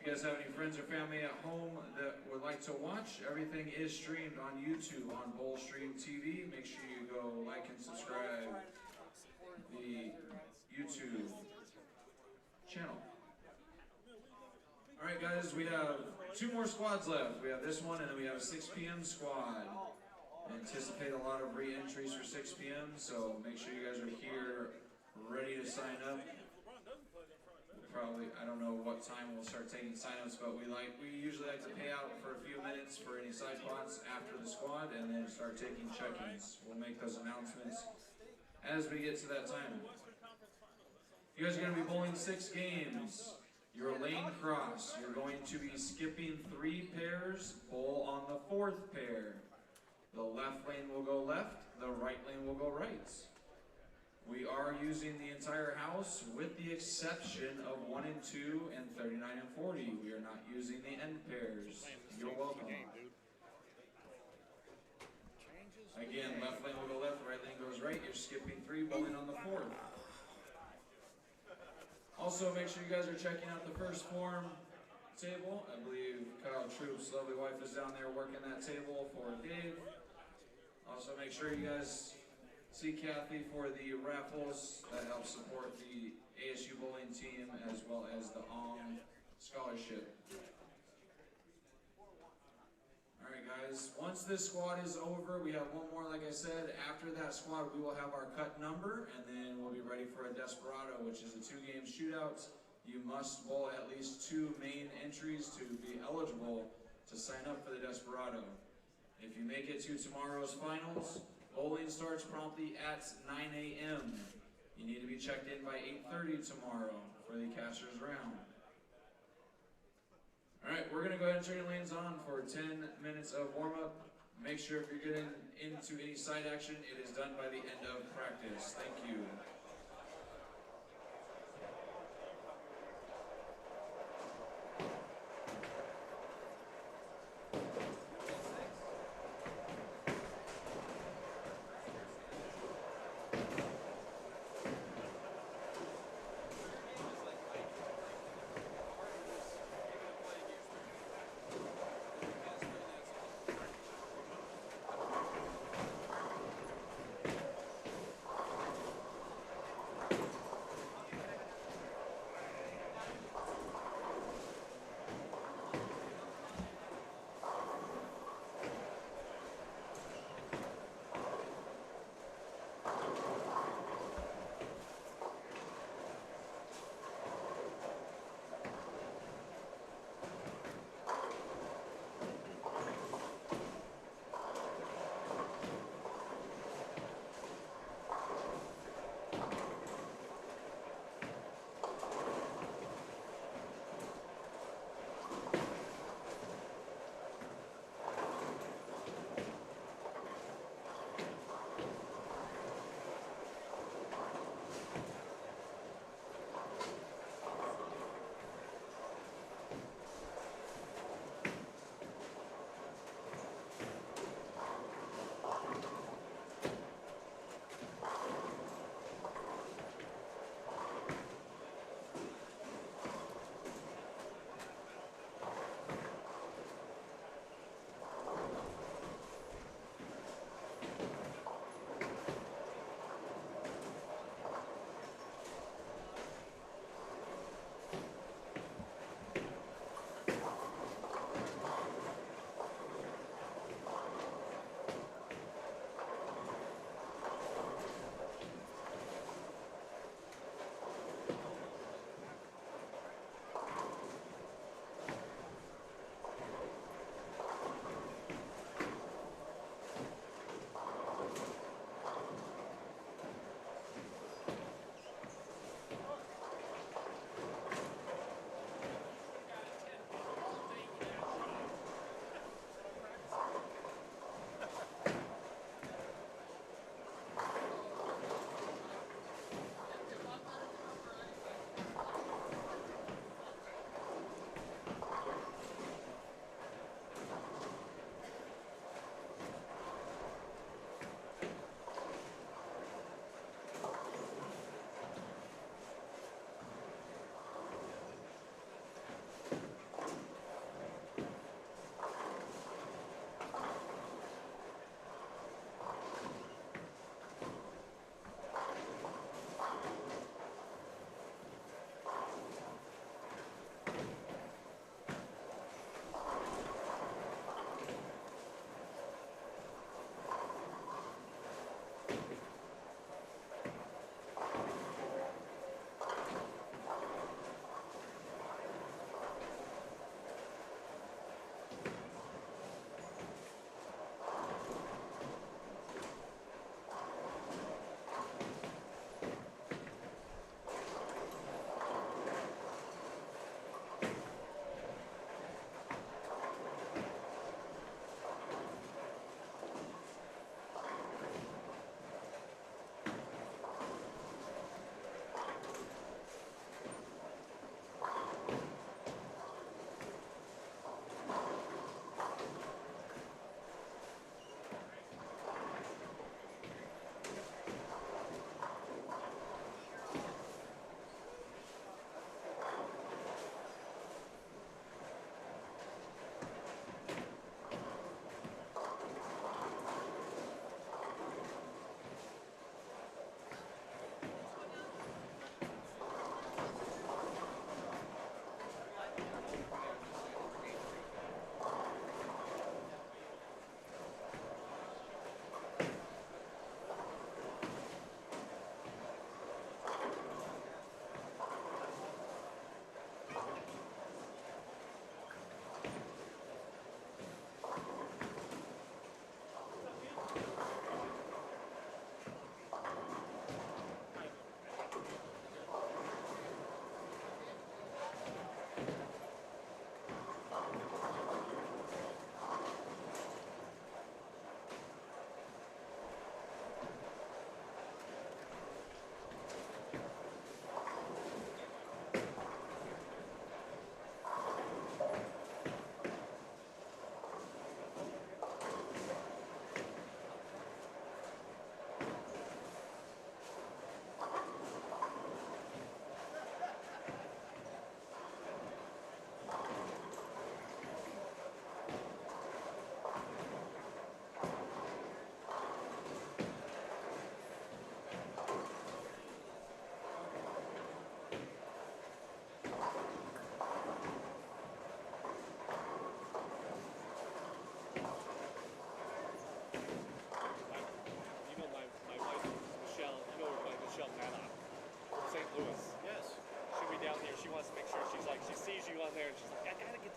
you guys have any friends or family at home that would like to watch, everything is streamed on YouTube on Bowlstream TV. Make sure you go like and subscribe the YouTube channel. Alright guys, we have 2 more squads left. We have this one and then we have a 6 p.m. squad. I anticipate a lot of re-entries for 6 p.m. so make sure you guys are here ready to sign up. Probably, I don't know what time we'll start taking signups, but we usually like to pay out for a few minutes for any side pots after the squad and then start taking check-ins. We'll make those announcements as we get to that time. You guys are going to be bowling 6 games. Your lane cross, you're going to be skipping 3 pairs, bowl on the 4th pair. The left lane will go left, the right lane will go right. We are using the entire house with the exception of 1 and 2 and 39 and 40. We are not using the end pairs. You're welcome. Again, left lane will go left, right lane goes right. You're skipping 3, bowling on the 4th. Also, make sure you guys are checking out the first form table. I believe Kyle Troop's lovely wife is down there working that table for Dave. Also, make sure you guys see Kathy for the raffles that help support the ASU bowling team as well as the scholarship. Alright guys, once this squad is over, we have 1 more like I said. After that squad, we will have our cut number and then we'll be ready for a Desperado, which is a 2-game shootout. You must bowl at least 2 main entries to be eligible to sign up for the Desperado. If you make it to tomorrow's finals, bowling starts promptly at 9 a.m. You need to be checked in by 8:30 tomorrow for the casters round. Alright, we're going to go ahead and turn your lanes on for 10 minutes of warm-up. Make sure if you're getting into any side action, it is done by the end of practice. Thank you.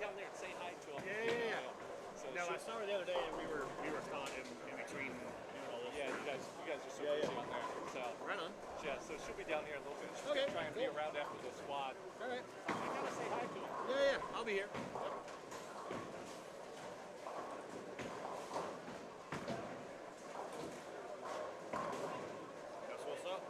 down there and say hi to him. Yeah. So no, I saw her the other day, and we were caught in between doing all this. Yeah, you guys are super busy on there. So right on. Yeah, so she'll be down here a little bit. She's okay. Gonna try and be around after the squad. All right. You gotta say hi to him. Yeah, I'll be here. That's what's up.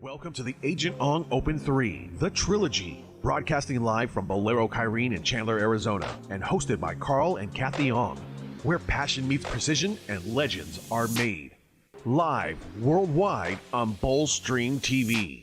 Welcome to the Agent Ong Open 3, the trilogy, broadcasting live from Bowlero, Kyrene in Chandler, Arizona, and hosted by Carl and Kathy Ong, where passion meets precision and legends are made. Live worldwide on Bowlstream TV.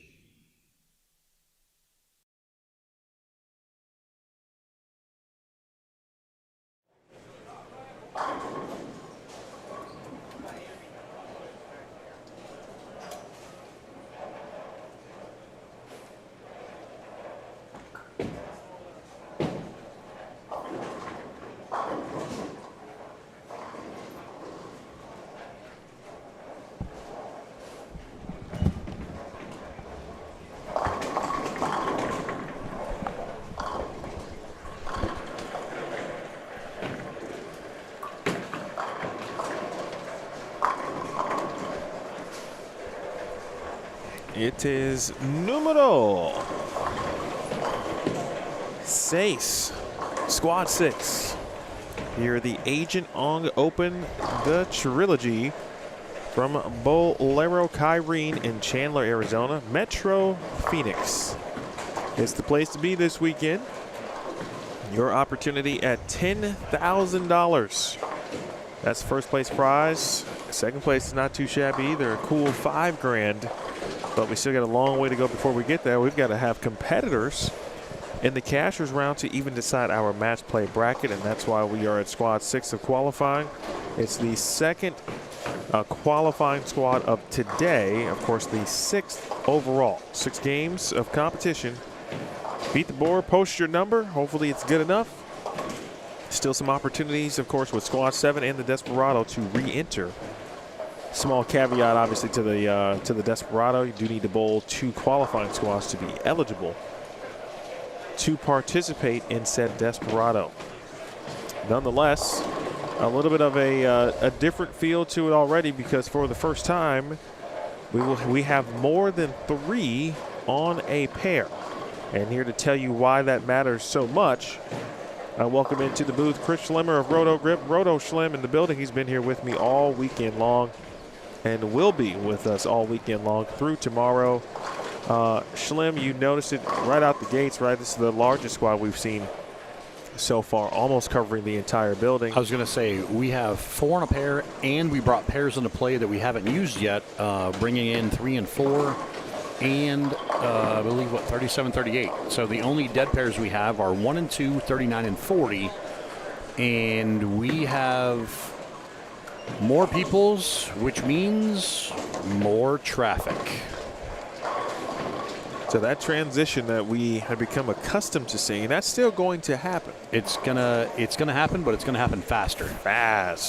It is numero 6, Squad 6. Here at the Agent Ong Open, the trilogy from Bowlero, Kyrene in Chandler, Arizona. Metro Phoenix. It's the place to be this weekend. Your opportunity at $10,000. That's first place prize. Second place is not too shabby either. A cool $5,000. But we still got a long way to go before we get there. We've got to have competitors in the cashers round to even decide our match play bracket, and that's why we are at squad 6 of qualifying. It's the second qualifying squad of today. Of course, the 6th overall. 6 games of competition. Beat the board, post your number. Hopefully it's good enough. Still some opportunities, of course, with squad 7 and the Desperado to re-enter. Small caveat, obviously, to the Desperado. You do need to bowl 2 qualifying squads to be eligible to participate in said Desperado. Nonetheless, a little bit of a different feel to it already, because for the first time, we have more than 3 on a pair. And here to tell you why that matters so much, I welcome into the booth Chris Schlemer of Roto Grip. Roto Schlem in the building. He's been here with me all weekend long, and will be with us all weekend long through tomorrow. Schlem, you noticed it right out the gates, right? This is the largest squad we've seen so far, almost covering the entire building. I was going to say, we have 4 on a pair, and we brought pairs into play that we haven't used yet, bringing in 3 and 4, and I believe, 37, 38. So the only dead pairs we have are 1 and 2, 39 and 40, and we have more peoples, which means more traffic. So that transition that we have become accustomed to seeing, that's still going to happen. It's gonna happen, but it's gonna happen faster.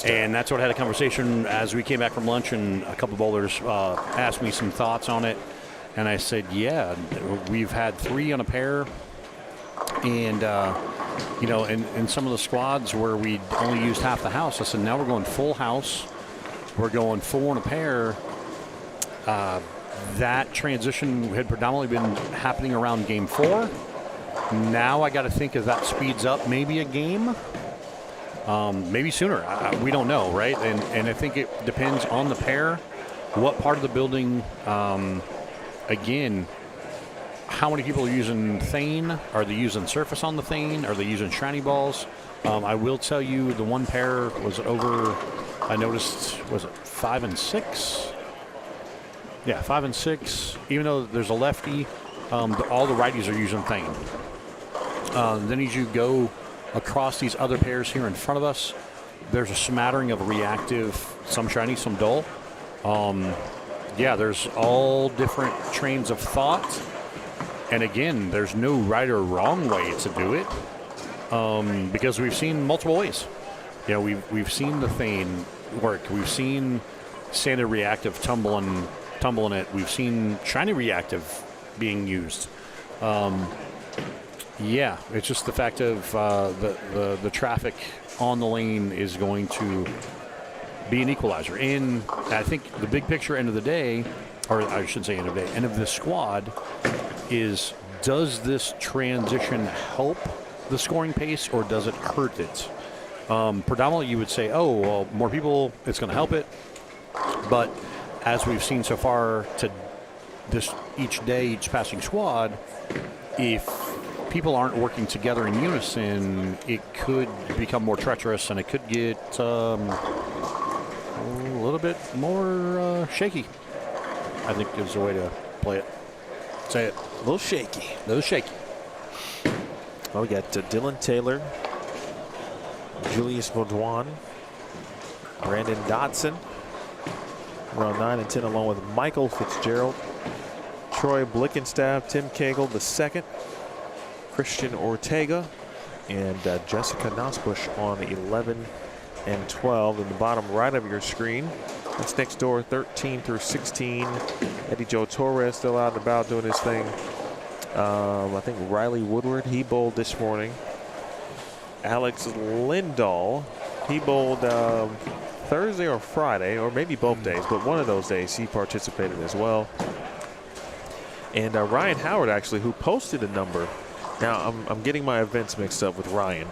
And that's what I had a conversation as we came back from lunch, and a couple of bowlers asked me some thoughts on it, and I said, yeah, we've had 3 on a pair, and you know, in some of the squads where we only used half the house, I said, now we're going full house. We're going 4 on a pair. That transition had predominantly been happening around game 4. Now I got to think if that speeds up maybe a game, maybe sooner. We don't know, right? And I think it depends on the pair, what part of the building, again, how many people are using Thane? Are they using surface on the Thane? Are they using shiny balls? I will tell you, the one pair was over, I noticed, was it 5 and 6? Yeah, 5 and 6. Even though there's a lefty, all the righties are using Thane. Then as you go across these other pairs here in front of us, there's a smattering of reactive, some shiny, some dull. Yeah, there's all different trains of thought. And again, there's no right or wrong way to do it, because we've seen multiple ways. You know, we've seen the Thane work. We've seen standard reactive tumbling it. We've seen shiny reactive being used. Yeah, it's just the fact of the traffic on the lane is going to be an equalizer. And I think the big picture end of the day, or I shouldn't say end of the day, end of the squad, is, does this transition help the scoring pace or does it hurt it? Predominantly you would say, oh, well, more people, it's going to help it. But as we've seen so far to this each day, each passing squad, if people aren't working together in unison, it could become more treacherous and it could get a little bit more shaky, I think is the way to play it. Say it. A little shaky. A little shaky. Well, we got Dylan Taylor, Julius Baudouin, Brandon Dotson, around 9 and 10, along with Michael Fitzgerald, Troy Blickenstaff, Tim Cagle II, Christian Ortega, and Jessica Nosbush on 11 and 12. In the bottom right of your screen, that's next door, 13 through 16. Eddie Joe Torres still out and about doing his thing. I think Riley Woodward, he bowled this morning. Alex Lindahl, he bowled Thursday or Friday, or maybe both days, but one of those days he participated as well. And Ryan Howard, actually, who posted a number. Now, I'm getting my events mixed up with Ryan.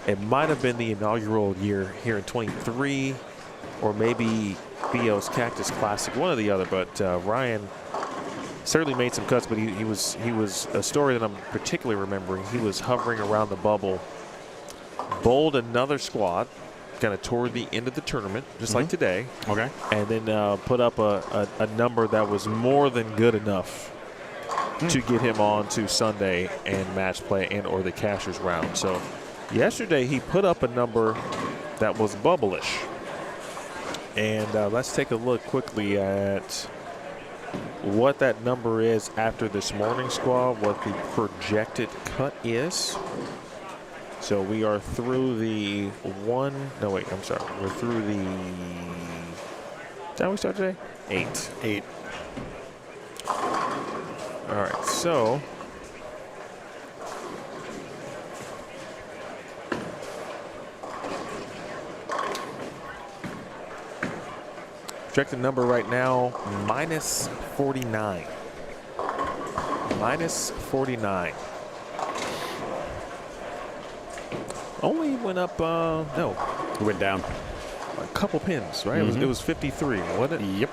It might have been the inaugural year here in 23, or maybe Theo's Cactus Classic, one or the other, but Ryan certainly made some cuts, but he was a story that I'm particularly remembering. He was hovering around the bubble, bowled another squad, kind of toward the end of the tournament, just like today. Okay. And then put up a number that was more than good enough to get him on to Sunday and match play and or the cashers round. So yesterday he put up a number that was bubble-ish. And let's take a look quickly at what that number is after this morning squad, what the projected cut is. So we are through the we're through the, did we start today? 8. All right, so projected number right now, minus 49. Minus 49. Only went up, no. It went down. A couple pins, right? It was 53, wasn't it? Yep.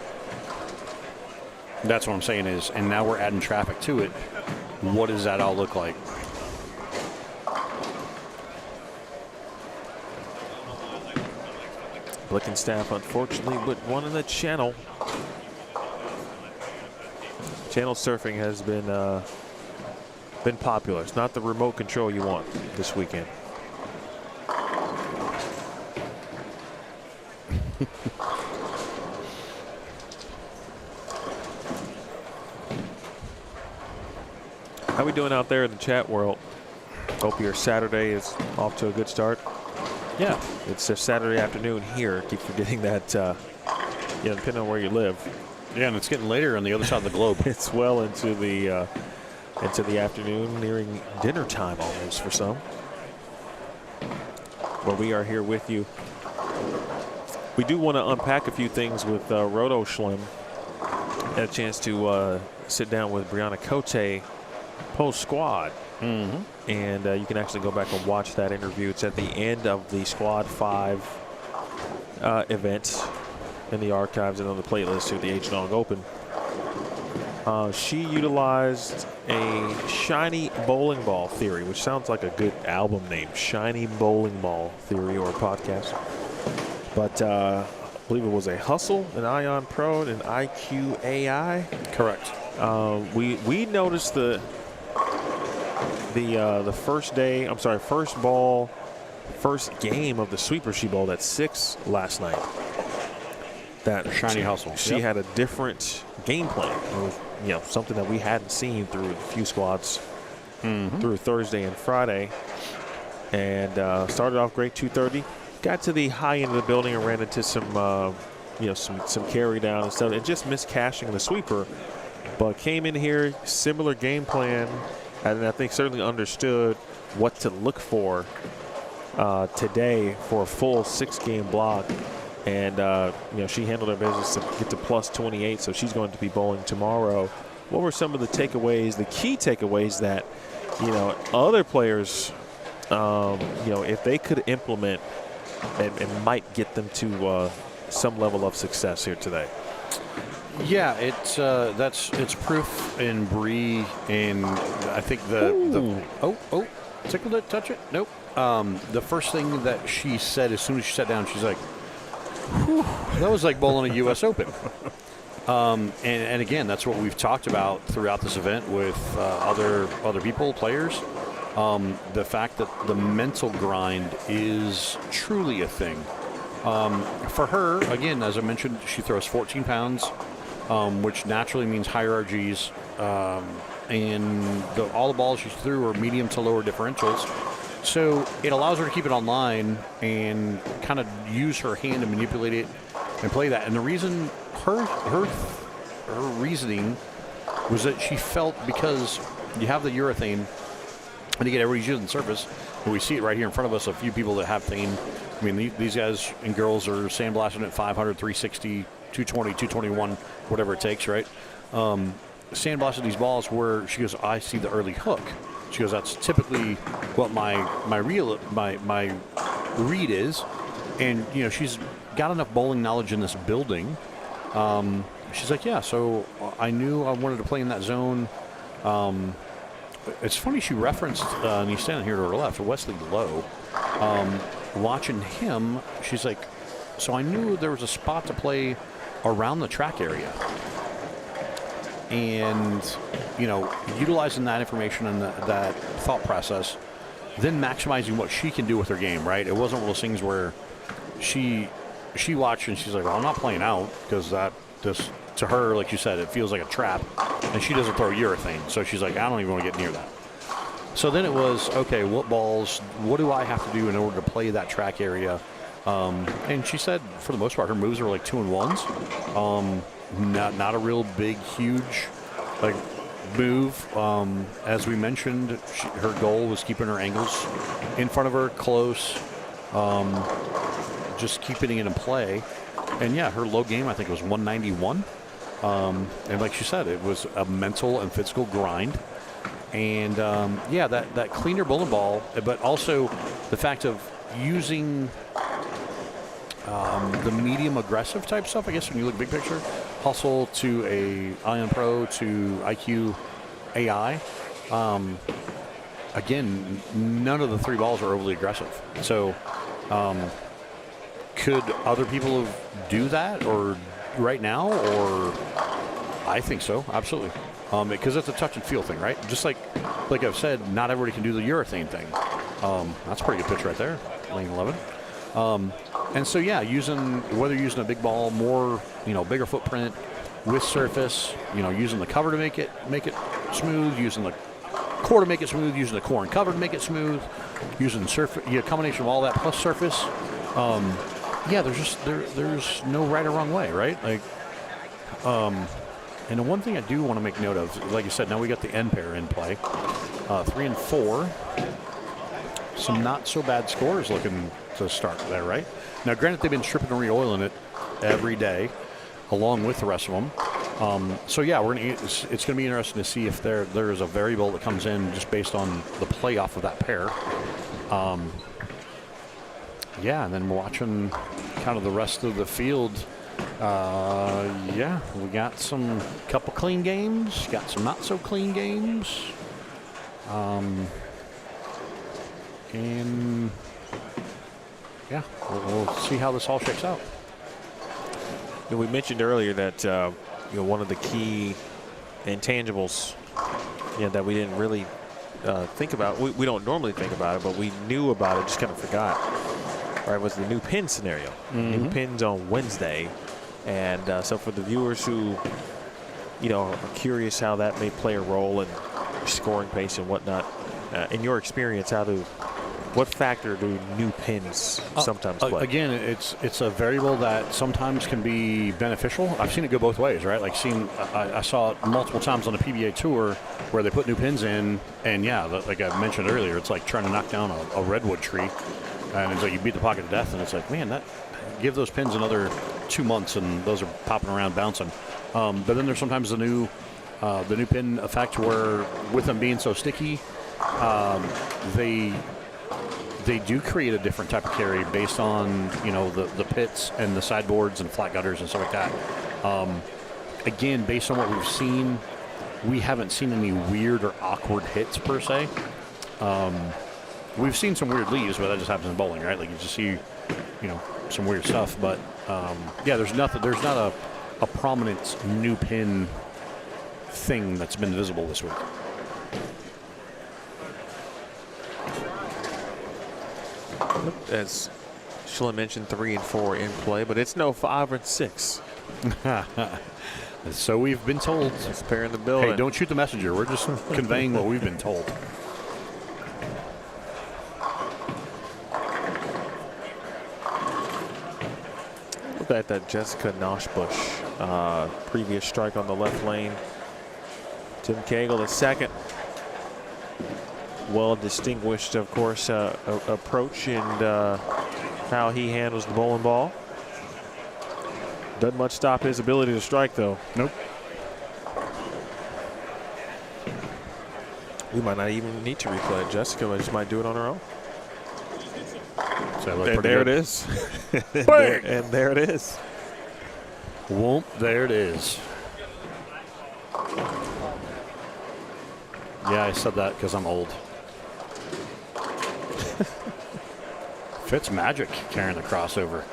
That's what I'm saying is, and now we're adding traffic to it. What does that all look like? Blickenstaff, unfortunately, with one in the channel. Channel surfing has been popular. It's not the remote control you want this weekend. How we doing out there in the chat world? Hope your Saturday is off to a good start. Yeah. It's a Saturday afternoon here. Keep forgetting that, depending on where you live. Yeah, and it's getting later on the other side of the globe. It's well into the afternoon, nearing dinner time almost for some. But we are here with you. We do want to unpack a few things with Roto Schlemer. Had a chance to sit down with Brianna Cote post-squad. And you can actually go back and watch that interview. It's at the end of the Squad 5 event in the archives and on the playlist here at the H-Long Open. She utilized a shiny bowling ball theory, which sounds like a good album name, Shiny Bowling Ball Theory, or podcast. But I believe it was a Hustle, an Ion Pro, and an IQ AI. Correct. We noticed the first game of the sweeper she bowled at 6 last night. That Shiny Hustle. She had a different game plan. It was, something that we hadn't seen through a few squads through Thursday and Friday. And started off great, 230. Got to the high end of the building and ran into some carry down and stuff. And just missed cashing the sweeper. But came in here, similar game plan. And I think certainly understood what to look for today for a full 6-game block. And, she handled her business to get to plus 28, so she's going to be bowling tomorrow. What were some of the takeaways, the key takeaways that, other players, if they could implement and might get them to some level of success here today? Yeah, it's proof in Bree, and I think the tickled it, touch it, nope. The first thing that she said as soon as she sat down, she's like, whew, that was like bowling a U.S. Open. And again, that's what we've talked about throughout this event with other people, players. The fact that the mental grind is truly a thing. For her, again, as I mentioned, she throws 14 pounds, which naturally means higher RGs. And all the balls she threw are medium to lower differentials. So it allows her to keep it online and kind of use her hand to manipulate it and play that. And the reason her reasoning was that she felt, because you have the urethane and you get everybody's using the surface, and we see it right here in front of us, a few people that have thane. I mean, these guys and girls are sandblasting at 500, 360, 220, 221, whatever it takes, right? Sandblasting these balls where she goes, I see the early hook. She goes, that's typically what my read is. And, you know, she's got enough bowling knowledge in this building. She's like, yeah, so I knew I wanted to play in that zone. It's funny she referenced, and he's standing here to her left, Wesley Lowe. Watching him, she's like, so I knew there was a spot to play around the track area. And, you know, utilizing that information and that thought process, then maximizing what she can do with her game, right? It wasn't one of those things where she watched and she's like, well, I'm not playing out, because that just, to her, like you said, it feels like a trap, and she doesn't throw urethane. So she's like, I don't even want to get near that. So then it was, okay, what do I have to do in order to play that track area? And she said, for the most part, her moves were like 2-and-1s. Not a real big, huge, like, move. As we mentioned, her goal was keeping her angles in front of her, close, just keeping it in play. And yeah, her low game, I think, was 191. And like she said, it was a mental and physical grind. And yeah, that cleaner bowling ball, but also the fact of using the medium aggressive type stuff, I guess, when you look big picture, hustle to a Ion Pro to IQ AI. Again, none of the three balls are overly aggressive. So could other people do that or right now? Or I think so, absolutely. Because it's a touch and feel thing, right? Just like I've said, not everybody can do the urethane thing. That's a pretty good pitch right there, lane 11. And so, yeah, whether you're using a big ball, more, you know, bigger footprint with surface, you know, using the cover to make it smooth, using the core to make it smooth, using the core and cover to make it smooth, using surface, you know, combination of all that plus surface. Yeah, there's no right or wrong way, right? Like, and the one thing I do want to make note of, like you said, now we got the end pair in play, 3 and 4. Some not so bad scores looking to start there, right? Now, granted, they've been stripping and re-oiling it every day, along with the rest of them. So yeah, it's going to be interesting to see if there is a variable that comes in just based on the play off of that pair. Yeah, and then we're watching kind of the rest of the field. Yeah, we got some couple clean games, got some not so clean games. And yeah, we'll see how this all shakes out. You know, we mentioned earlier that you know, one of the key intangibles, you know, that we didn't really think about. We don't normally think about it, but we knew about it, just kind of forgot. Right, was the new pin scenario. New pins on Wednesday, and so for the viewers who, you know, are curious how that may play a role in scoring pace and whatnot, in your experience, what factor do new pins sometimes play? Again, it's a variable that sometimes can be beneficial. I've seen it go both ways, right? Like I saw it multiple times on the PBA tour where they put new pins in, and yeah, like I mentioned earlier, it's like trying to knock down a redwood tree, and it's like you beat the pocket to death, and it's like, man, give those pins another 2 months, and those are popping around, bouncing. But then there's sometimes the new pin effect where, with them being so sticky, they do create a different type of carry based on, you know, the pits and the sideboards and flat gutters and stuff like that. again, based on what we've seen, we haven't seen any weird or awkward hits per se. We've seen some weird leaves, but that just happens in bowling, right? Like you just see, some weird stuff. But yeah, there's not a prominent new pin thing that's been visible this week. As Schlemer mentioned, 3 and 4 in play, but it's no 5 and 6. So we've been told. It's pair in the building. Hey, don't shoot the messenger. We're just conveying what we've been told. Look at that Jessica Noshbush previous strike on the left lane. Tim Cagle, the second. Well distinguished, of course, approach and how he handles the bowling ball. Doesn't much stop his ability to strike, though. Nope. We might not even need to replay it. Jessica just might do it on her own. So And there it is. And there it is. Whoop, there it is. Yeah, I said that because I'm old. Fitz magic carrying the crossover.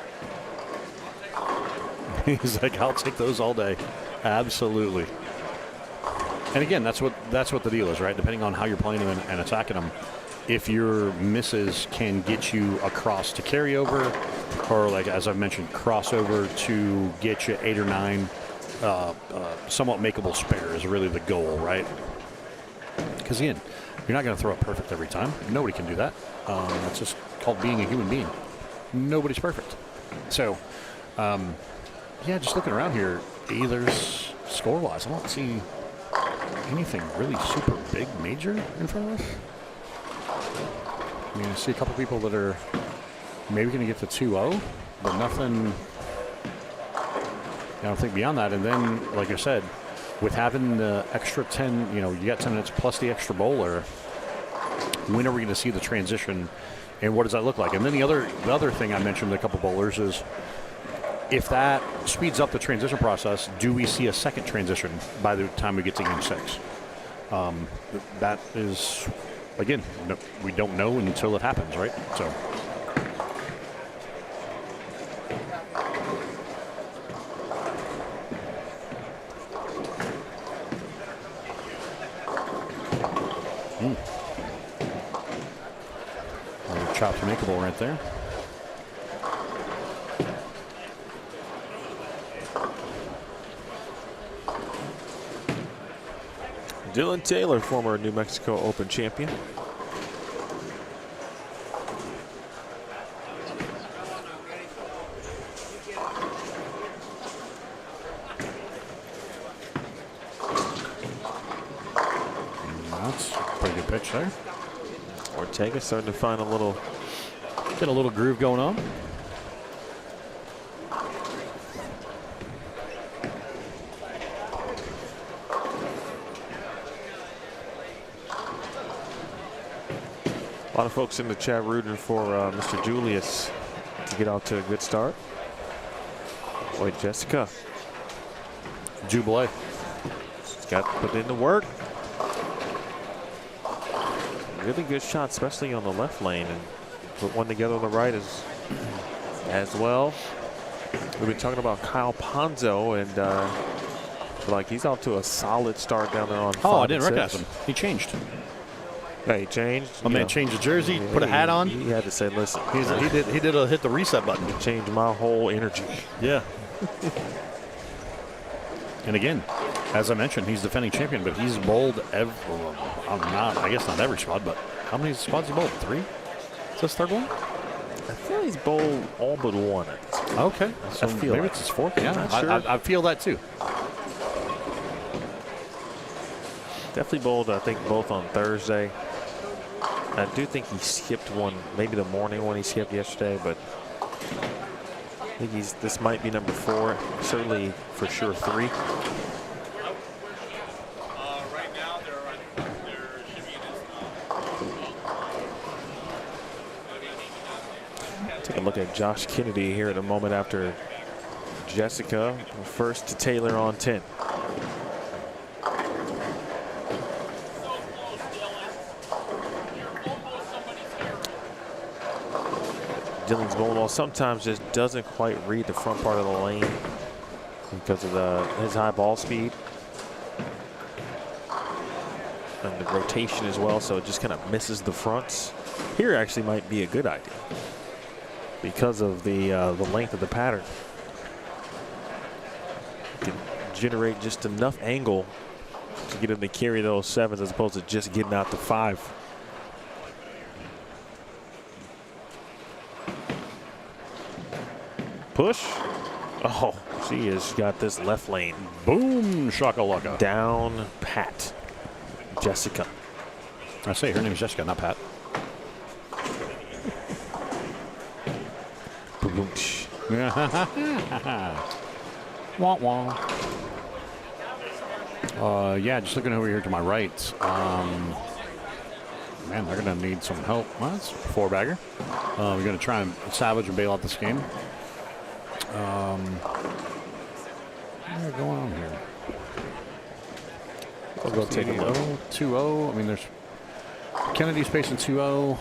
He's like, I'll take those all day. Absolutely. And again, that's what the deal is, right? Depending on how you're playing them and attacking them, if your misses can get you across to carryover, or like as I've mentioned, crossover to get you 8 or 9 somewhat makeable spare is really the goal, right? Because again, you're not going to throw it perfect every time. Nobody can do that. It's just called being a human being. Nobody's perfect. So, yeah, just looking around here, there's score-wise, I don't see anything really super big major in front of us. I mean, I see a couple people that are maybe going to get to 2-0, but nothing, I don't think beyond that. And then, like I said, with having the extra 10, you got 10 minutes plus the extra bowler, when are we going to see the transition and what does that look like? And then the other thing I mentioned with a couple bowlers is if that speeds up the transition process, do we see a second transition by the time we get to game 6? That is, again, we don't know until it happens, right? So. Chopped makeable right there. Dylan Taylor, former New Mexico Open champion. That's a pretty good pitch there. Ortega starting to find get a little groove going on. A lot of folks in the chat rooting for Mr. Julius to get out to a good start. Boy, Jessica. Jubilee. She's got to put in the work. Really good shot, especially on the left lane, and put one together on the right as well. We've been talking about Kyle Ponzo, and like he's off to a solid start down there on 5 I didn't and 6. recognize him. He changed. Yeah, he changed. My man changed the jersey, put a hat on. He had to say, listen. He did hit the reset button. He changed my whole energy. Yeah. And again, as I mentioned, he's defending champion, but he's bowled I guess not every squad, but how many squads he bowled? 3? Is this third one? I feel he's bowled all but one. Okay. So maybe like. it's his 4th. Yeah, Not sure. I feel that too. Definitely bowled, I think, both on Thursday. I do think he skipped one, maybe the morning one he skipped yesterday, but I think this might be number 4, certainly for sure 3. Right now, they're shipping Take a look at Josh Kennedy here in a moment after Jessica, first to Taylor on 10. Dillon's bowling ball sometimes just doesn't quite read the front part of the lane because of his high ball speed and the rotation as well, so it just kind of misses the fronts. Here actually might be a good idea because of the length of the pattern. You can generate just enough angle to get him to carry those 7s as opposed to just getting out to 5. Push. Oh, she has got this left lane. Boom, shakalaka. Down pat. Jessica. I say her name is Jessica, not Pat. Boom-boom-sh. Wah wah. Yeah, just looking over here to my right. Man, they're going to need some help. Well, that's a 4-bagger. We're going to try and salvage and bail out this game. What's going on here? I'll go take a look. 2-0. I mean, there's Kennedy's facing 2-0.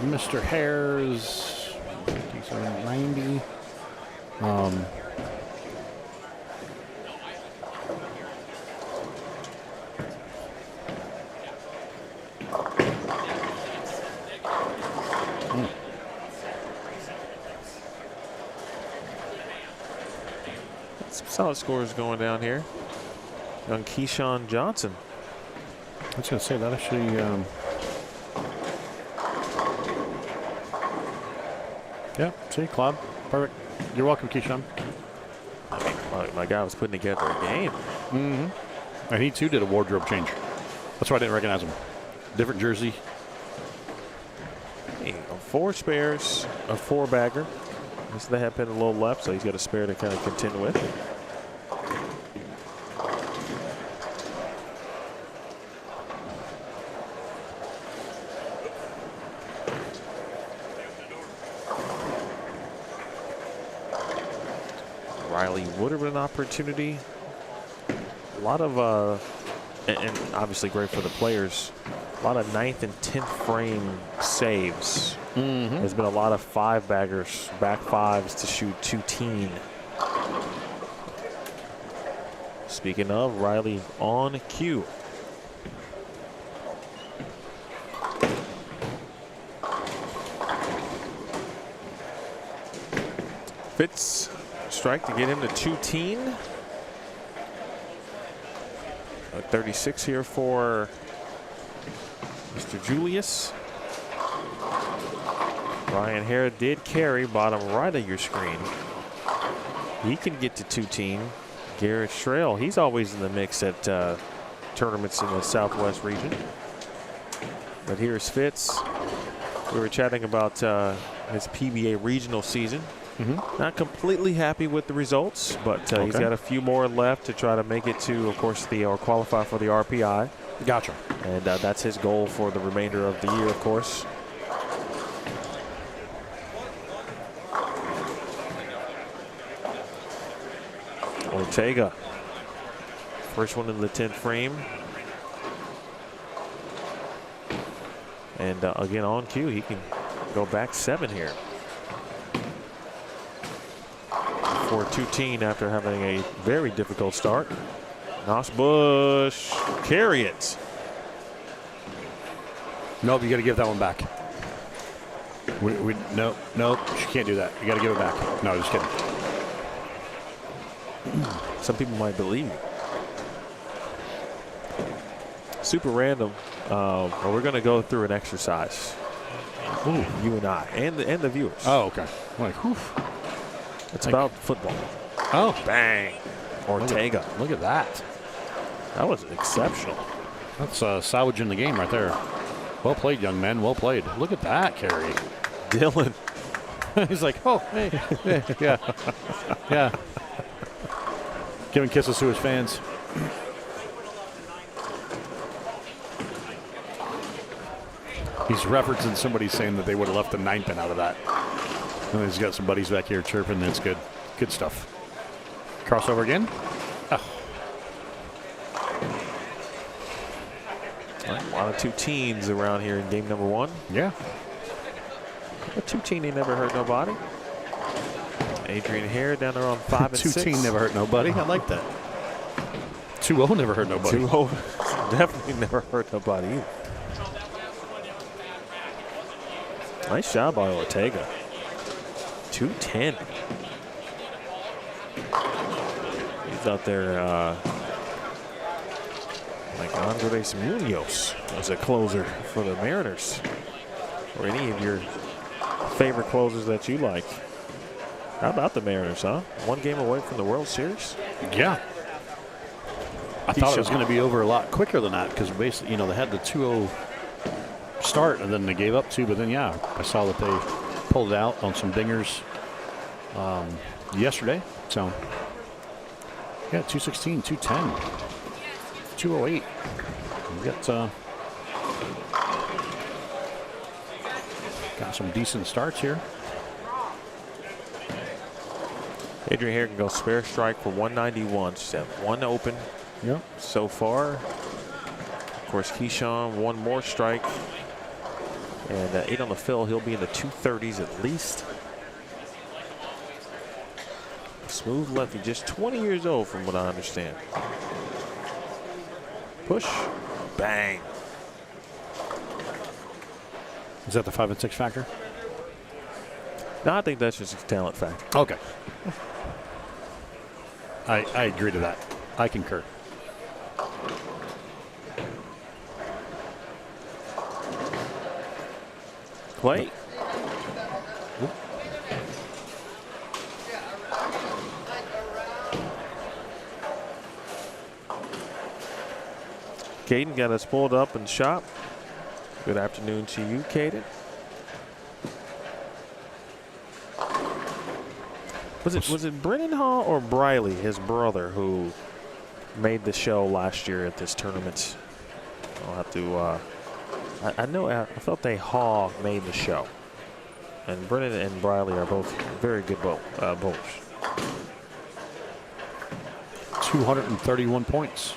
Mr. Hare's 90. Some solid scores going down here. Young Keyshawn Johnson. I was going to say that actually. Yeah, see, Claude. Perfect. You're welcome, Keyshawn. I mean, my guy was putting together a game. And he too did a wardrobe change. That's why I didn't recognize him. Different jersey. Hey, 4 spares, a 4-bagger. This is the head pin a little left, so he's got a spare to kind of contend with. Riley would have an opportunity. A lot of, and obviously great for the players, a lot of 9th and 10th frame saves. There's been a lot of 5-baggers, back 5s to shoot 2-teen. Speaking of, Riley on cue. Fitz strike to get him to 2-teen. 36 here for Mr. Julius. Ryan Hare did carry, bottom right of your screen. He can get to 2-teen. Garrett Schrail, he's always in the mix at tournaments in the Southwest region. But here's Fitz. We were chatting about his PBA regional season. Not completely happy with the results, but he's got a few more left to try to make it to, of course, or qualify for the RPI. Gotcha. And that's his goal for the remainder of the year, of course. Ortega, first one in the 10th frame. And again, on cue, he can go back 7 here. For 2-teen after having a very difficult start. Nosbush, carry it. Nope, you got to give that one back. Nope, she can't do that. You got to give it back. No, just kidding. Some people might believe me. Super random. We're going to go through an exercise. Ooh, you and I, and the viewers. Oh, okay. I'm like, whew. It's about football. Oh, bang! Ortega. Look at that. That was exceptional. That's salvaging the game right there. Well played, young man. Well played. Look at that carry. Dylan. He's like, oh, hey, yeah, yeah. Giving kisses to his fans. He's referencing somebody saying that they would have left the 9 pin out of that. And he's got some buddies back here chirping. That's good. Good stuff. Crossover again. Oh. A lot of 2-teens around here in game number 1. Yeah. A 2-team ain't never hurt nobody. Adrian Hare down there on 5 and 6. 2-team never hurt nobody. I like that. 2-0 never hurt nobody. 2-0 definitely never hurt nobody either. Nice shot by Ortega. 210. He's out there like Andres Munoz as a closer for the Mariners. Or any of your favorite closers that you like. How about the Mariners, huh? 1 game away from the World Series? Yeah. I thought it was going to be over a lot quicker than that because basically, you know, they had the 2-0 start and then they gave up 2. But then, yeah, I saw that they pulled it out on some dingers yesterday. So, yeah, 216, 210, 208. We got some decent starts here. Adrian Hare can go spare strike for 191. She's had 1 open so far. Of course, Keyshawn, 1 more strike. And 8 on the fill. He'll be in the 230s at least. Smooth lefty, just 20 years old from what I understand. Push, bang. Is that the 5 and 6 factor? No, I think that's just a talent factor. Okay. I agree to that. I concur. Play. Caden got us pulled up in shop. Good afternoon to you, Caden. Was it Brennan Hall or Briley, his brother, who made the show last year at this tournament? I'll have to. I thought they Hall made the show, and Brennan and Briley are both very good bowlers. 231 points.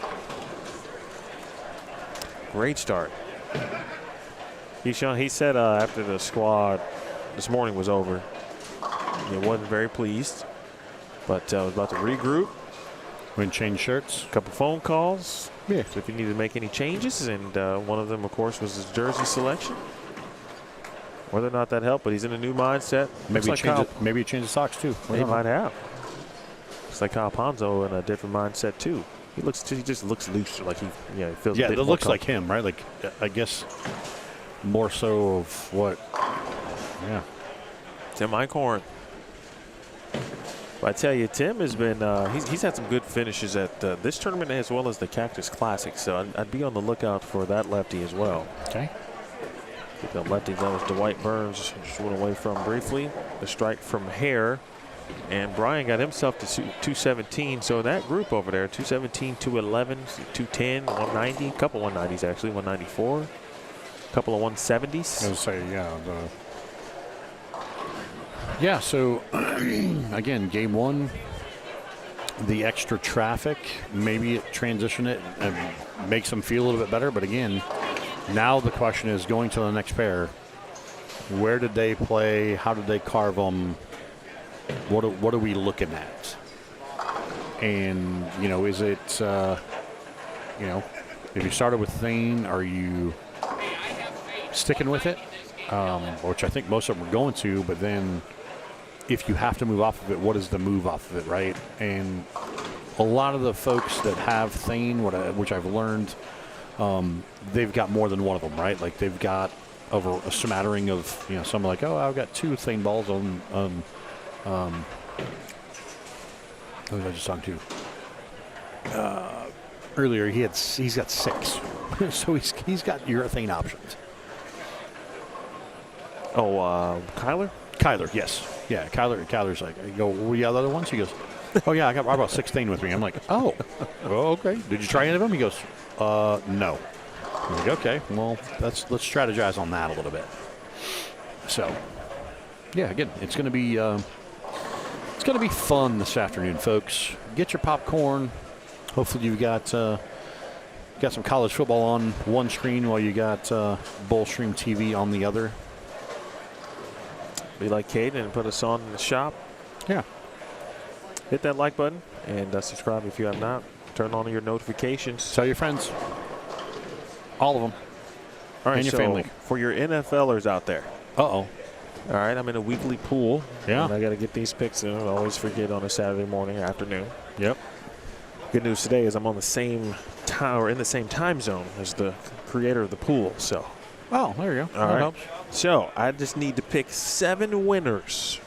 Great start. He said after the squad this morning was over, he wasn't very pleased, but was about to regroup. When change shirts. A couple phone calls. Yeah. So if you need to make any changes, and one of them, of course, was his jersey selection. Whether or not that helped, but he's in a new mindset. Maybe he changed the socks too. He might have. It's like Kyle Ponzo in a different mindset too. He just looks loose, like he feels. Yeah, it looks like him, right? Like I guess more so of what. Yeah. Tim Eichhorn. But I tell you, Tim has been he's had some good finishes at this tournament as well as the Cactus Classic. So I'd be on the lookout for that lefty as well. Okay. The lefty that was Dwight Burns just went away from briefly. The strike from Hare. And Brian got himself to 217. So that group over there, 217, 211, 210, 190, a couple 190s actually, 194, a couple of 170s. I was say, yeah. So again, game 1, the extra traffic, maybe it transition it and makes them feel a little bit better. But again, now the question is going to the next pair. Where did they play? How did they carve them? What are we looking at? And, is it, if you started with Thane, are you sticking with it? Which I think most of them are going to, but then if you have to move off of it, what is the move off of it, right? And a lot of the folks that have Thane, which I've learned, they've got more than one of them, right? Like they've got over a smattering of, some are like, oh, I've got 2 Thane balls on who was I just talking to? Earlier, he's got 6, so he's got urethane options. Oh, Kyler? Kyler, yes, yeah. Kyler's like, I go, what are the other ones? He goes, oh yeah, I brought 16 with me. I'm like, oh, okay. Did you try any of them? He goes, no. I'm like, okay, well, let's strategize on that a little bit. So, yeah, again, it's going to be. It's going to be fun this afternoon, folks. Get your popcorn. Hopefully you've got some college football on one screen while you got Bowl Stream TV on the other. be like Caden and put us on in the shop. Yeah. Hit that like button and subscribe if you have not. Turn on your notifications. Tell your friends. All of them. All right, and your so family. for your NFLers out there. Uh-oh. All right, I'm in a weekly pool. Yeah. And I got to get these picks in. I always forget on a Saturday morning or afternoon. Yep. Good news today is I'm on the same time or in the same time zone as the creator of the pool. So. Oh, there you go. All that right. helps. So I just need to pick 7 winners.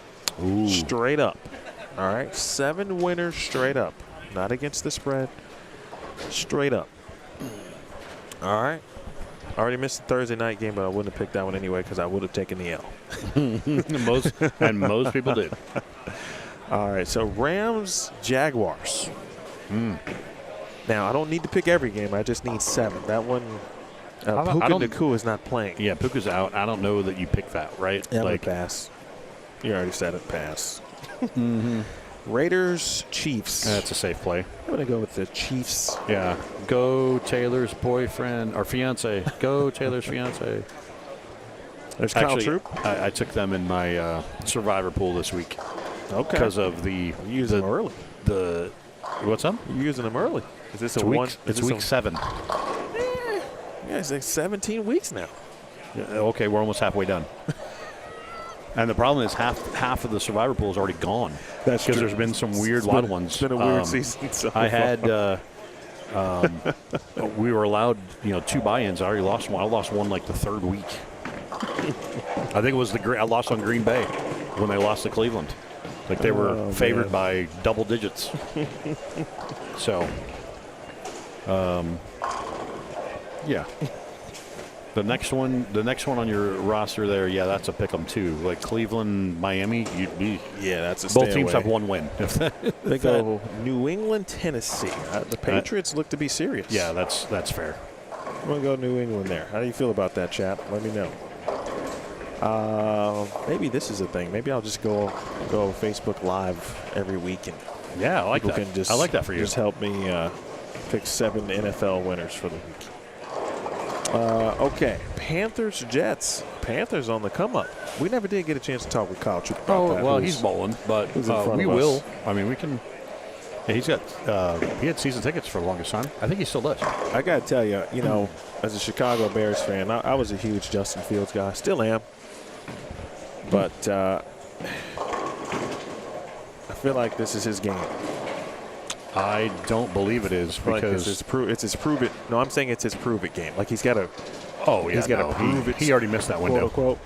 Ooh. Straight up. All right, 7 winners straight up. Not against the spread. Straight up. All right. I already missed the Thursday night game, but I wouldn't have picked that one anyway because I would have taken the L. most people did. All right, so Rams, Jaguars. Now, I don't need to pick every game. I just need 7. That one, Puka Nacua is not playing. Yeah, Puka's out. I don't know that you pick that, right? Yeah, like pass. You already said it, pass. Mm-hmm. Raiders, Chiefs. That's a safe play. I'm going to go with the Chiefs. Yeah. Go Taylor's boyfriend or fiance. Go Taylor's fiance. There's Kyle Actually, Troop. I took them in my survivor pool this week. Okay. Because of the You're using them early. What's up? You're using them early. Is this It's a week, one? It's week 7. Yeah, it's like 17 weeks now. Yeah, okay, we're almost halfway done. And the problem is half of the survivor pool is already gone. That's because there's been some weird wild ones. It's been a weird season. So I had we were allowed 2 buy-ins. I already lost one. I lost one like the 3rd week. I think it was I lost on Green Bay when they lost to Cleveland. Like they were favored by double digits. So, yeah. The next one on your roster there, yeah, that's a pick 'em too. Like Cleveland, Miami, you'd be. Yeah, that's a both stay teams away. have 1 win. They go New England, Tennessee. The Patriots look to be serious. Yeah, that's fair. I'm going to go New England there. How do you feel about that, chap? Let me know. Maybe this is a thing. Maybe I'll just go Facebook Live every week and yeah, I like that. Can just, I like that for you. Just help me pick 7 NFL winners for the week. Okay, Panthers, Jets. Panthers on the come up. We never did get a chance to talk with Kyle Troop about that. Well, he's bowling, but we will. I mean, we can. Yeah, he's got. He had season tickets for the longest time. I think he still does. I got to tell you, as a Chicago Bears fan, I was a huge Justin Fields guy. Still am. But I feel like this is his game. I don't believe it is because it's his prove it. No, I'm saying it's his prove it game. Like he's got to. Oh yeah, he's got to prove it. He already missed that window. Quote,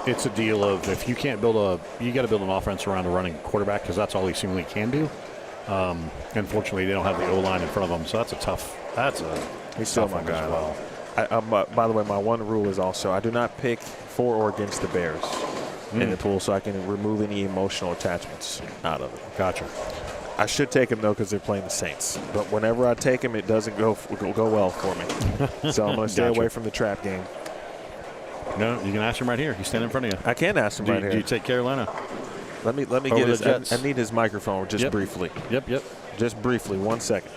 It's a deal of if you can't you got to build an offense around a running quarterback because that's all he seemingly can do. Unfortunately, they don't have the O-line in front of him, so that's a tough. He's still my guy. Well, by the way, my one rule is also I do not pick for or against the Bears in the pool, so I can remove any emotional attachments out of it. Gotcha. I should take him though because they're playing the Saints. But whenever I take him, it doesn't go well for me. So I'm going to stay away from the trap game. No, you can ask him right here. He's standing in front of you. I can ask him right here. Do you take Carolina? Let me get his. I need his microphone just briefly. Yep. Just briefly, 1 second.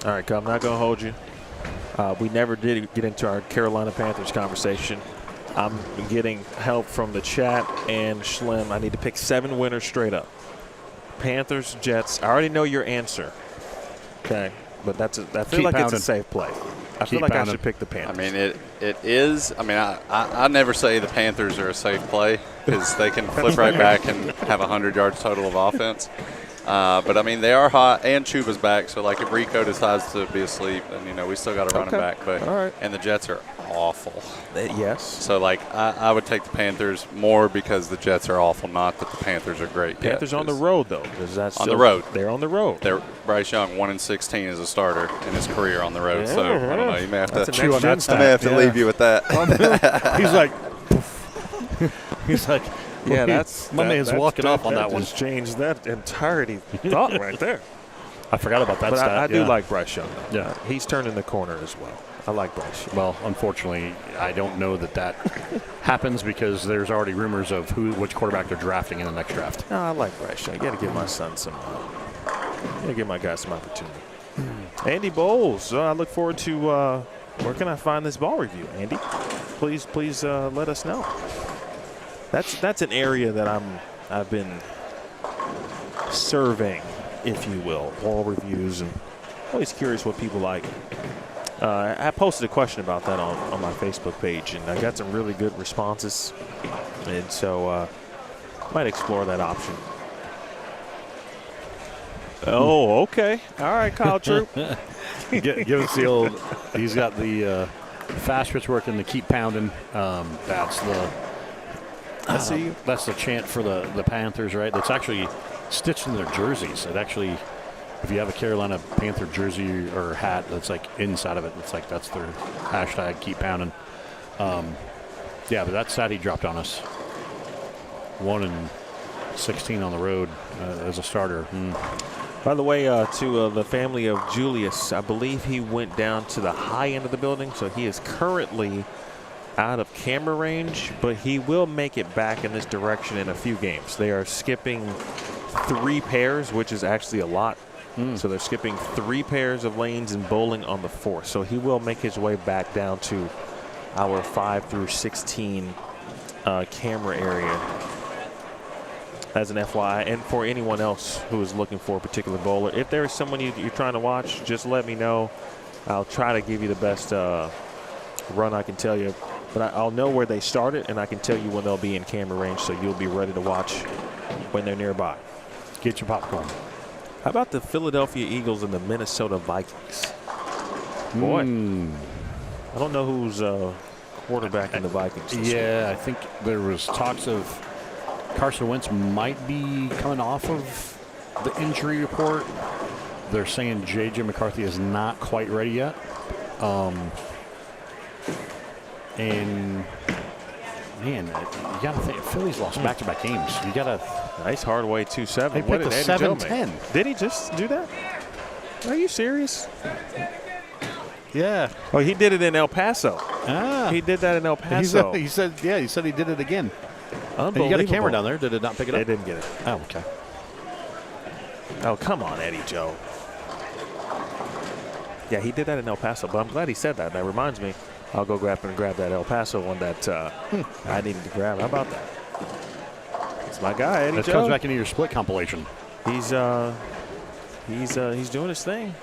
All right, I'm not going to hold you. We never did get into our Carolina Panthers conversation. I'm getting help from the chat and Schlem. I need to pick 7 winners straight up. Panthers, Jets. I already know your answer. Okay, but I feel like it's a safe play. I feel like I should pick the Panthers. I mean, it is. I mean, I never say the Panthers are a safe play because they can flip right back and have 100 yards total of offense. But, I mean, they are hot, and Chuba's back. So, like, if Rico decides to be asleep, then, we still got to run him back. But and the Jets are awful. Yes. So, like, I would take the Panthers more because the Jets are awful, not that the Panthers are great. Panthers on the road, though. On the road. They're on the road. Bryce Young, 1-16 as a starter in his career on the road. So, I don't know. You may have to leave you with that. He's like, yeah, that's my man's walking off on that one. Just changed that entirety thought right there. I forgot about that stat. I do like Bryce Young. Yeah, he's turning the corner as well. I like Bryce Young. Well, unfortunately, I don't know that happens because there's already rumors of which quarterback they're drafting in the next draft. No, I like Bryce Young. You got to give my son some Yeah, give my guys some opportunity. Andy Bowles, I look forward to where can I find this ball review, Andy? Please let us know. That's an area that I've been surveying, if you will, ball reviews, and always curious what people like. I posted a question about that on my Facebook page, and I got some really good responses, and so might explore that option. Oh, okay. All right, Kyle Troop. Give us the old. He's got the fast pitch working to keep pounding. That's the chant for the Panthers, right? That's actually stitched in their jerseys. It actually, if you have a Carolina Panther jersey or hat, that's like inside of it. It's like that's their hashtag. Keep pounding. Yeah, but that stat he dropped on us. 1-16 on the road as a starter. By the way, to the family of Julius, I believe he went down to the high end of the building, so he is currently out of camera range, but he will make it back in this direction in a few games. They are skipping 3 pairs, which is actually a lot. So they're skipping 3 pairs of lanes and bowling on the 4th. So he will make his way back down to our 5 through 16 camera area. As an FYI, and for anyone else who is looking for a particular bowler, if there is someone you're trying to watch, just let me know. I'll try to give you the best run I can tell you. But I'll know where they started, and I can tell you when they'll be in camera range, so you'll be ready to watch when they're nearby. Get your popcorn. How about the Philadelphia Eagles and the Minnesota Vikings? Boy, I don't know who's quarterbacking the Vikings this week. I think there was talks of Carson Wentz might be coming off of the injury report. They're saying J.J. McCarthy is not quite ready yet. And, man, you got to think, Philly's lost back-to-back games. You got to. Nice Hardaway 2-7. They picked the 7-10. Did he just do that? Are you serious? Yeah. Oh, he did it in El Paso. He did that in El Paso. He said he did it again. Unbelievable. You got a camera down there. Did it not pick it up? They didn't get it. Oh, okay. Oh, come on, Eddie Joe. Yeah, he did that in El Paso, but I'm glad he said that. That reminds me, I'll go grab that El Paso one that I needed to grab. How about that? It's my guy, Eddie Joe. That comes back into your split compilation. He's doing his thing.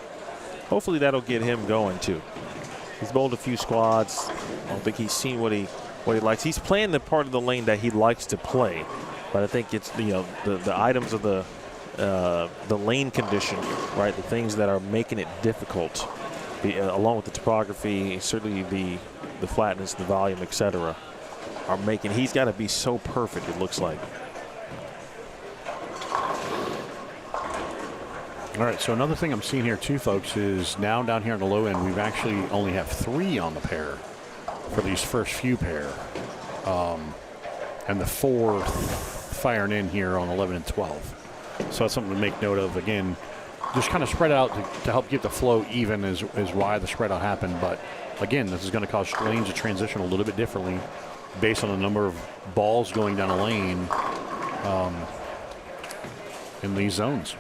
Hopefully that'll get him going too. He's bowled a few squads. I don't think he's seen what he likes. He's playing the part of the lane that he likes to play, but I think it's the items of the lane condition, right? The things that are making it difficult, along with the topography, certainly the flatness, the volume, etc., are making. He's got to be so perfect. It looks like. All right, so another thing I'm seeing here too, folks, is now down here on the low end, we've actually only have 3 on the pair for these first few pair. And the 4th firing in here on 11 and 12. So that's something to make note of. Again, just kind of spread out to help keep the flow even is why the spread out happened. But again, this is going to cause lanes to transition a little bit differently based on the number of balls going down a lane in these zones.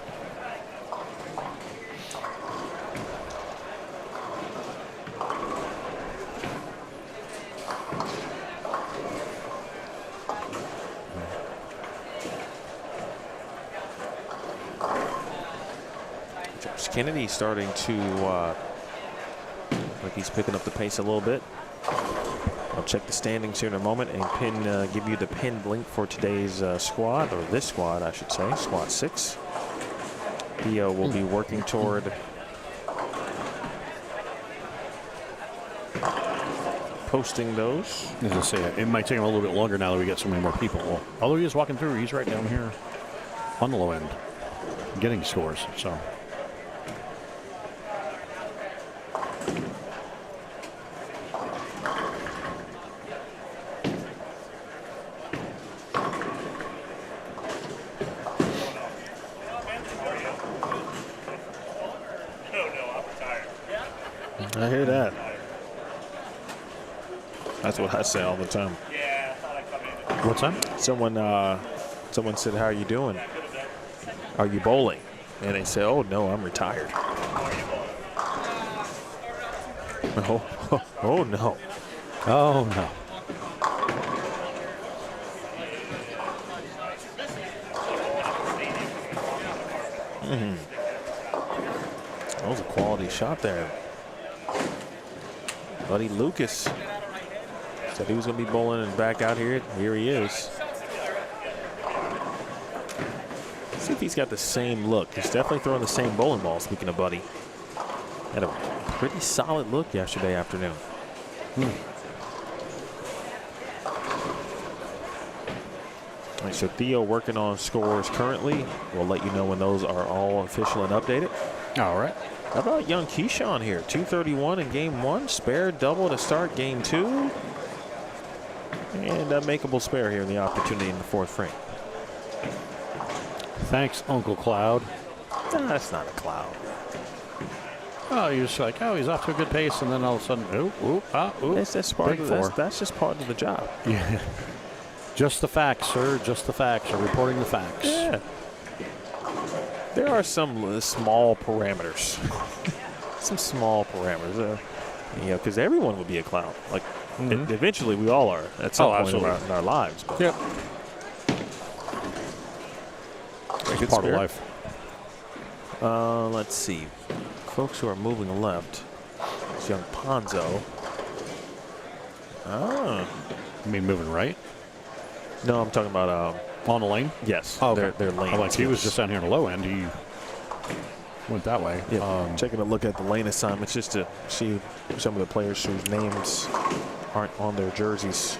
Kennedy starting to like he's picking up the pace a little bit. I'll check the standings here in a moment and give you the pinned link for today's squad, or this squad I should say, squad 6. He will be working toward posting those. As I say, it might take him a little bit longer now that we get so many more people. Well, although he is walking through, he's right down here on the low end getting scores. So. I hear that. That's what I say all the time. What's that? Someone said, "How are you doing? Are you bowling?" And they say, oh, no, I'm retired. Oh, no. Oh, no. That was a quality shot there. Buddy Lucas said he was going to be bowling and back out here. Here he is. Let's see if he's got the same look. He's definitely throwing the same bowling ball, speaking of Buddy. Had a pretty solid look yesterday afternoon. All right, so Theo working on scores currently. We'll let you know when those are all official and updated. All right. How about young Keyshawn here? 231 in game 1. Spare double to start game 2. And a makeable spare here in the opportunity in the 4th frame. Thanks, Uncle Cloud. That's not a cloud. Oh, you're just like, oh, he's off to a good pace, and then all of a sudden, ooh. That's part of that's just part of the job. Yeah. Just the facts, sir. Just the facts. We're reporting the facts. Yeah. There are some small parameters. Some small parameters. Because everyone would be a clown. Like, eventually we all are at some point in our lives. But yep. Good part spirit. of life. Let's see. Folks who are moving left. It's young Ponzo. You mean moving right? No, I'm talking about on the lane? Yes. Oh, okay. Their lane. Like he was just down here on the low end. He went that way. Yeah. Taking a look at the lane assignments just to see some of the players whose names aren't on their jerseys.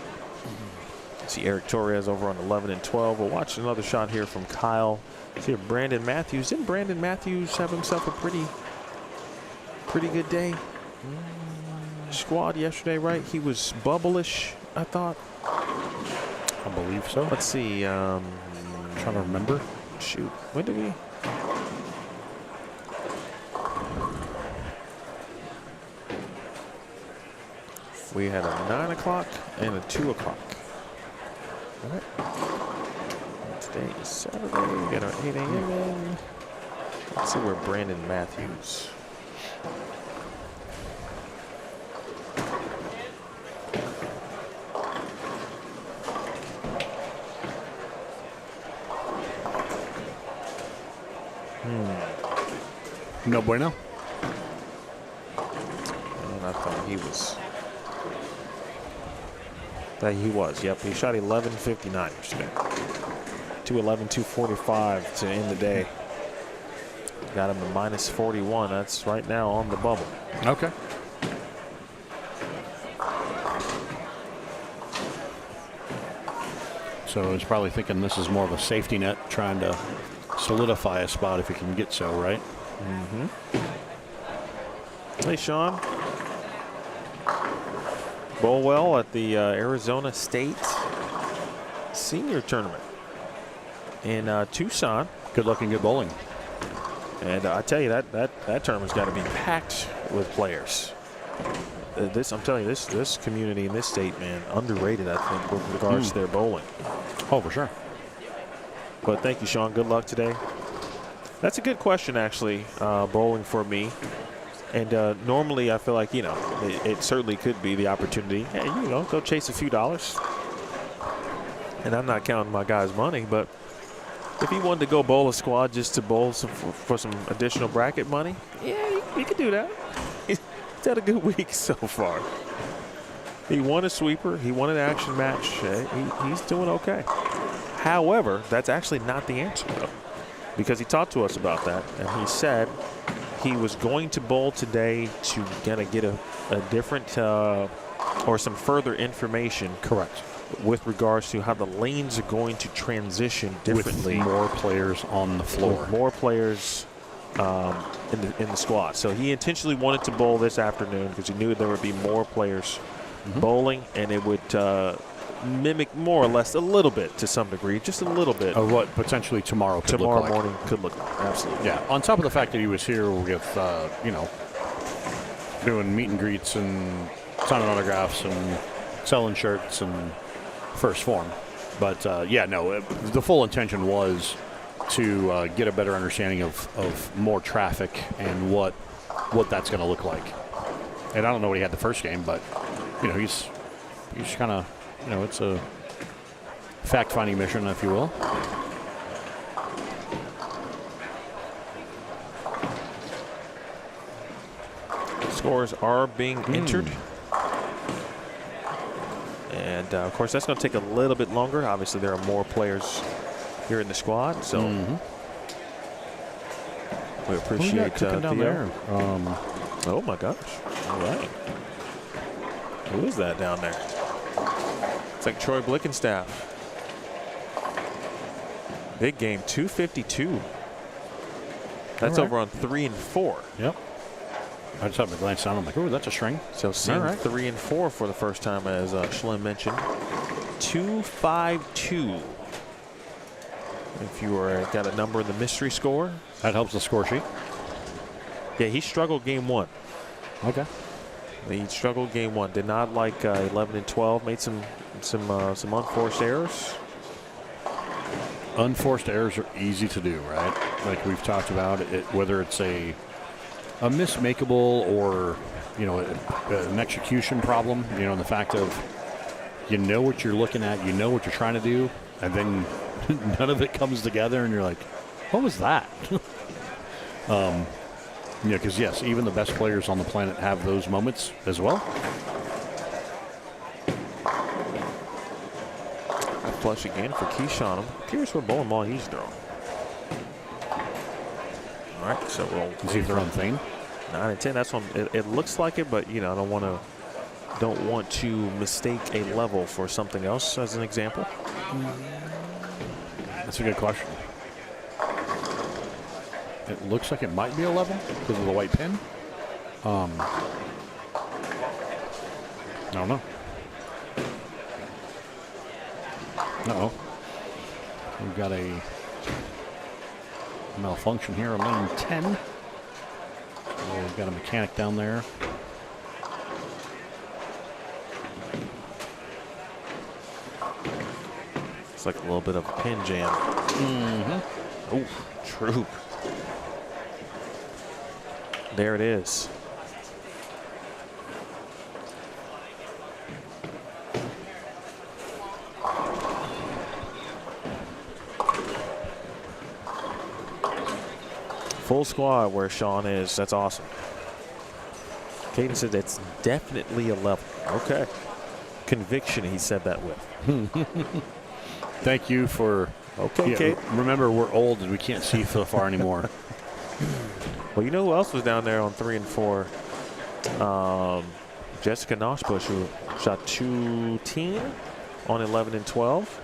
See Eric Torres over on 11 and 12. We'll watch another shot here from Kyle. See here, Brandon Matthews. Didn't Brandon Matthews have himself a pretty good day? Squad yesterday, right? He was bubblish, I thought. I believe so. Let's see. Trying to remember. Shoot. When did we? We had a 9 o'clock and a 2 o'clock. All right. Today is Saturday. We got our 8 a.m. in. Let's see where Brandon Matthews. No bueno. And I thought he was. Yep, he shot 11:59 yesterday. 211, 245 to end the day. Got him to minus 41. That's right now on the bubble. Okay. So he's probably thinking this is more of a safety net, trying to solidify a spot if he can get so, right? Hey, Sean. Bowl well at the Arizona State Senior Tournament in Tucson. Good luck and good bowling. And I tell you, that tournament's got to be packed with players. I'm telling you, this community in this state, man, underrated, I think, with regards to their bowling. Oh, for sure. But thank you, Sean. Good luck today. That's a good question, actually, bowling for me. And normally I feel like, it certainly could be the opportunity. Hey, go chase a few dollars. And I'm not counting my guy's money, but if he wanted to go bowl a squad just to bowl for some additional bracket money, yeah, he could do that. He's had a good week so far. He won a sweeper. He won an action match. He's doing okay. However, that's actually not the answer, though, because he talked to us about that, and he said he was going to bowl today to kind of get a different or some further information. Correct. With regards to how the lanes are going to transition differently. With more players on the floor. With more players in the squad. So he intentionally wanted to bowl this afternoon because he knew there would be more players bowling, and it would mimic more or less a little bit to some degree, just a little bit of what potentially tomorrow morning could look like. Absolutely. Yeah. On top of the fact that he was here with doing meet and greets and signing autographs and selling shirts and first form, but the full intention was to get a better understanding of more traffic and what that's going to look like. And I don't know what he had the first game, but he's kind of it's a fact-finding mission, if you will. Scores are being entered. And, of course, that's going to take a little bit longer. Obviously, there are more players here in the squad, so we appreciate down there. Oh, my gosh. All right. Who is that down there? It's like Troy Blickenstaff. Big game, 252. That's over on 3 and 4. Yep. I just happened to glance down. I'm like, oh, that's a string. So seeing 3 and 4 for the first time, as Schlemer mentioned. 252. If you got a number in the mystery score. That helps the score sheet. Yeah, he struggled game 1. Okay. He struggled game 1. Did not like 11 and 12. Made some unforced errors. Unforced errors are easy to do, right? Like we've talked about it, whether it's a mismakeable or an execution problem. In the fact of what you're looking at, what you're trying to do, and then none of it comes together, and you're like, what was that? Because yes, even the best players on the planet have those moments as well. Flush again for Keyshawn. I'm curious what bowling ball he's throwing. All right, so we'll see if they're on thing. 9 and 10. That's one. It looks like it, but I don't want to mistake a level for something else. As an example. That's a good question. It looks like it might be 11 because of the white pin. I don't know. Uh-oh. We've got a malfunction here on lane 10. We've got a mechanic down there. It's like a little bit of a pin jam. Oh, troop. There it is. Full squad where Sean is. That's awesome. Caden said it's definitely a level. Okay. Conviction, he said that with. Thank you for. Okay, Kate. Remember, we're old and we can't see so far anymore. Well, you know who else was down there on 3 and 4? Jessica Noshbush, who shot 210 on 11 and 12.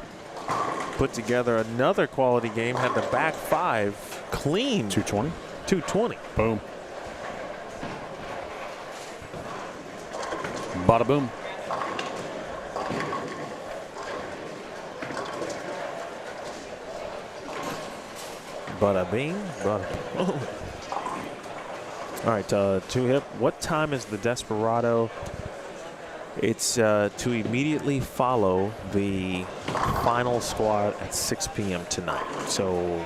Put together another quality game, had the back 5 clean. 220? 220. Boom. Bada boom. Bada bing, bada boom. All right, two hip. What time is the Desperado? It's to immediately follow the final squad at 6 p.m. tonight. So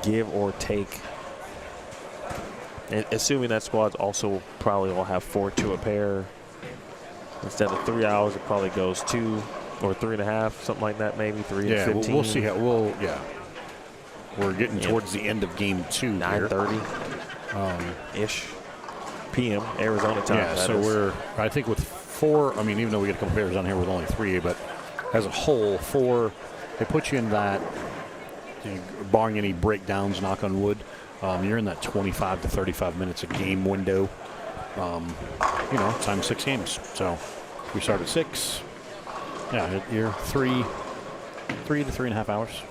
give or take. And assuming that squad's also probably will have 4 to a pair. Instead of 3 hours, it probably goes 2 or 3.5, something like that, maybe 3 to 15. We'll see how. We're getting towards the end of game 2. 9:30 ish p.m. Arizona time. Yeah, so we're, I think with 4, I mean, even though we get a couple pairs on here with only 3, but as a whole, 4, they put you in that, barring any breakdowns, knock on wood, you're in that 25 to 35 minutes a game window. Times 6 games. So we start at 6. Yeah, you're 3 to 3.5 hours.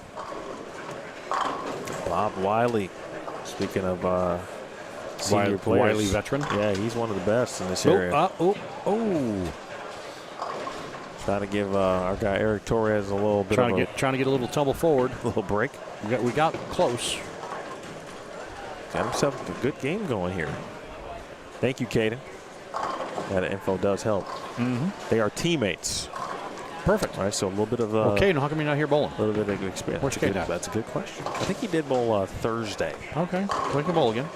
Bob Wiley, speaking of senior players. Wiley veteran. Yeah, he's one of the best in this area. Trying to give our guy Eric Torres a little bit trying to get a little tumble forward. A little break. We got close. Got himself a good game going here. Thank you, Caden. That info does help. Mm-hmm. They are teammates. Perfect. All right, so a little bit of Okay, now how come you're not here bowling? a little bit of experience. Where's Kate at? That's a good question. I think he did bowl Thursday. Okay, we can bowl again.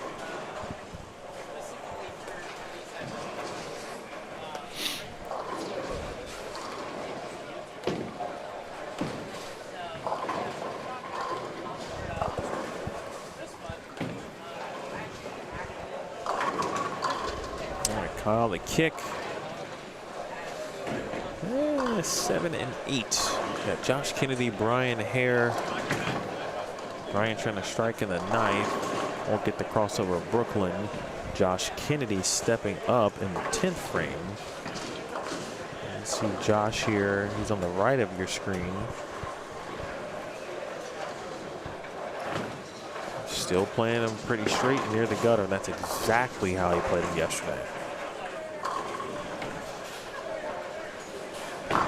All right, Kyle, the kick. 7 and 8. Got Josh Kennedy, Brian Hare. Brian trying to strike in the 9th. Won't get the crossover of Brooklyn. Josh Kennedy stepping up in the 10th frame. Let's see Josh here. He's on the right of your screen. Still playing him pretty straight near the gutter. And that's exactly how he played him yesterday.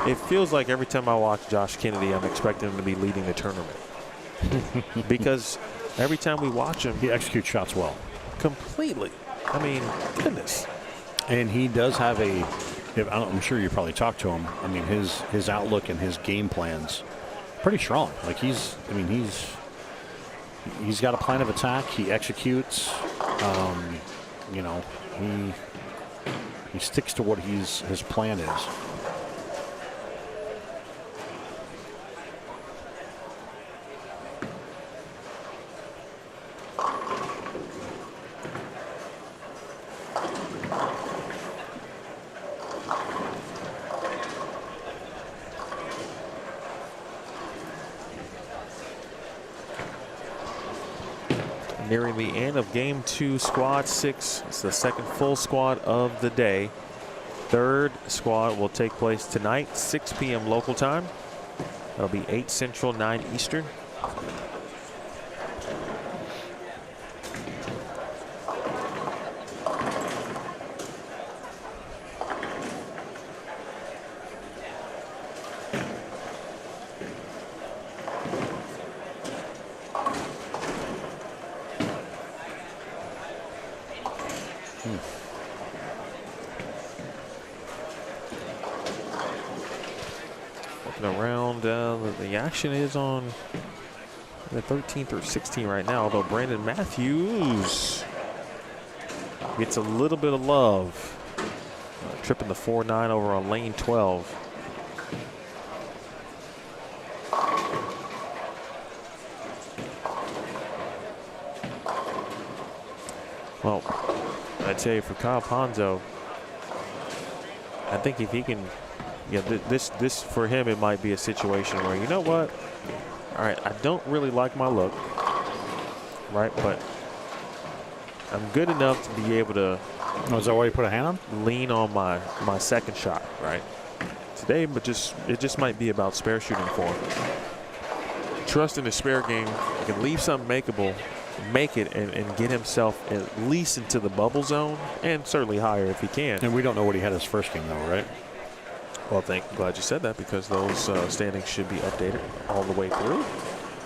It feels like every time I watch Josh Kennedy, I'm expecting him to be leading the tournament. Because every time we watch him, he executes shots well. Completely. I mean, goodness. And he does have I'm sure you probably talked to him. I mean, his outlook and his game plans pretty strong. Like he's got a plan of attack. He executes. You know, he sticks to what his plan is. Nearing the end of game 2, squad 6. It's the second full squad of the day. Third squad will take place tonight, 6 p.m. local time. That'll be 8 Central, 9 Eastern. Around the action is on the 13th or 16th right now, although Brandon Matthews gets a little bit of love, tripping the 4-9 over on lane 12. Well, I tell you, for Kyle Ponzo, I think if he can, this for him, it might be a situation where, you know what? All right, I don't really like my look, right? But I'm good enough to be able to. Oh, is that why you put a hand on? Lean on my second shot, right? Today, but it just might be about spare shooting for him. Trust in the spare game. He can leave something makeable, make it, and get himself at least into the bubble zone, and certainly higher if he can. And we don't know what he had his first game, though, right? Well, glad you said that, because those standings should be updated all the way through.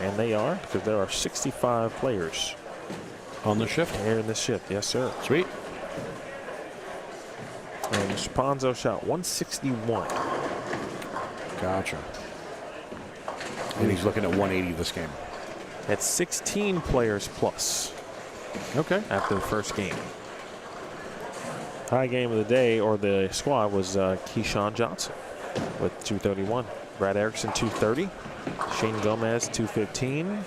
And they are, because there are 65 players on the shift. Here in the shift, yes, sir. Sweet. And Mr. Ponzo shot 161. Gotcha. And he's looking at 180 this game. That's 16 players plus. Okay. After the first game. High game of the day, or the squad, was Keyshawn Johnson with 231. Brad Erickson, 230. Shane Gomez, 215.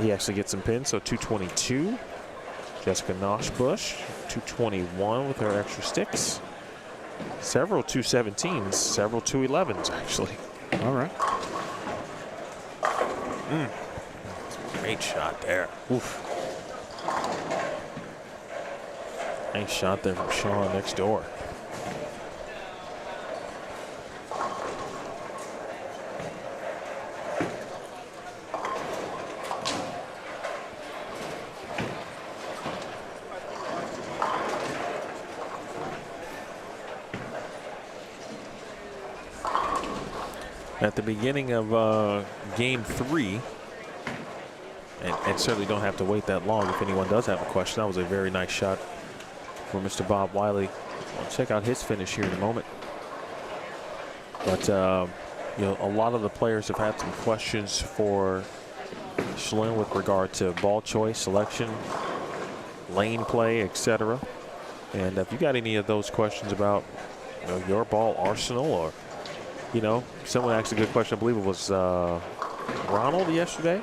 He actually gets some pins, so 222. Jessica Noshbush, 221 with her extra sticks. Several 217s, several 211s, actually. All right. Great shot there. Oof. Nice shot there from Sean next door. At the beginning of game 3, and certainly don't have to wait that long if anyone does have a question. That was a very nice shot for Mr. Bob Wiley. I'll check out his finish here in a moment. But, you know, a lot of the players have had some questions for Schlemer with regard to ball choice, selection, lane play, etc. And if you got any of those questions about, you know, your ball arsenal, or, you know, someone asked a good question, I believe it was Ronald yesterday,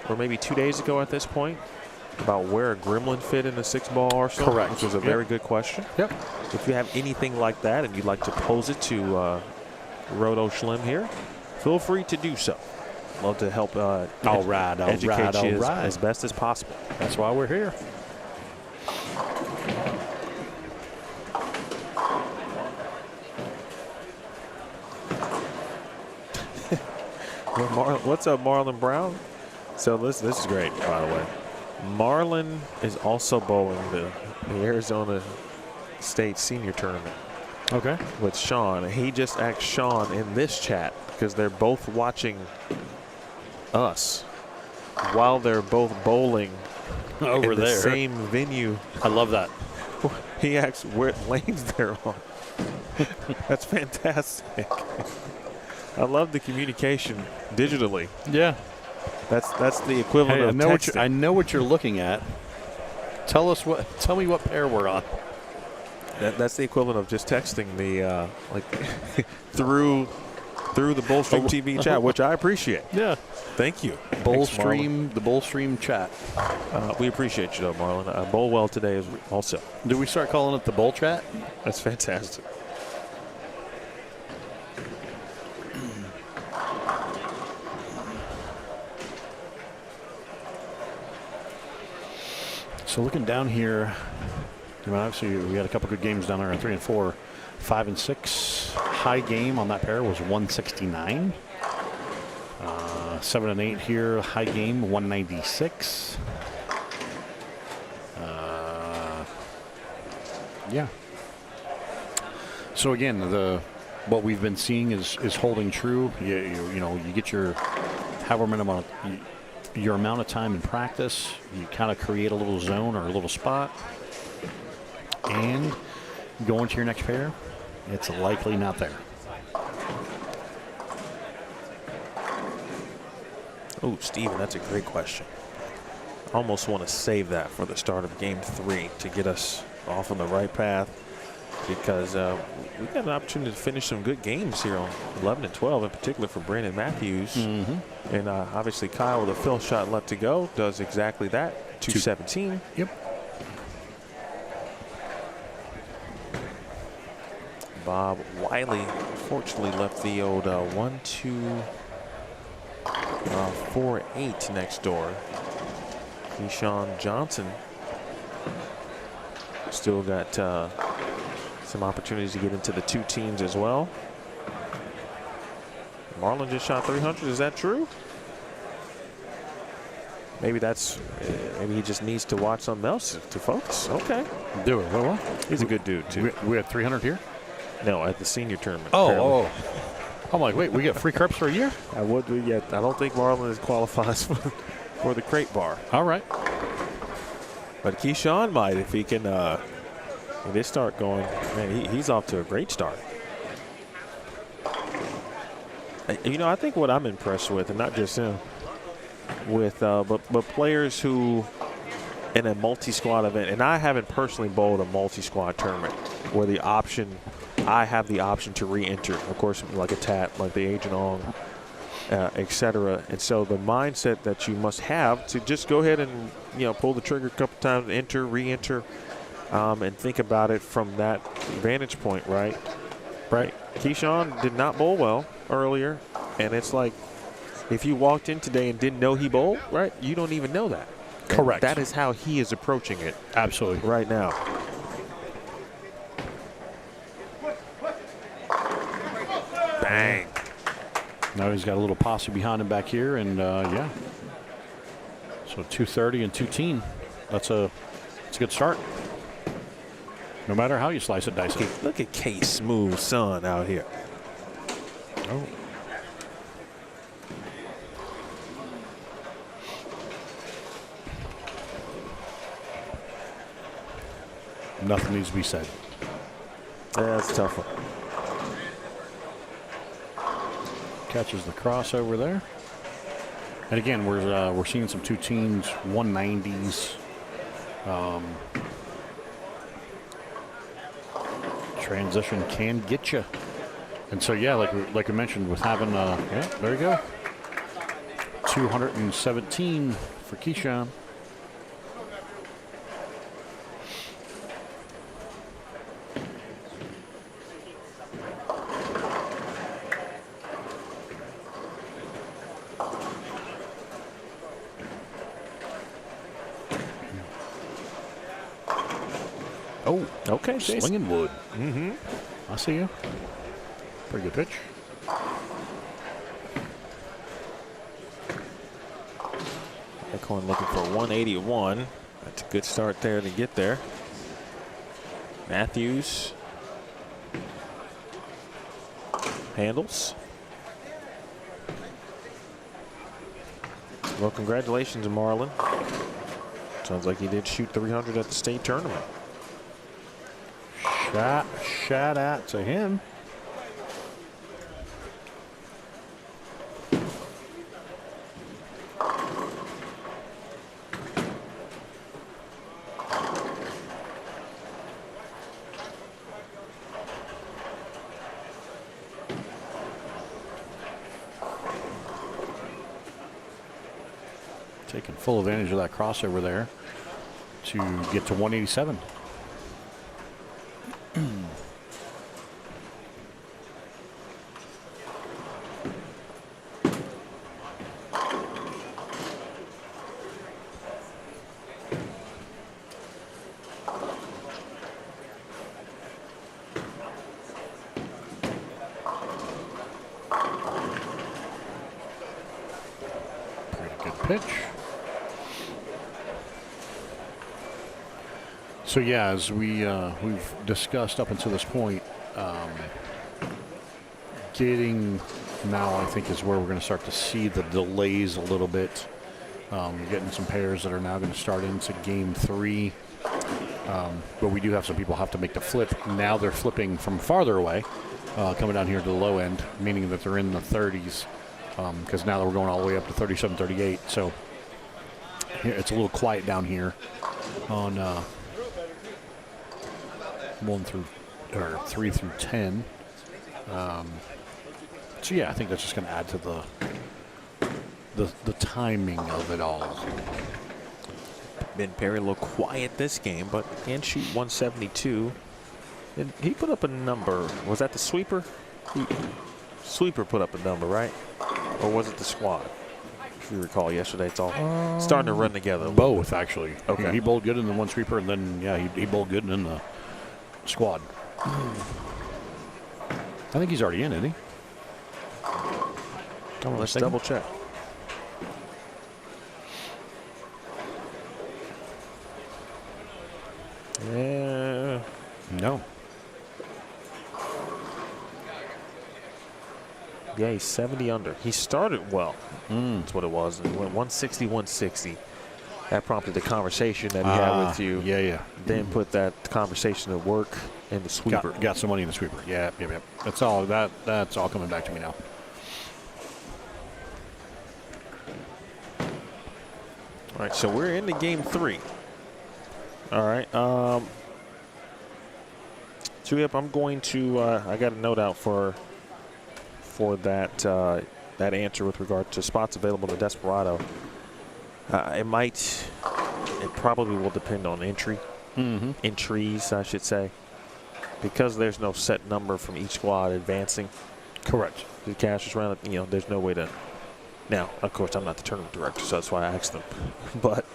or maybe 2 days ago at this point, about where a gremlin fit in the 6-ball arsenal. Correct. Which was a very good question. Yep. If you have anything like that and you'd like to pose it to Roto Schlemer here, feel free to do so. Love to help educate you as best as possible. That's why we're here. What's up, Marlon Brown? So this is great, by the way. Marlon is also bowling the Arizona State Senior Tournament. Okay. With Sean. He just asked Sean in this chat, because they're both watching us while they're both bowling over in the there. same venue. I love that. He asks what lanes they're on. That's fantastic. I love the communication digitally. Yeah. That's the equivalent of texting. I know what you're looking at. Tell me what pair we're on. That's the equivalent of just texting the through the Bullstream TV chat, which I appreciate. Yeah. Thank you. The Bullstream chat. We appreciate you, though, Marlon. Bowl well today also. Do we start calling it the Bull chat? That's fantastic. So looking down here, I mean, obviously we had a couple good games down there on 3 and 4, 5 and 6. High game on that pair was 169. 7 and 8 here, high game 196. Yeah. So again, what we've been seeing is holding true. You know, you get your your amount of time in practice, you kind of create a little zone or a little spot, and go into your next pair, it's likely not there. Oh, Steven, that's a great question. I almost want to save that for the start of Game 3 to get us off on the right path, because we've got an opportunity to finish some good games here on 11 and 12, in particular for Brandon Matthews. Mm-hmm. And obviously Kyle, with a fill shot left to go, does exactly that. 217. Yep. Bob Wiley fortunately left the old 1-2-4-8 next door. Keyshawn Johnson still got some opportunities to get into the 2 teams as well. Marlon just shot 300. Is that true? Maybe maybe he just needs to watch something else to focus. Okay. Do it. Well, he's a good dude, too. We have 300 here? No, at the senior tournament. Oh. I'm like, wait, we get free cups for a year? I don't think Marlon qualifies for the crate bar. All right. But Keyshawn might, if he can if they start going. Man, he's off to a great start. You know, I think what I'm impressed with, and not just him, but players who in a multi-squad event, and I haven't personally bowled a multi-squad tournament where I have the option to re-enter, of course, like a TAT, like the Agent Ong, etc. And so the mindset that you must have to just go ahead and, you know, pull the trigger a couple times, enter, re-enter, and think about it from that vantage point, right? Right. Keyshawn did not bowl well earlier, and it's like if you walked in today and didn't know he bowled, right, you don't even know that. Correct. And that is how he is approaching it. Absolutely. Right now. Bang. Now he's got a little posse behind him back here, and yeah. So 230 and 210. That's a good start. No matter how you slice it, dice it. Look at Case Smooth Son out here. Oh. Nothing needs to be said. Yeah, that's a tough one. Catches the crossover there. And again, we're seeing some two teams 190s. Transition can get you. And so yeah, like I mentioned, with having yeah, there you go. 217 for Keyshawn. Oh, Okay, Jason. slinging wood. I see you. Pretty good pitch. Acorn looking for 181. That's a good start there to get there. Matthews handles. Well, congratulations, Marlon. Sounds like he did shoot 300 at the state tournament. Shout out to him. Taking full advantage of that crossover there to get to 187. Pitch. So yeah, as we've discussed up until this point, getting now I think is where we're going to start to see the delays a little bit. Getting some pairs that are now going to start into game 3, but we do have some people have to make the flip. Now they're flipping from farther away, coming down here to the low end, meaning that they're in the 30s. Because now that we're going all the way up to 37, 38, so here, it's a little quiet down here on 3 through 10. So yeah, I think that's just going to add to the timing of it all. Ben Perry a little quiet this game, but can shoot 172. And he put up a number. Was that the sweeper? Sweeper put up a number, right? Or was it the squad? If you recall yesterday, it's all starting to run together. Both, actually. Okay. He bowled good in the one sweeper, and then, yeah, he bowled good in the squad. I think he's already in, isn't he? Let's double check. Yeah. No. Yeah, he's 70 under. He started well. That's what it was. He went 160, 160. That prompted the conversation that he had with you. Yeah. Then put that conversation to work in the sweeper. Got some money in the sweeper. Yeah. That's all. That's all coming back to me now. All right, so we're into game 3. All right. So yep, I'm going to. I got a note out for that that answer with regard to spots available to Desperado. It probably will depend on entry. Entries, I should say, because there's no set number from each squad advancing. Correct. The cash is around. There's no way to. Now, of course, I'm not the tournament director, so that's why I asked them. But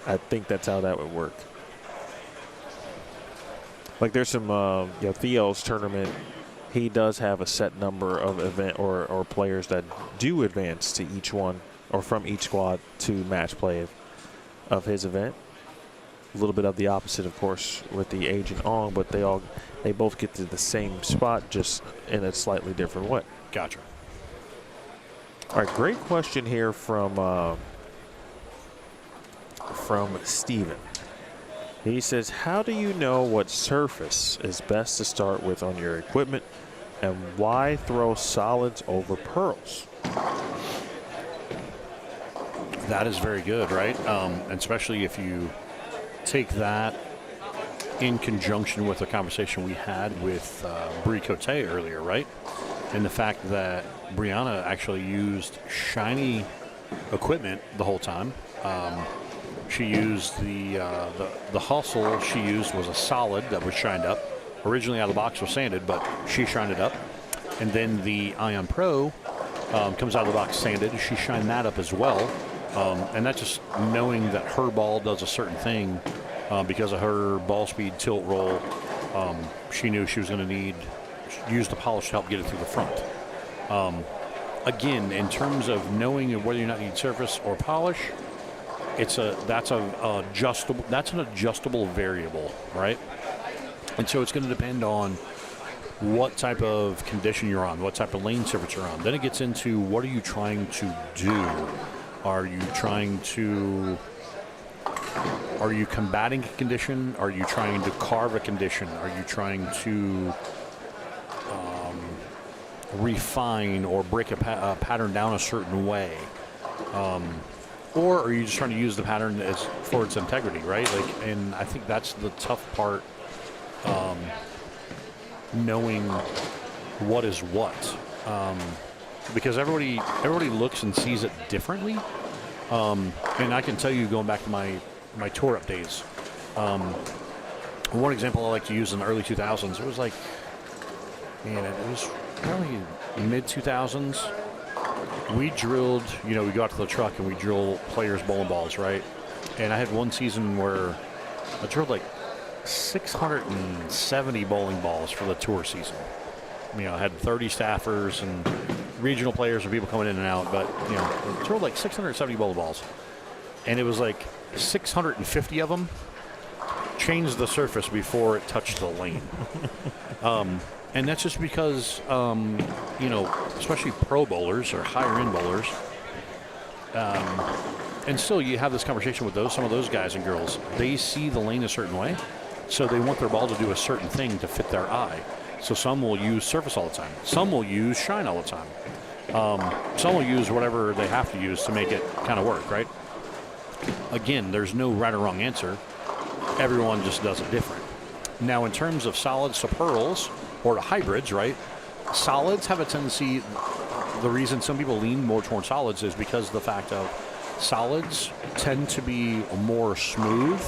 I think that's how that would work. Like there's some Theo's tournament. He does have a set number of event or players that do advance to each one or from each squad to match play of his event. A little bit of the opposite, of course, with the Agent Ong, but they both get to the same spot, just in a slightly different way. Gotcha. All right, great question here from Steven. He says, how do you know what surface is best to start with on your equipment, and why throw solids over pearls? That is very good, right? And especially if you take that in conjunction with the conversation we had with Brie Cote earlier, right? And the fact that Brianna actually used shiny equipment the whole time. She used the hustle she used was a solid that was shined up. Originally out of the box was sanded, but she shined it up. And then the Ion Pro comes out of the box sanded. She shined that up as well. And that's just knowing that her ball does a certain thing because of her ball speed, tilt, roll. She knew she was going to use the polish to help get it through the front. Again, in terms of knowing whether or not you need surface or polish, that's an adjustable variable, right? And so it's going to depend on what type of condition you're on, what type of lane surface you're on. Then it gets into what are you trying to do? Are you combating a condition? Are you trying to carve a condition? Are you trying to refine or break a pattern down a certain way? Or are you just trying to use the pattern for its integrity, right? And I think that's the tough part, knowing what is what. Because everybody looks and sees it differently. And I can tell you, going back to my tour up days, one example I like to use in the early 2000s, it was like, man, it was probably mid-2000s. We drilled, we go out to the truck and we drill players' bowling balls, right? And I had one season where I drilled like 670 bowling balls for the tour season. I had 30 staffers and regional players and people coming in and out, but, I drilled like 670 bowling balls. And it was like 650 of them changed the surface before it touched the lane. And that's just because, especially pro bowlers or higher end bowlers, and still you have this conversation with some of those guys and girls. They see the lane a certain way, so they want their ball to do a certain thing to fit their eye. So some will use surface all the time. Some will use shine all the time. Some will use whatever they have to use to make it kind of work, right? Again, there's no right or wrong answer. Everyone just does it different. Now, in terms of solids to pearls, or to hybrids, right? Solids have a tendency, the reason some people lean more toward solids is because of the fact of solids tend to be more smooth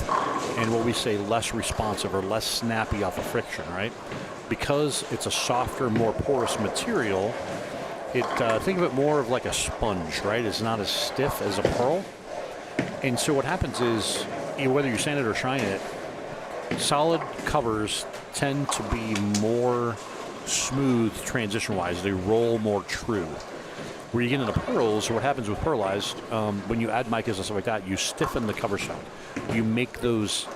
and what we say less responsive or less snappy off of friction, right? Because it's a softer, more porous material, think of it more of like a sponge, right? It's not as stiff as a pearl. And so what happens is, whether you sand it or shine it, solid covers tend to be more smooth transition-wise. They roll more true. Where you get into pearls, what happens with pearlized, when you add micas and stuff like that, you stiffen the cover stock. You make those,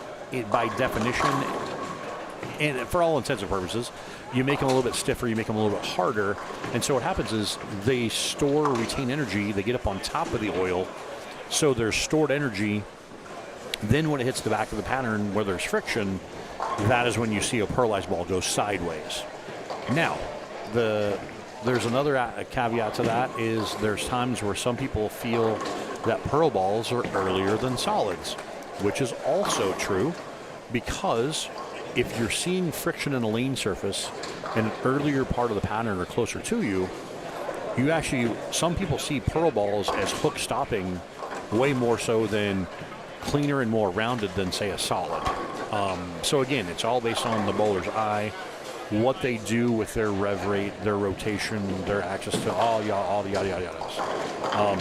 by definition, and for all intents and purposes, you make them a little bit stiffer, you make them a little bit harder, and so what happens is they store or retain energy, they get up on top of the oil, so there's stored energy. Then when it hits the back of the pattern where there's friction, that is when you see a pearlized ball go sideways. Now, there's another caveat to that is there's times where some people feel that pearl balls are earlier than solids, which is also true because if you're seeing friction in a lane surface in an earlier part of the pattern or closer to you, some people see pearl balls as hook stopping way more so than cleaner and more rounded than, say, a solid. So again, it's all based on the bowler's eye, what they do with their rev rate, their rotation, their access to all the yada yada yadas.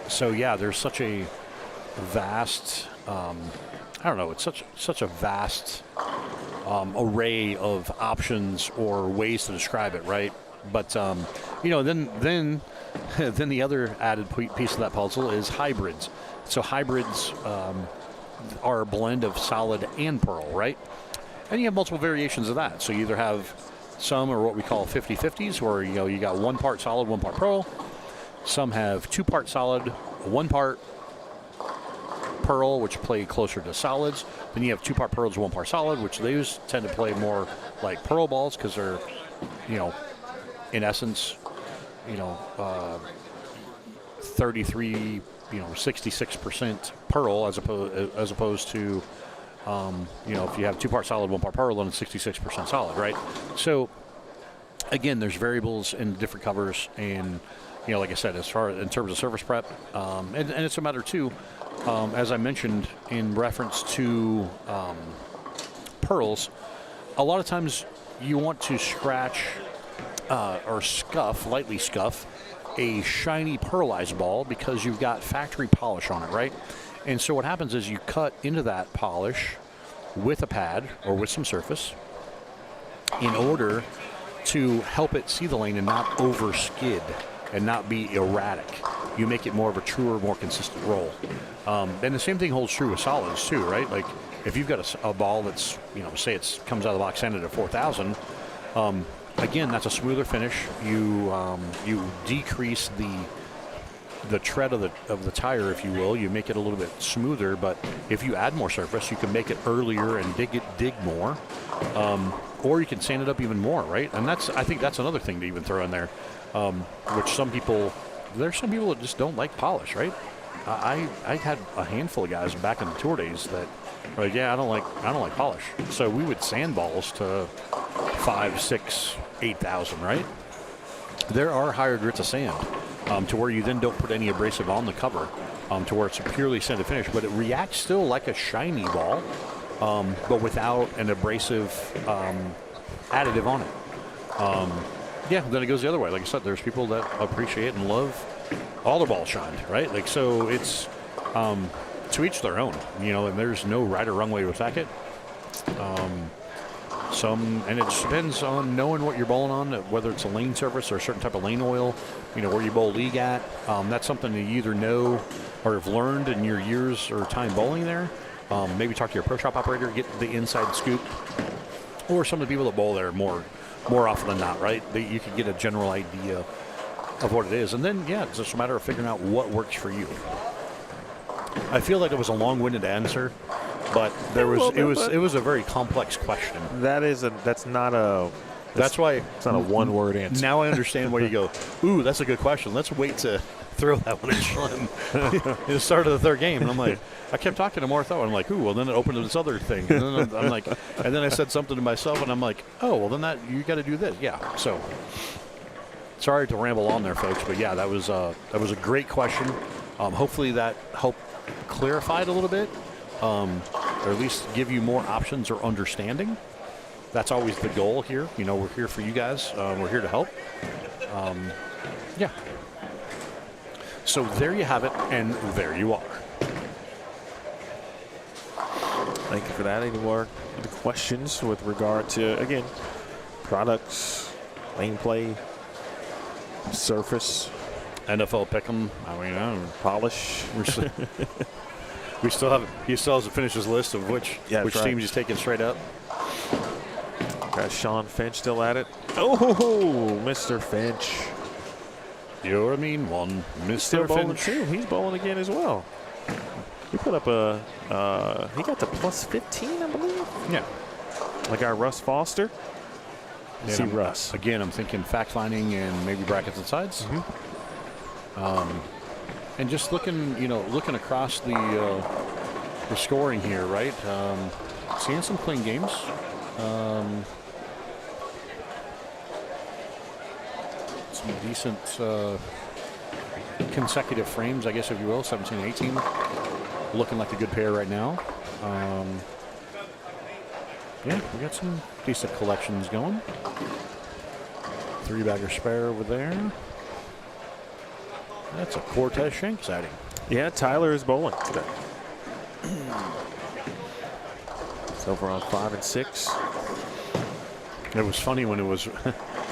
So yeah, there's such a vast, it's such a vast array of options or ways to describe it, right? But then the other added piece of that puzzle is hybrids. So hybrids are a blend of solid and pearl, right? And you have multiple variations of that. So you either have some are what we call 50-50s, where you got 1 part solid, 1 part pearl. Some have 2 part solid, 1 part pearl, which play closer to solids. Then you have 2-part pearls, 1-part solid, which those tend to play more like pearl balls because they're, in essence, 33, 66% pearl as opposed to, if you have 2-part solid, 1-part pearl, then it's 66% solid, right? So, again, there's variables in different covers, and like I said, as far in terms of surface prep, and it's a matter too, as I mentioned in reference to pearls, a lot of times you want to scratch or lightly scuff a shiny pearlized ball because you've got factory polish on it, right? And so what happens is you cut into that polish with a pad or with some surface in order to help it see the lane and not over skid and not be erratic. You make it more of a truer, more consistent roll. And the same thing holds true with solids too, right? Like if you've got a ball that's, say it comes out of the box sanded at 4,000, again, that's a smoother finish. You decrease the tread of the tire, if you will. You make it a little bit smoother, but if you add more surface, you can make it earlier and dig more. Or you can sand it up even more, right? And I think that's another thing to even throw in there, which there's some people that just don't like polish, right? I had a handful of guys back in the tour days that were like, I don't like polish. So we would sand balls to 5, 6, 8,000, right? There are higher grits of sand to where you then don't put any abrasive on the cover to where it's a purely sanded finish, but it reacts still like a shiny ball, but without an abrasive additive on it. Then it goes the other way. Like I said, there's people that appreciate and love all their balls shined, right? Like, so it's to each their own, and there's no right or wrong way to attack it. And it just depends on knowing what you're bowling on, whether it's a lane surface or a certain type of lane oil, where you bowl league at. That's something that you either know or have learned in your years or time bowling there. Maybe talk to your pro shop operator, get the inside scoop, or some of the people that bowl there more often than not, right? You can get a general idea of what it is. And then, it's just a matter of figuring out what works for you. I feel like it was a long-winded answer, but it was a very complex question. That's not a one-word answer. Now I understand where you go, ooh, that's a good question. Let's wait to throw that one at Schlemer at the start of the third game. And I'm like, I kept talking to Martha, and I'm like, ooh, well, then it opened to this other thing. And then I'm like, and then I said something to myself, and I'm like, oh, well, then you got to do this. Yeah, so sorry to ramble on there, folks, but that was a great question. Hopefully that helped clarify it a little bit, or at least give you more options or understanding. That's always the goal here. We're here for you guys. We're here to help. So there you have it, and there you are. Thank you for that. Any more questions with regard to, again, products, lane play, surface, NFL pick'em? polish? He still has to finish his list of which teams he's taking straight up. Got Sean Finch still at it. Oh, Mr. Finch. You're a mean one, Mr. Still bowling Finch. too. He's bowling again as well. He put up he got to plus 15, I believe. Yeah. Like our Russ Foster. See Russ. Again, I'm thinking fact finding and maybe brackets and sides. Mm-hmm. And just looking across the scoring here, right? Seeing some clean games. Some decent consecutive frames, I guess, if you will, 17 and 18. Looking like a good pair right now. We got some decent collections going. 3-bagger spare over there. That's a Cortez Shank sighting. Yeah, Tyler is bowling today. So we're on 5 and 6. It was funny when it was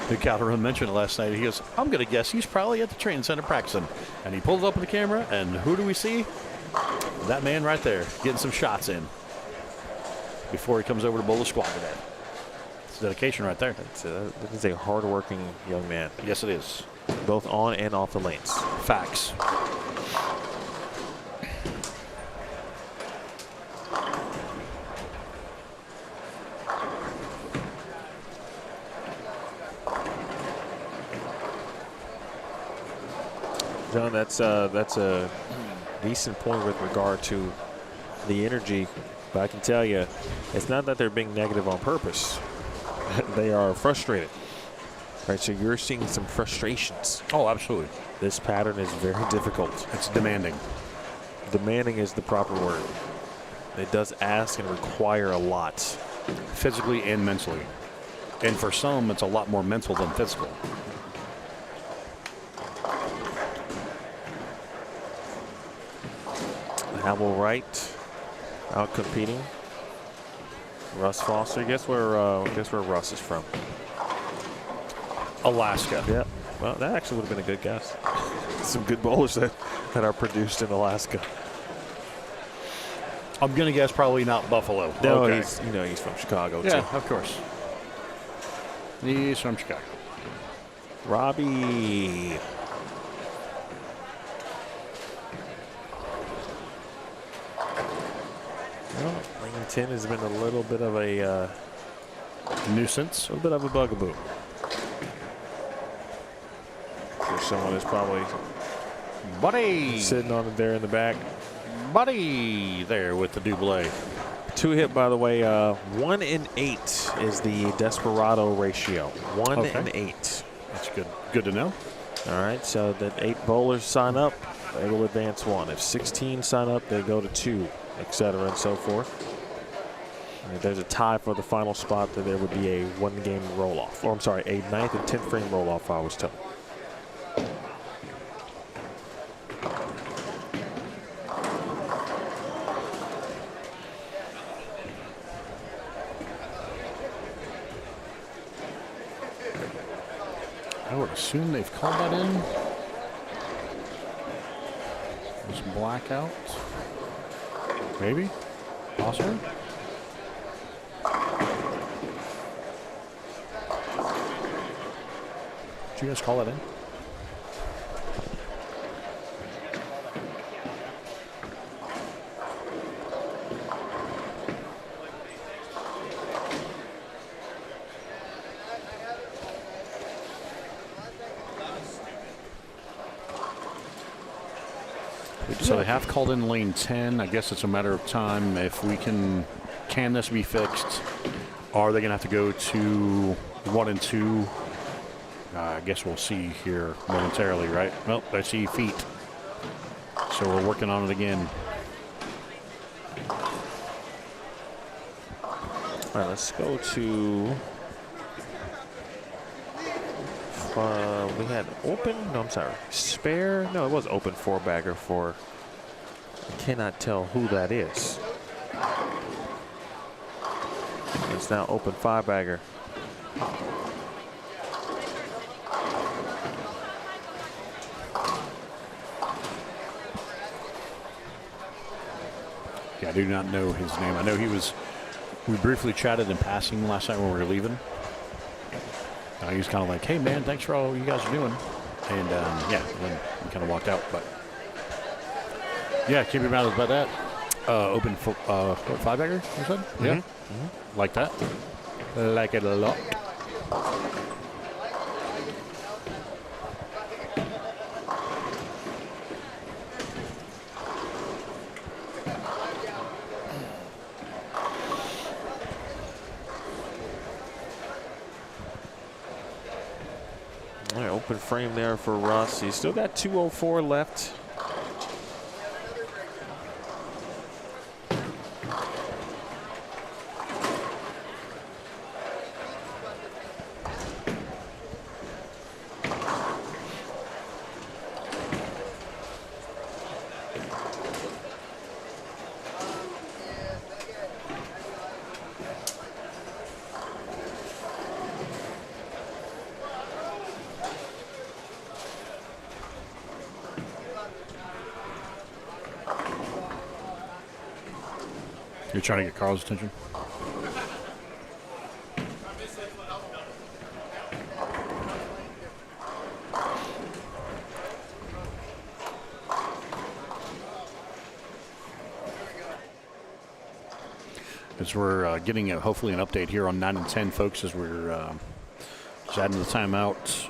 the Catering mentioned it last night. He goes, I'm going to guess he's probably at the training center practicing. And he pulls up the camera, and who do we see? That man right there, getting some shots in before he comes over to bowl the squad today. It's dedication right there. That is a hard-working young man. Yes, it is. Both on and off the lanes. Facts. John, that's a decent point with regard to the energy. But I can tell you, it's not that they're being negative on purpose. They are frustrated. Right, so you're seeing some frustrations. Oh, absolutely. This pattern is very difficult. It's demanding. Demanding is the proper word. It does ask and require a lot. Physically and mentally. And for some, it's a lot more mental than physical. Howell Wright out competing. Russ Foster. Guess where Russ is from? Alaska. Yep. Well, that actually would have been a good guess. Some good bowlers that are produced in Alaska. I'm gonna guess probably not Buffalo. No, okay. he's from Chicago too. Yeah, of course. He's from Chicago. Robbie. Well, lane 10 has been a little bit of a nuisance, a little bit of a bugaboo. So someone is probably sitting on it there in the back. Buddy there with the double. 2 hit, by the way. 1 in 8 is the Desperado ratio. 1 in 8. That's good. Good to know. All right, so that 8 bowlers sign up, they will advance 1. If 16 sign up, they go to 2, etc. and so forth. And if there's a tie for the final spot, then there would be a 1-game roll-off. Or I'm sorry, a 9th and 10th frame roll-off, I was told. I would assume they've called that in. This blackout. Maybe? Possibly? Did you guys call that in? So they have called in lane 10. I guess it's a matter of time if we can this be fixed? Are they going to have to go to 1 and 2? I guess we'll see here momentarily, right? Well, I see feet. So we're working on it again. All right, let's go to. We had open. No, I'm sorry. Spare. No, it was open 4-bagger for. I cannot tell who that is. It's now open 5-bagger. Yeah, I do not know his name. I know he was. We briefly chatted in passing last night when we were leaving. He was kind of like, "Hey, man, thanks for all you guys are doing," and yeah, then we kind of walked out. But yeah, keep your mouth about that. Open for 5-bagger, you said? Mm-hmm. Yeah, mm-hmm. Like that. Like it a lot. All right, open frame there for Russ. He's still got 204 left. You're trying to get Carl's attention? As we're getting hopefully an update here on 9 and 10, folks, as we're just adding the timeout.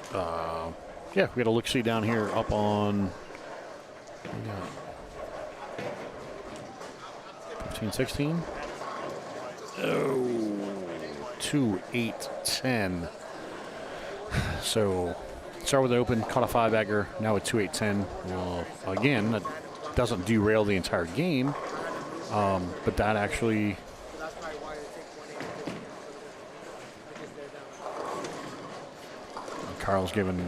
Yeah, we got a look-see down here up on 15, 16. Oh, 2, 8, 10. So start with the open, caught a 5-bagger, now with 2, 8, 10. Well, again, that doesn't derail the entire game, but that actually. Carl's giving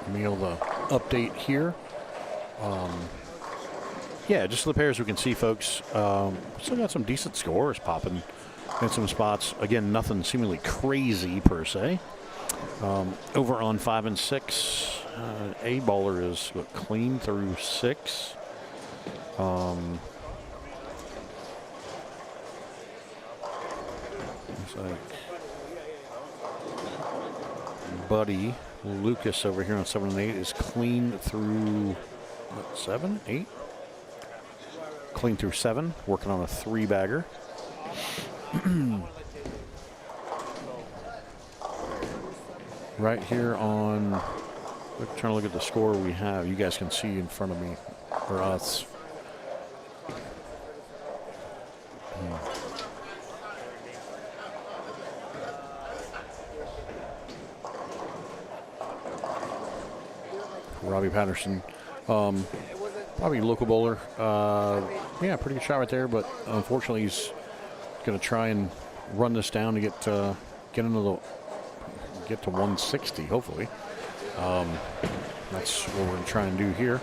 Emil the update here. Yeah, just the pairs we can see, folks. Still got some decent scores popping in some spots. Again, nothing seemingly crazy per se. Over on 5 and 6, A bowler is clean through 6. Looks like Buddy Lucas over here on 7 and 8 is clean through 7, 8. Clean through 7, working on a 3-bagger. Right here on, trying to look at the score we have. You guys can see in front of me, or us. Robbie Patterson. Probably local bowler. Yeah, pretty good shot right there, but unfortunately he's going to try and run this down to get to 160, hopefully. That's what we're going to try and do here.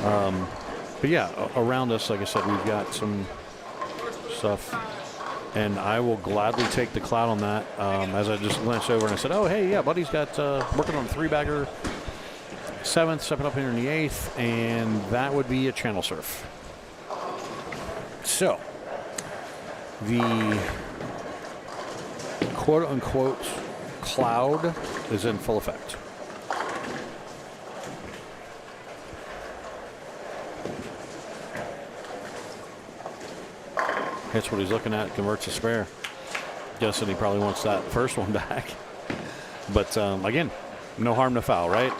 But yeah, around us, like I said, we've got some stuff, and I will gladly take the clout on that. As I just glanced over and I said, oh, hey, yeah, Buddy's got working on a 3-bagger. 7th, stepping up here in the 8th, and that would be a channel surf. So, the quote-unquote cloud is in full effect. That's what he's looking at, converts a spare. Guessing he probably wants that first one back. But, again, no harm, no foul, right?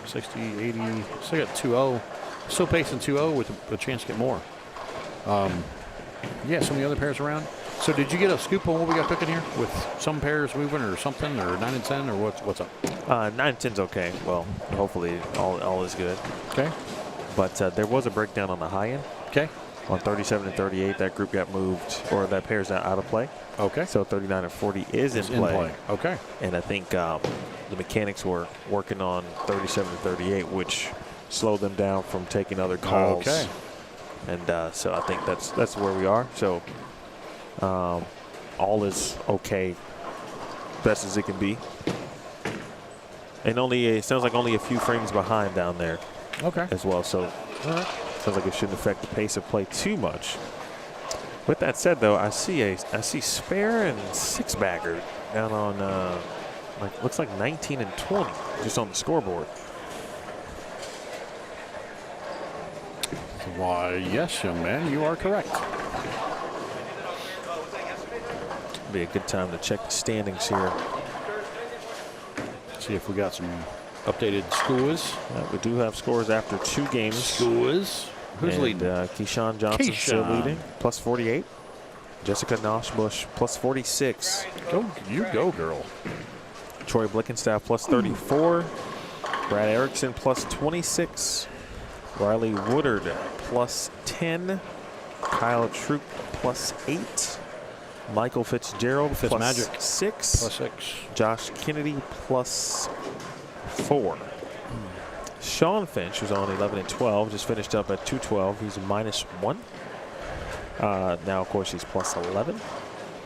60, 80, still got 2-0. Still pacing 2-0 with a chance to get more. Yeah, some of the other pairs around. So did you get a scoop on what we got cooking here? With some pairs moving or something, or 9 and 10, or what's up? 9 and 10's okay. Well, hopefully all is good. Okay. But there was a breakdown on the high end. Okay. On 37 and 38, that group got moved, or that pair's now out of play. Okay. So 39 and 40 is in play. Okay. And I think the mechanics were working on 37 and 38, which slowed them down from taking other calls. Okay. And so I think that's where we are. So all is okay, best as it can be. And it sounds like only a few frames behind down there. Okay. As well. So sounds like it shouldn't affect the pace of play too much. With that said, though, I see spare and 6-bagger down on looks like 19 and 20 just on the scoreboard. Why, yes, young man, you are correct. Be a good time to check the standings here. See if we got some updated scores. We do have scores after 2 games. Scores. Who's leading? Keyshawn Johnson still leading, plus 48. Jessica Noshbush, plus 46. You go, girl. Troy Blickenstaff, plus 34. Brad Erickson, plus 26. Riley Woodard, plus 10. Kyle Troop, plus 8. Michael Fitzgerald, plus 6. Plus 6. Josh Kennedy, plus 4. Sean Finch was on 11 and 12, just finished up at 212. He's minus 1. Now, of course, he's plus 11.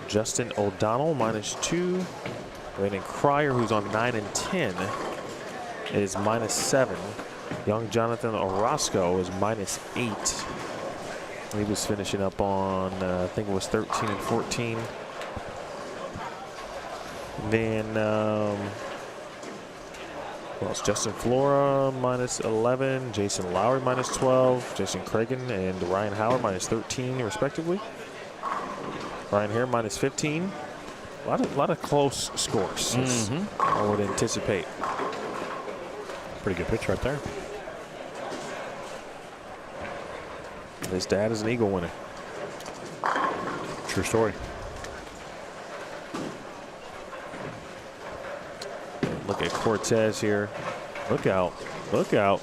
Justin O'Donnell, minus 2. Brandon Cryer, who's on 9 and 10, is minus 7. Young Jonathan Orozco is minus 8. He was finishing up on, I think it was 13 and 14. Then, well, it's Justin Flora, minus 11. Jason Lowry, minus 12. Jason Cragen and Ryan Howard, minus 13, respectively. Ryan Hare, minus 15. A lot of close scores, as I would anticipate. Pretty good pitch right there. His dad is an Eagle winner. True story. Look at Cortez here. Look out. Look out.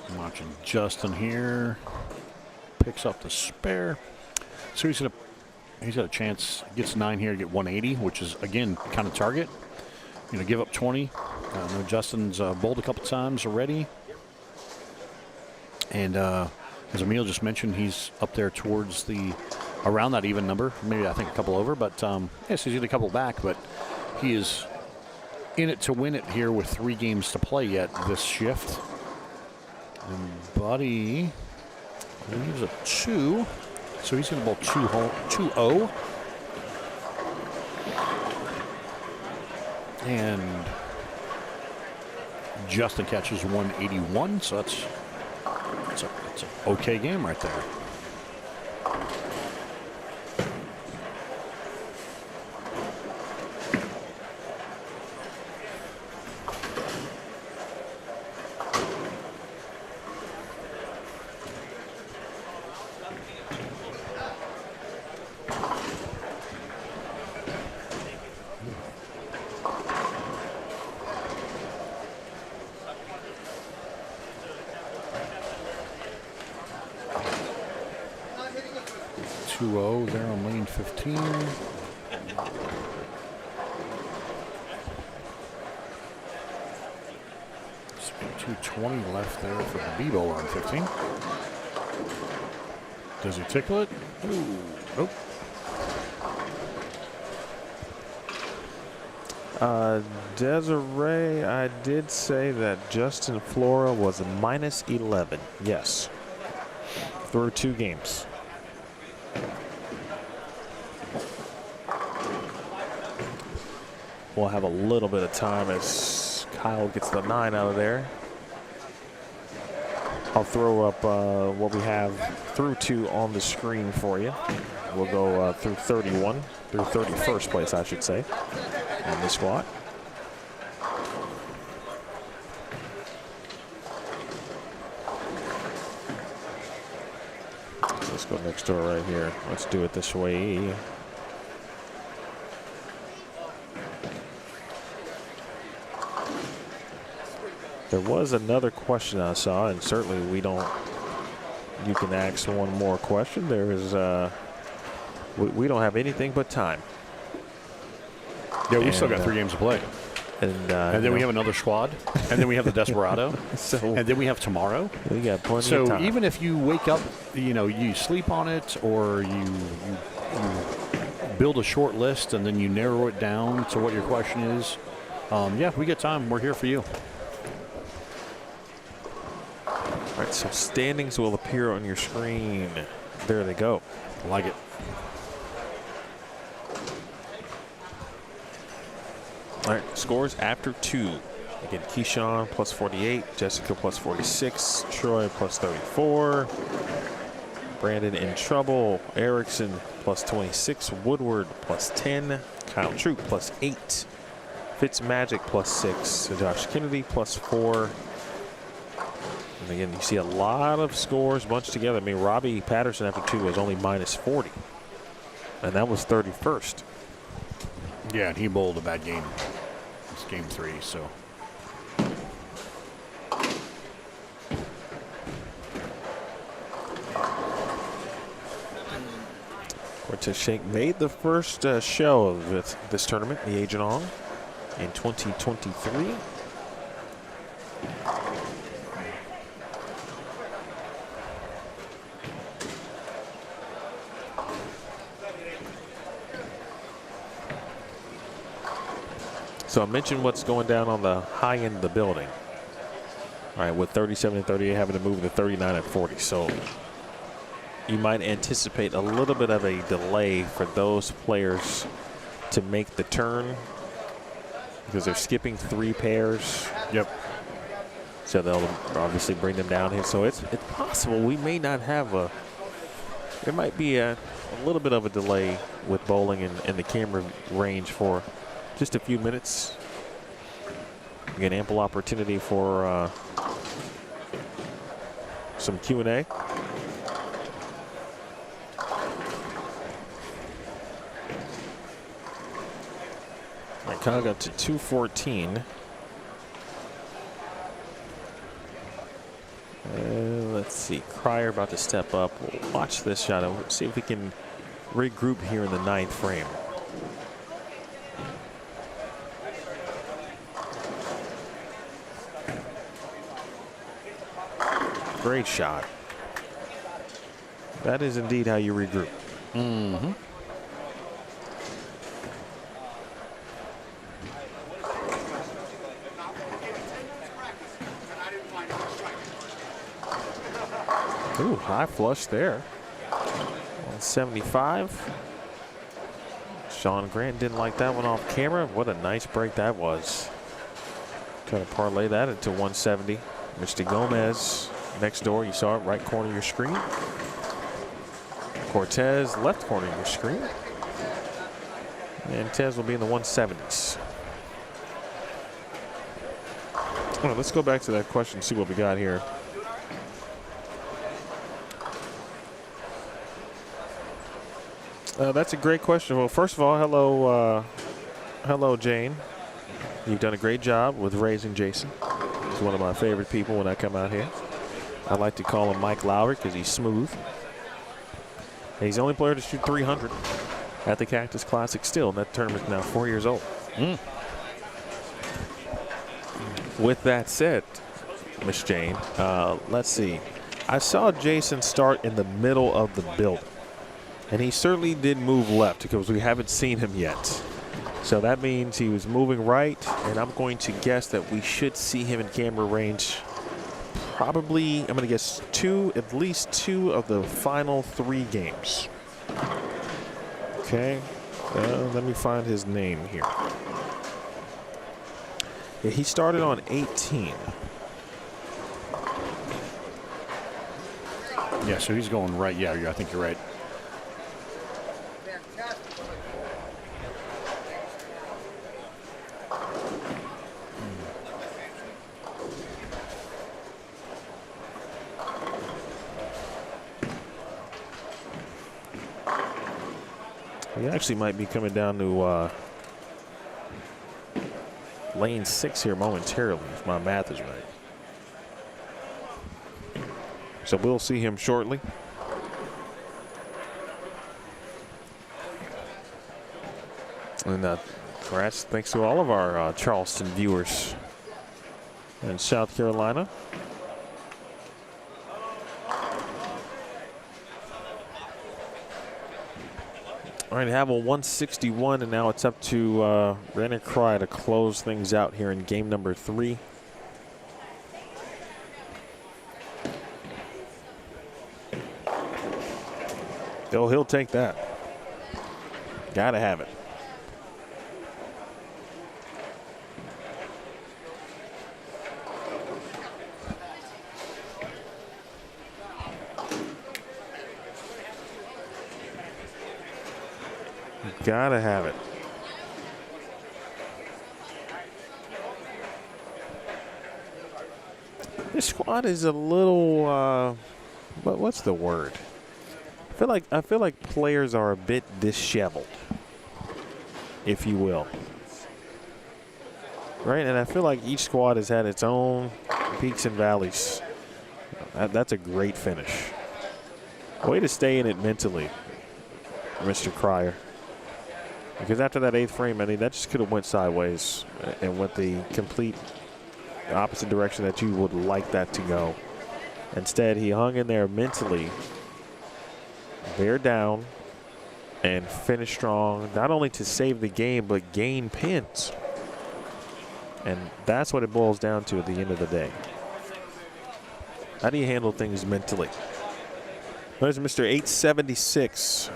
I'm watching Justin here. Picks up the spare. So he's got a chance. Gets 9 here to get 180, which is, again, kind of target. You know, give up 20. I know Justin's bowled a couple times already. And as Emil just mentioned, he's up there towards around that even number. Maybe I think a couple over. But, yes, he's got a couple back. But he is in it to win it here with 3 games to play yet this shift. And Buddy leaves a 2. So he's going to bowl 2-0. And Justin catches 181. So that's an okay game right there. There on lane 15. 220 left there for the B-bowler on 15. Does he tickle it? Ooh, nope. Desiree, I did say that Justin Flora was a -11. Yes. Through 2 games. We'll have a little bit of time as Kyle gets the 9 out of there. I'll throw up what we have through 2 on the screen for you. We'll go through 31, through 31st place, I should say, on the squad. Let's go next door right here. Let's do it this way. There was another question I saw, and certainly you can ask one more question. There is, we don't have anything but time. Yeah, we still got 3 games to play. And then we have another squad, and then we have the Desperado, and then we have tomorrow. We got plenty of time. So even if you wake up, you sleep on it, or you build a short list, and then you narrow it down to what your question is, yeah, we get time. We're here for you. All right, so standings will appear on your screen. There they go. Like it. All right, scores after 2. Again, Keyshawn plus 48, Jessica plus 46, Troy plus 34, Brandon in trouble, Erickson plus 26, Woodward plus 10, Kyle Troop plus 8, Fitzmagic plus 6, Josh Kennedy plus 4. And again, you see a lot of scores bunched together. I mean, Robbie Patterson after 2 was only -40. And that was 31st. Yeah, and he bowled a bad game. It's game 3, so. Cortez Shake made the first show of this tournament, the Agent On, in 2023. So I mentioned what's going down on the high end of the building. All right, with 37 and 38 having to move to 39 and 40. So you might anticipate a little bit of a delay for those players to make the turn because they're skipping 3 pairs. Yep. So they'll obviously bring them down here. So it's possible we may not have a. There might be a little bit of a delay with bowling in the camera range for just a few minutes. Again, ample opportunity for some Q&A. My count got to 214. Let's see, Cryer about to step up. We'll watch this shot and see if we can regroup here in the 9th frame. Great shot. That is indeed how you regroup. Mm-hmm. Ooh, high flush there. 175. Sean Grant didn't like that one off camera. What a nice break that was. Trying to parlay that into 170. Mr. Gomez next door. You saw it, right corner of your screen. Cortez, left corner of your screen. And Tez will be in the 170s. All right, let's go back to that question and see what we got here. That's a great question. Well, first of all, hello, Jane. You've done a great job with raising Jason. He's one of my favorite people when I come out here. I like to call him Mike Lowry because he's smooth. And he's the only player to shoot 300 at the Cactus Classic still. And that tournament's now 4 years old. With that said, Miss Jane, let's see. I saw Jason start in the middle of the building. And he certainly did move left because we haven't seen him yet. So that means he was moving right, and I'm going to guess that we should see him in camera range probably, I'm going to guess at least two of the final 3 games. Okay, let me find his name here. Yeah, he started on 18. Yeah, so he's going right. Yeah, I think you're right. He actually might be coming down to lane 6 here momentarily, if my math is right. So we'll see him shortly. And congrats, thanks to all of our Charleston viewers in South Carolina. All right, have a 161, and now it's up to Renner Cry to close things out here in game number 3. He'll take that. Gotta have it. Gotta have it. This squad is a little, what's the word? I feel like players are a bit disheveled, if you will. Right, and I feel like each squad has had its own peaks and valleys. That's a great finish. Way to stay in it mentally, Mr. Cryer. Because after that 8th frame, I mean, that just could have went sideways and went the complete opposite direction that you would like that to go. Instead, he hung in there mentally, bear down, and finish strong, not only to save the game, but gain pins. And that's what it boils down to at the end of the day. How do you handle things mentally? There's Mr. 876.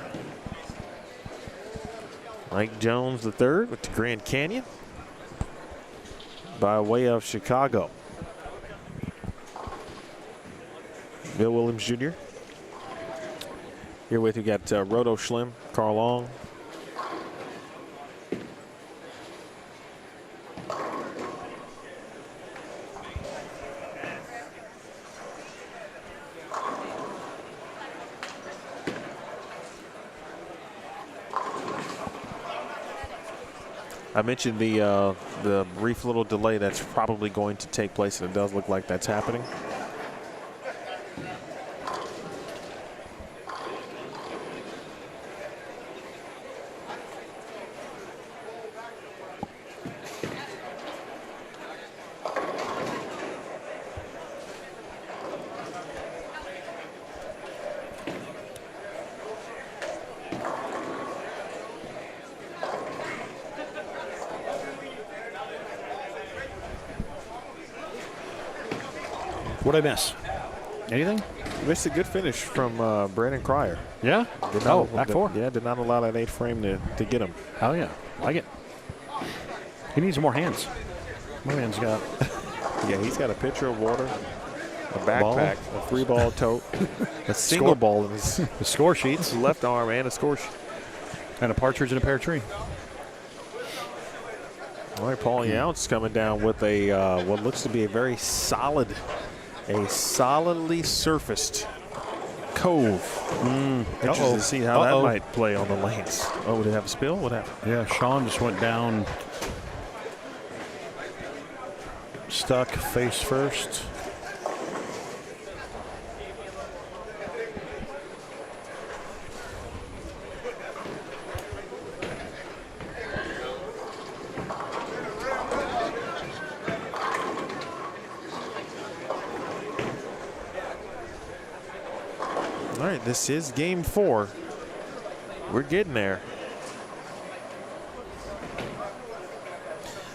Mike Jones III with the Grand Canyon by way of Chicago. Emil Williams Jr. Here with you got Roto, Schlemer, Carl Long. I mentioned the brief little delay that's probably going to take place, and it does look like that's happening. What'd I miss? Anything? Missed a good finish from Brandon Cryer. Yeah? Back four. Yeah, did not allow that 8 frame to get him. Oh, yeah. Like it. He needs more hands. My man's got... Yeah, he's got a pitcher of water, a backpack, Ball. a 3-ball tote, a single ball in his The score sheets. left arm, and a score sheet. And a partridge in a pear tree. All right, Paul Younts coming down with a what looks to be a very solidly surfaced cove. Interested to see how that might play on the lanes. Oh, did it have a spill? What happened? Yeah, Sean just went down. Stuck face first. All right, this is game 4. We're getting there.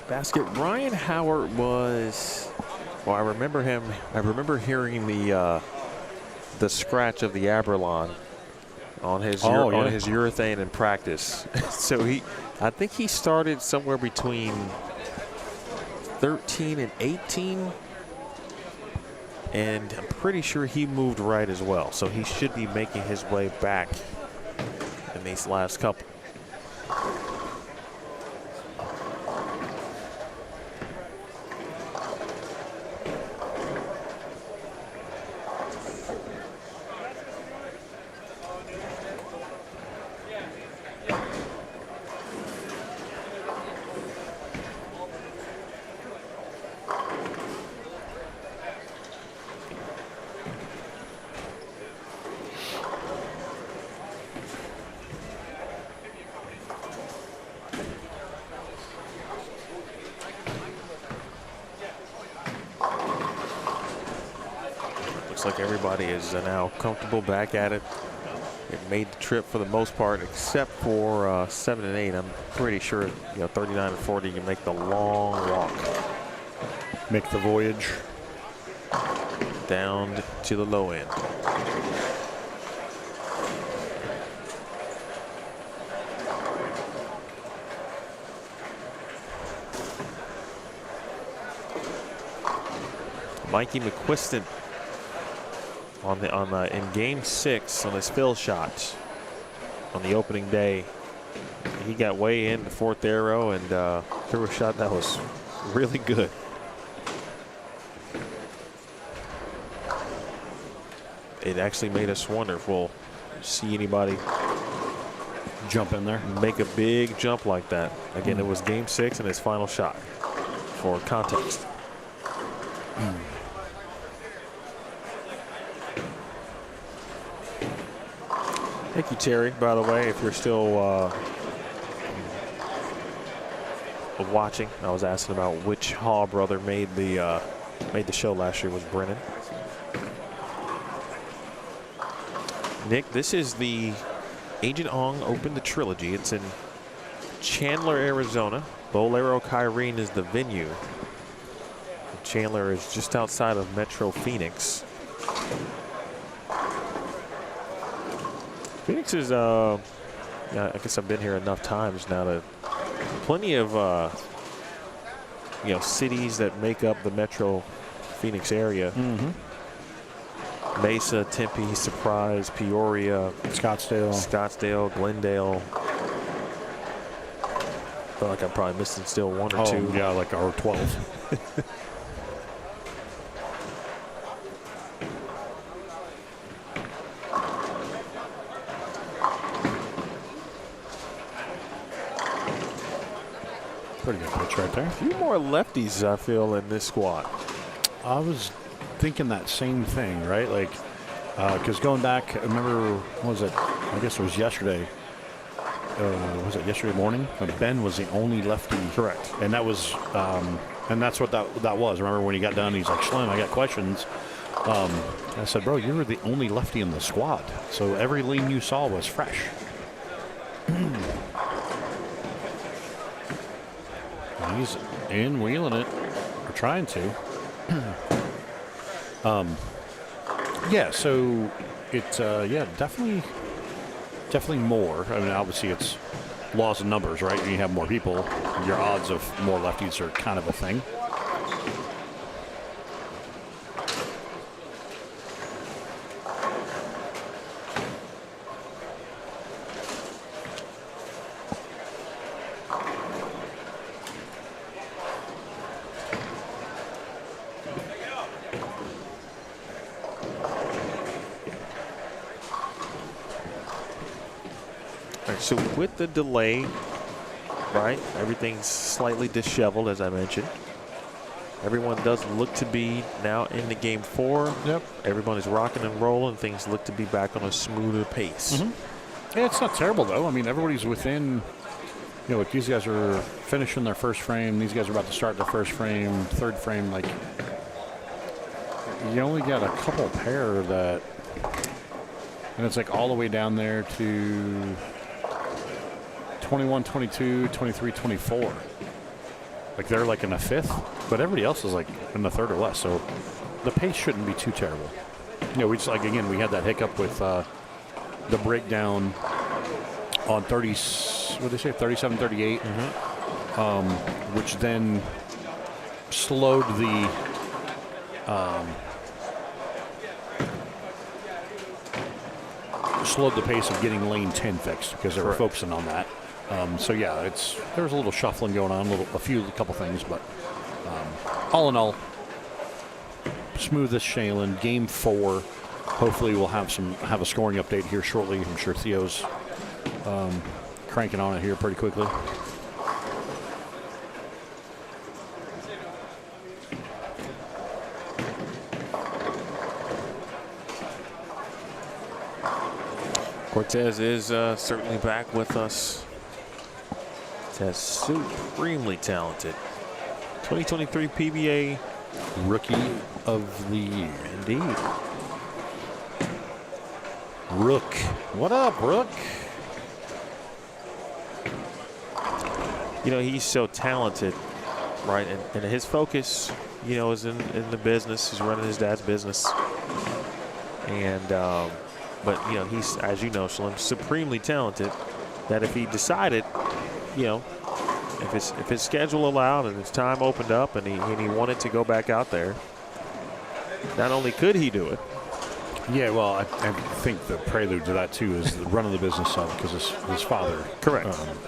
Basket. Ryan Howard was, well, I remember him. I remember hearing the scratch of the Aberlon on his on his urethane in practice. So I think he started somewhere between 13 and 18. And I'm pretty sure he moved right as well. So he should be making his way back in these last couple. Looks like everybody is now comfortable back at it. It made the trip for the most part, except for 7 and 8. I'm pretty sure, 39 and 40, you make the long walk. Make the voyage down to the low end. Mikey McQuiston in Game 6 on his fill shot on the opening day. He got way in the fourth arrow and threw a shot that was really good. It actually made us wonder if we'll see anybody jump in there, make a big jump like that. Again, it was Game 6 and his final shot for context. Thank you, Terry, by the way, if you're still watching. I was asking about which Hall brother made the show last year. Was Brennan. Nick, this is the Agent Ong Open, the Trilogy. It's in Chandler, Arizona. Bowlero Kyrene is the venue. Chandler is just outside of Metro Phoenix. Phoenix is I guess I've been here enough times now to plenty of cities that make up the Metro Phoenix area. Mesa, Tempe, Surprise, Peoria, Scottsdale, Glendale. I feel like I'm probably missing still one or two. Yeah, like our 12. Pretty good pitch right there. A few more lefties, I feel, in this squad. I was thinking that same thing, right? Like, because going back, I remember, what was it? I guess it was yesterday. Was it yesterday morning? Ben was the only lefty. Correct. And that was, and that's what that was. Remember when he got done, he's like, Schlem, I got questions. I said, bro, you were the only lefty in the squad. So every lean you saw was fresh. He's in wheeling it, or trying to. Yeah, so it's definitely more. I mean, obviously it's laws and numbers, right? You have more people, your odds of more lefties are kind of a thing. So with the delay, right, everything's slightly disheveled, as I mentioned. Everyone does look to be now in the game 4. Yep. Everyone is rocking and rolling. Things look to be back on a smoother pace. Yeah, it's not terrible, though. I mean, everybody's within, like these guys are finishing their first frame. These guys are about to start their first frame, third frame. Like, you only got a couple pair that, and it's like all the way down there to 21, 22, 23, 24. Like they're like in a fifth, but everybody else is like in the third or less. So the pace shouldn't be too terrible. We just we had that hiccup with the breakdown on 30, what did they say, 37, 38, which then slowed the pace of getting lane 10 fixed because they were focusing on that. So yeah, there was a little shuffling going on, a couple things, but all in all, smooth as sailing. Game 4. Hopefully, we'll have a scoring update here shortly. I'm sure Theo's cranking on it here pretty quickly. Cortez is certainly back with us. Cortez, supremely talented. 2023 PBA Rookie of the Year. Indeed. Rook. What up, Rook? He's so talented, right? And his focus, is in the business. He's running his dad's business. And, but, he's, as you know, Schlemer, supremely talented that if he decided, if his schedule allowed and his time opened up and he wanted to go back out there, not only could he do it. Yeah, well, I think the prelude to that, too, is the run of the business of because his father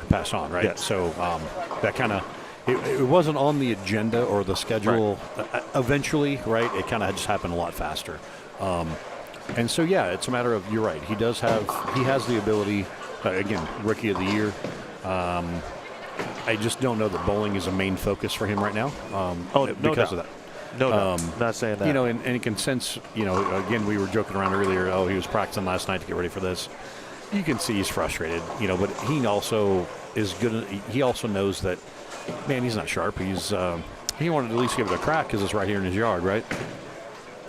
passed on, right? Yes. So that kind of, it wasn't on the agenda or the schedule eventually, right? It kind of just happened a lot faster. And so, yeah, it's a matter of, you're right, he has the ability, again, Rookie of the Year. I just don't know that bowling is a main focus for him right now because of that. No, not saying that. And you can sense, again, we were joking around earlier, he was practicing last night to get ready for this. You can see he's frustrated, but he also is good. He also knows that, man, he's not sharp. He wanted to at least give it a crack because it's right here in his yard, right?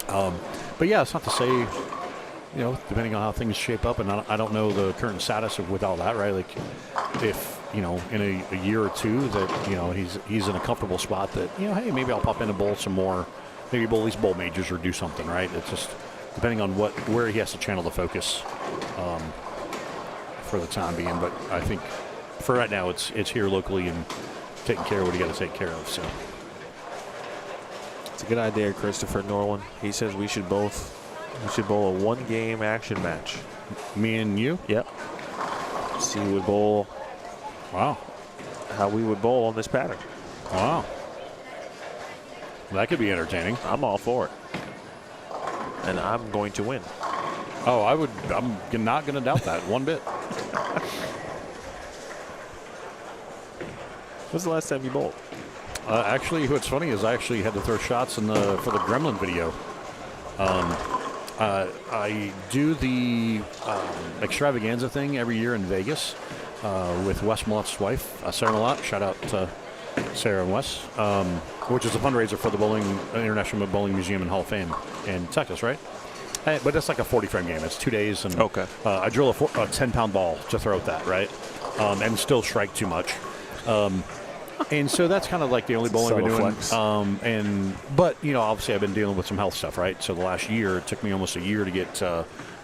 But yeah, it's not to say, depending on how things shape up, and I don't know the current status with all that, right? Like if, in a year or two that, he's in a comfortable spot that, hey, maybe I'll pop in and bowl some more, maybe bowl these bowl majors or do something, right? It's just depending on where he has to channel the focus. I for the time being. But I think for right now, it's here locally and taking care of what you got to take care of. So It's a good idea, Christopher Norland. He says we should bowl a one-game action match. Me and you? Yep. See who would bowl. Wow. How we would bowl on this pattern. Wow. That could be entertaining. I'm all for it. And I'm going to win. Oh, I'm not going to doubt that one bit. When's the last time you bowled? Actually, what's funny is I actually had to throw shots for the Gremlin video. I do the extravaganza thing every year in Vegas with Wes Malott's wife, Sarah Malott. Shout out to Sarah and Wes, which is a fundraiser for the International Bowling Museum and Hall of Fame in Texas, right? But it's like a 40-frame game. It's 2 days, and okay. I drill a 10-pound ball to throw at that, right? And still strike too much. And so that's kind of like the only bowling I've been doing. But obviously I've been dealing with some health stuff, right? So the last year, it took me almost a year to get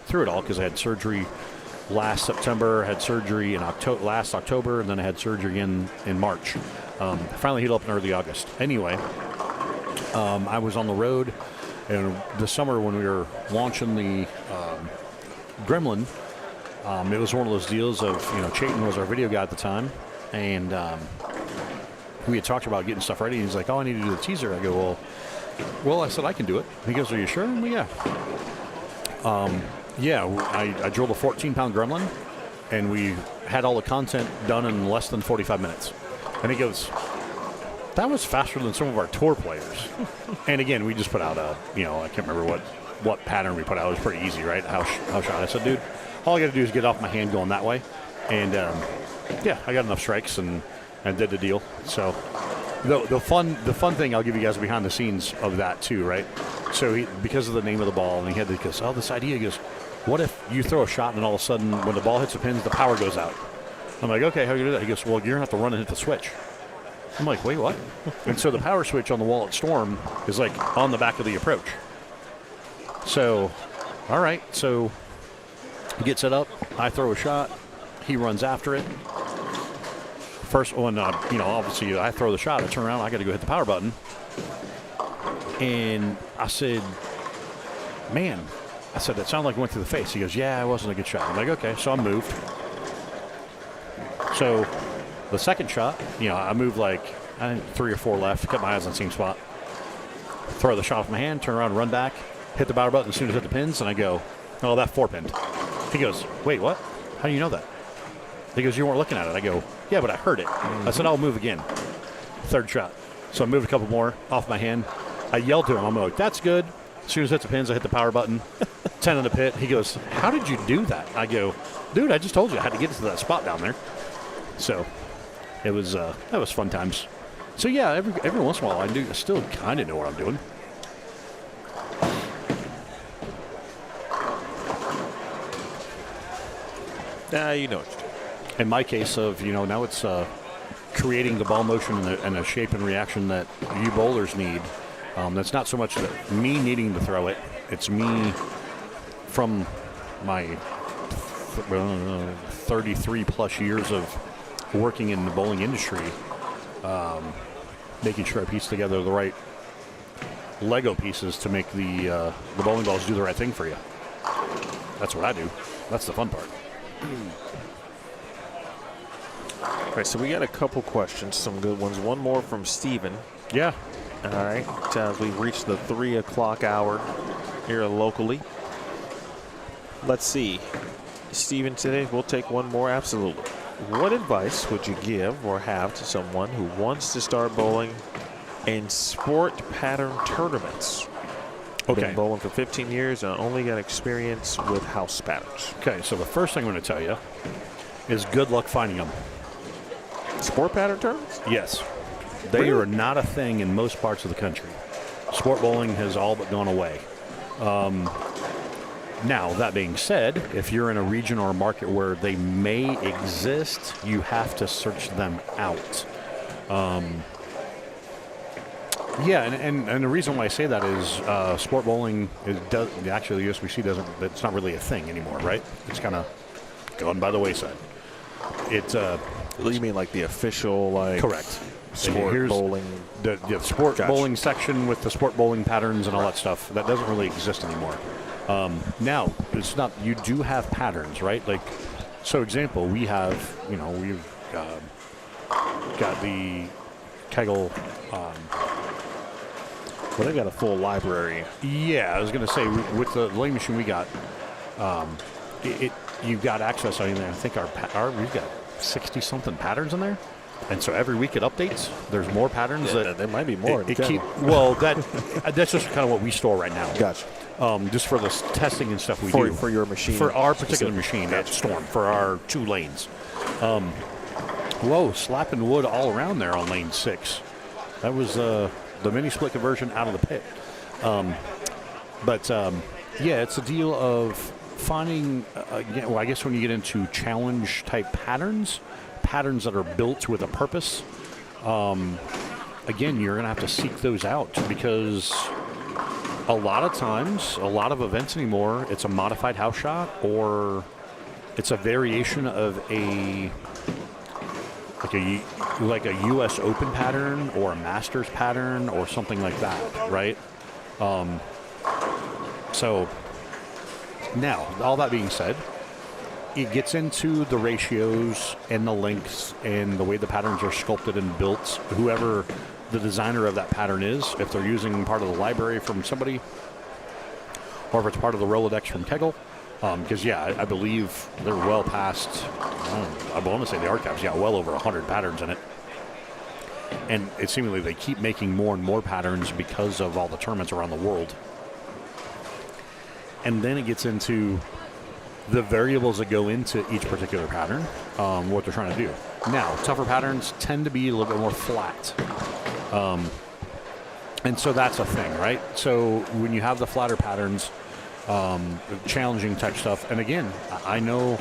through it all because I had surgery last September, had surgery in last October, and then I had surgery in March. Finally healed up in early August. Anyway, I was on the road, and this summer when we were launching the Gremlin, it was one of those deals of, Chayton was our video guy at the time, and we had talked about getting stuff ready. He's like, "Oh, I need to do the teaser." I go, well, I said, "I can do it." He goes, "Are you sure?" I'm like, "Yeah." I drilled a 14-pound Gremlin, and we had all the content done in less than 45 minutes. And he goes, "That was faster than some of our tour players." And again, we just put out I can't remember what pattern we put out. It was pretty easy, right? How shot. I said, "Dude, all I got to do is get off my hand going that way." And I got enough strikes and did the deal. So the fun thing, I'll give you guys behind the scenes of that too, right? So because of the name of the ball, and he had this idea. He goes, "What if you throw a shot and then all of a sudden when the ball hits the pins, the power goes out?" I'm like, "Okay, how do you do that?" He goes, "Well, you're gonna have to run and hit the switch." I'm like, "Wait, what?" And so the power switch on the wall at Storm is like on the back of the approach. So, all right, so he gets it up. I throw a shot. He runs after it. First one, obviously I throw the shot. I turn around. I got to go hit the power button. And I said, "Man," I said, "that sounded like it went through the face." He goes, "Yeah, it wasn't a good shot." I'm like, "Okay." So I moved. So the second shot, I moved like 3 or 4 left, kept my eyes on the same spot. Throw the shot off my hand, turn around, run back, hit the power button as soon as I hit the pins, and I go, "Oh, that 4-pinned." He goes, "Wait, what? How do you know that?" He goes, "You weren't looking at it." I go, "Yeah, but I heard it." I said, "I'll move again." Third shot. So I moved a couple more off my hand. I yelled to him. I'm like, "That's good." As soon as it hits the pins, I hit the power button. 10 in the pit. He goes, "How did you do that?" I go, "Dude, I just told you I had to get to that spot down there." So it was that was fun times. So yeah, every once in a while I still kind of know what I'm doing. You know what you're doing. In my case of, now it's creating the ball motion and the shape and reaction that you bowlers need. That's not so much me needing to throw it. It's me from my 33 plus years of working in the bowling industry, making sure I piece together the right Lego pieces to make the bowling balls do the right thing for you. That's what I do. That's the fun part. All right, so we got a couple questions, some good ones. One more from Steven. Yeah. All right, we've reached the 3 o'clock hour here locally. Let's see. Steven, today we'll take one more. Absolutely. What advice would you give or have to someone who wants to start bowling in sport pattern tournaments? Okay. Been bowling for 15 years and only got experience with house patterns. Okay, so the first thing I'm going to tell you is good luck finding them. Sport pattern tournaments? Yes. They are not a thing in most parts of the country. Sport bowling has all but gone away. Now, that being said, if you're in a region or a market where they may exist, you have to search them out. Yeah, and the reason why I say that is sport bowling actually the USBC doesn't. It's not really a thing anymore, right? It's kind of gone by the wayside. It's You mean like the official, like correct. sport Here's bowling? the sport Gotcha. bowling section with the sport bowling patterns and all that stuff. That doesn't really exist anymore. Now, it's not. You do have patterns, right? Like, so example, we have, we've got the Kegel. Well, they've got a full library. Yeah, I was going to say, with the laying machine we got, you've got access in there. I think we've got 60-something patterns in there. And so every week it updates. There's more patterns. Yeah, there might be more. That's just kind of what we store right now. Gotcha. Just for the testing and stuff we do. For your machine. For our particular machine at Storm, for our 2 lanes. Slapping wood all around there on lane 6. That was the mini split conversion out of the pit. It's a deal of finding, I guess when you get into challenge type patterns that are built with a purpose, again, you're going to have to seek those out, because a lot of times, a lot of events anymore, it's a modified house shot, or it's a variation of like a U.S. Open pattern or a Masters pattern or something like that, right? So now, all that being said, it gets into the ratios and the lengths and the way the patterns are sculpted and built. Whoever the designer of that pattern is, if they're using part of the library from somebody, or if it's part of the Rolodex from Kegel, because I believe they're well past, I want to say the archives, well over 100 patterns in it. And it seemingly they keep making more and more patterns because of all the tournaments around the world. And then it gets into the variables that go into each particular pattern, what they're trying to do. Now, tougher patterns tend to be a little bit more flat. And so that's a thing, right? So when you have the flatter patterns, challenging type stuff, and again, I know,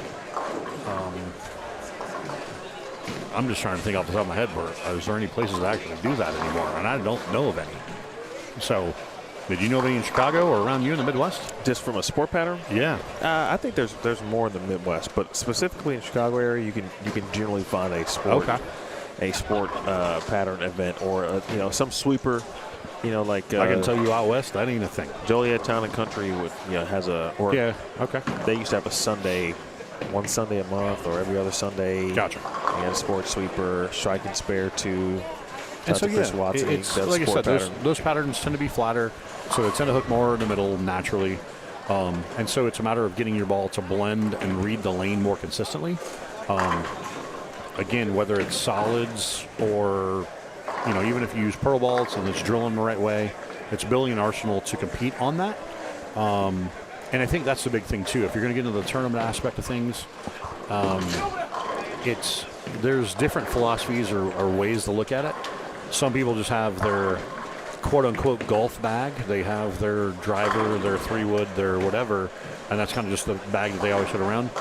I'm just trying to think off the top of my head, is there any places that actually do that anymore? And I don't know of any. So, did you know of any in Chicago or around you in the Midwest? Just from a sport pattern? Yeah. I think there's more in the Midwest, but specifically in Chicago area, you can generally find a sport pattern event, or some sweeper. I can tell you out west, that ain't a thing. Joliet Town and Country has a They used to have a Sunday, one Sunday a month or every other Sunday. Gotcha. They had a sports sweeper, strike and spare 2. And so Chris Watson, it's like I said, those patterns tend to be flatter, so they tend to hook more in the middle naturally. And so it's a matter of getting your ball to blend and read the lane more consistently. Again, whether it's solids or, even if you use pearl balls and it's drilling the right way, it's building an arsenal to compete on that. And I think that's the big thing too. If you're going to get into the tournament aspect of things, there's different philosophies or ways to look at it. Some people just have their quote-unquote golf bag. They have their driver, their 3-wood, their whatever, and that's kind of just the bag that they always put around.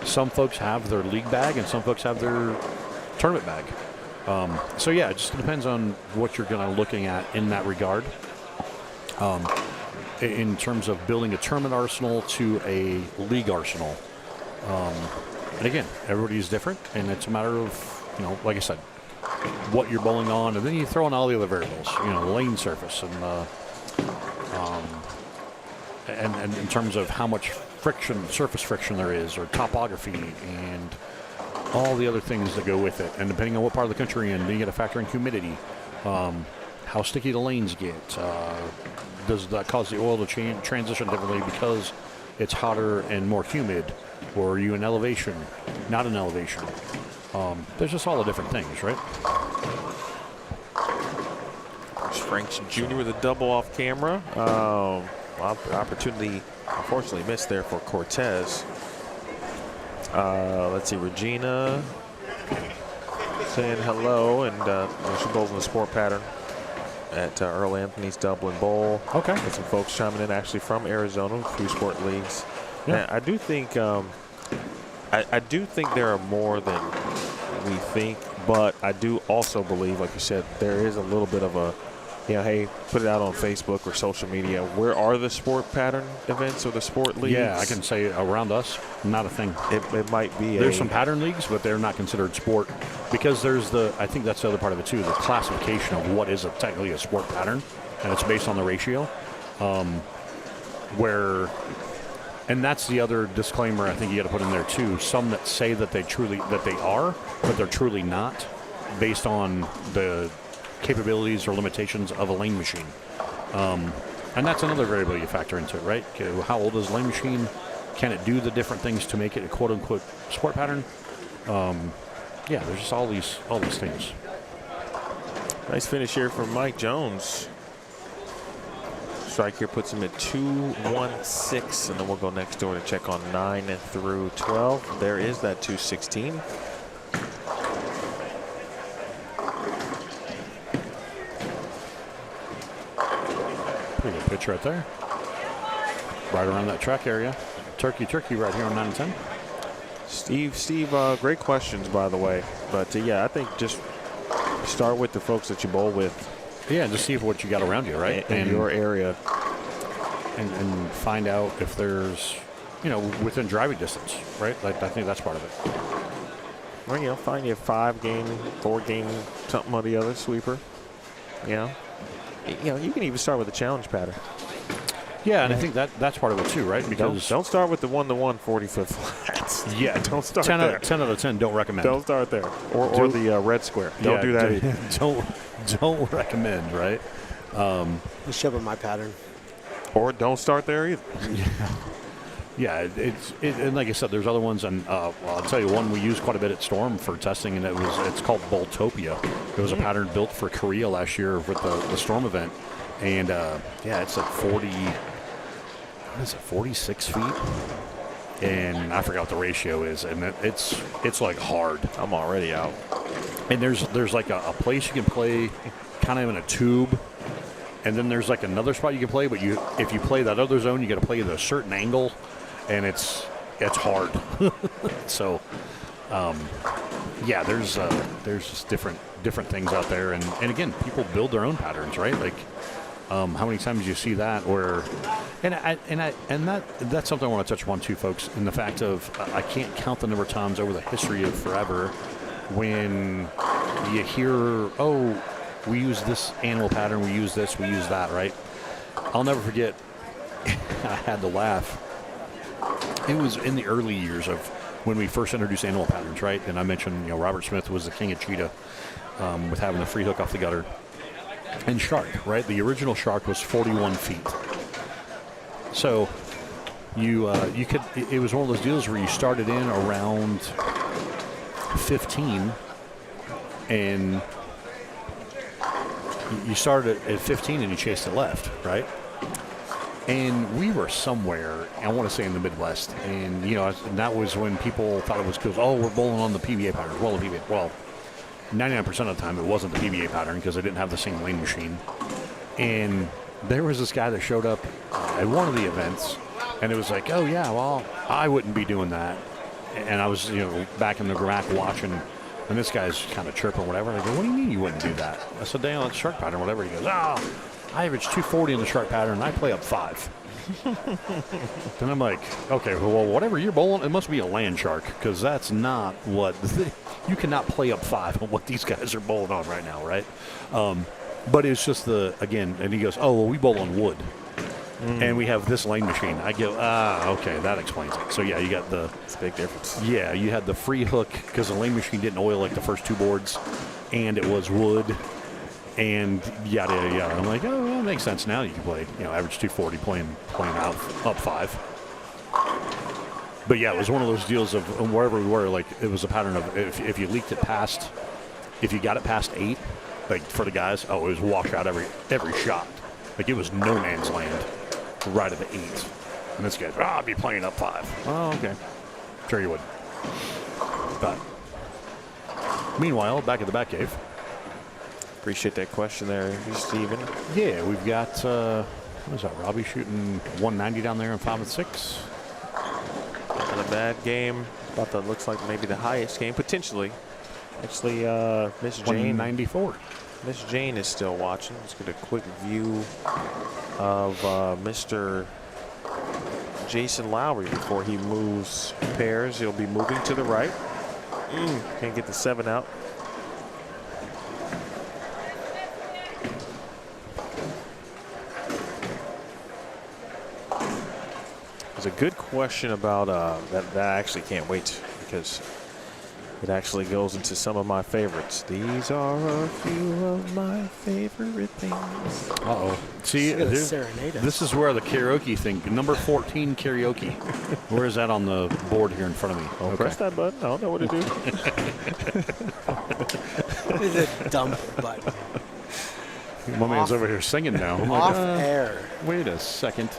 Some folks have their league bag, and some folks have their tournament bag. It just depends on what you're going to looking at in that regard. In terms of building a tournament arsenal to a league arsenal. And again, everybody's different, and it's a matter of, like I said, what you're bowling on, and then you throw in all the other variables, lane surface, and in terms of how much surface friction there is, or topography, and all the other things that go with it. And depending on what part of the country you're in, then you got to factor in humidity, how sticky the lanes get. Does that cause the oil to transition differently because it's hotter and more humid? Or are you in elevation, not in elevation? There's just all the different things, right? Franks Jr. with a double off camera. Opportunity, unfortunately, missed there for Cortez. Let's see, Regina saying hello, and she bowls in the sport pattern at Earl Anthony's Dublin Bowl. Okay. Got some folks chiming in actually from Arizona, few sport leagues. Yeah. And I do think I do think there are more than we think, but I do also believe, like you said, there is a little bit of a hey, put it out on Facebook or social media. Where are the sport pattern events or the sport leagues? Yeah, I can say around us, not a thing. It might be. There's some pattern leagues, but they're not considered sport because there's I think that's the other part of it too, the classification of what is technically a sport pattern, and it's based on the ratio. And that's the other disclaimer I think you got to put in there too. Some that say that they are, but they're truly not, based on the capabilities or limitations of a lane machine. And that's another variable you factor into it, right? Okay, how old is the lane machine? Can it do the different things to make it a quote-unquote sport pattern? Yeah, there's just all these things. Nice finish here from Mike Jones. Strike here puts him at 2-1-6, and then we'll go next door to check on 9 through 12. There is that 216. Pretty good pitch right there. Right around that track area. Turkey right here on 9 and 10. Steve, great questions, by the way. But, yeah, I think just start with the folks that you bowl with. Yeah, just see what you got around you, right? In your area. And find out if there's, within driving distance, right? Like, I think that's part of it. Or, find you a 5-game, 4-game, something or the other sweeper. You can even start with a challenge pattern. Yeah, and I think that's part of it too, right? Because don't start with the 1-to-1 40-foot flats. Yeah, don't start 10 there. 10 out of 10 don't recommend. Don't start there. Or the red square. Don't do that either. Don't recommend, right? Just shove in my pattern. Or don't start there either. Yeah, and like I said, there's other ones, and I'll tell you one we used quite a bit at Storm for testing, and it's called Boltopia. It was a pattern built for Korea last year with the Storm event, and it's like 46 feet, and I forgot what the ratio is, and it's like hard. I'm already out. And there's like a place you can play, kind of in a tube. And then there's like another spot you can play, but if you play that other zone, you got to play at a certain angle, and it's hard. So, there's just different things out there, and again, people build their own patterns, right? Like, how many times do you see that? That's something I want to touch upon too, folks. In the fact of I can't count the number of times over the history of forever when you hear, we use this animal pattern, we use this, we use that, right? I'll never forget, I had to laugh. It was in the early years of when we first introduced animal patterns, right? And I mentioned, Robert Smith was the king of cheetah with having the free hook off the gutter. And shark, right? The original shark was 41 feet. So it was one of those deals where you started in around 15 and you started at 15 and you chased it left, right? And we were somewhere, I want to say in the Midwest, and and that was when people thought it was cool. Oh, we're bowling on the PBA pattern. Well, 99% of the time it wasn't the PBA pattern because they didn't have the same lane machine. And there was this guy that showed up at one of the events, and it was like, oh yeah, well, I wouldn't be doing that. And I was, back in the rack watching. And this guy's kind of chirping, whatever. And I go, what do you mean you wouldn't do that? I said, on the shark pattern, whatever. He goes, I average 240 in the shark pattern, and I play up 5. Then I'm like, okay, well, whatever you're bowling, it must be a land shark, because that's not what you cannot play up 5 on what these guys are bowling on right now, right? But it's just again, and he goes, well, we bowl on wood. And we have this lane machine. I go, okay, that explains it. So, yeah, you got it's a big difference. Yeah, you had the free hook because the lane machine didn't oil like the first 2 boards, and it was wood, and yada, yada, yada. I'm like, well, it makes sense now. You can play, average 240 playing out up 5. But, yeah, it was one of those deals of wherever we were, like, it was a pattern of if you leaked it past, if you got it past 8, like for the guys, it was wash out every shot. Like, it was no man's land. Right at the 8. And this guy's, I'll be playing up 5. Oh, okay. Sure you would. But meanwhile, back at the back cave. Appreciate that question there, Steven. Yeah, we've got, what is that, Robbie shooting 190 down there in 5 and 6. Not a bad game. Thought that looks like maybe the highest game, potentially. Actually, Miss Jane. 194. Miss Jane is still watching. Let's get a quick view of Mr. Jason Lowry before he moves pairs. He'll be moving to the right. Can't get the 7 out. There's a good question about that I actually can't wait, because it actually goes into some of my favorites. These are a few of my favorite things. Uh-oh. See, this is where the karaoke thing, number 14 karaoke. Where is that on the board here in front of me? Oh, press that button. I don't know what to do. It's a dump button. My man's over here singing now. I'm like, Off air. Wait a second.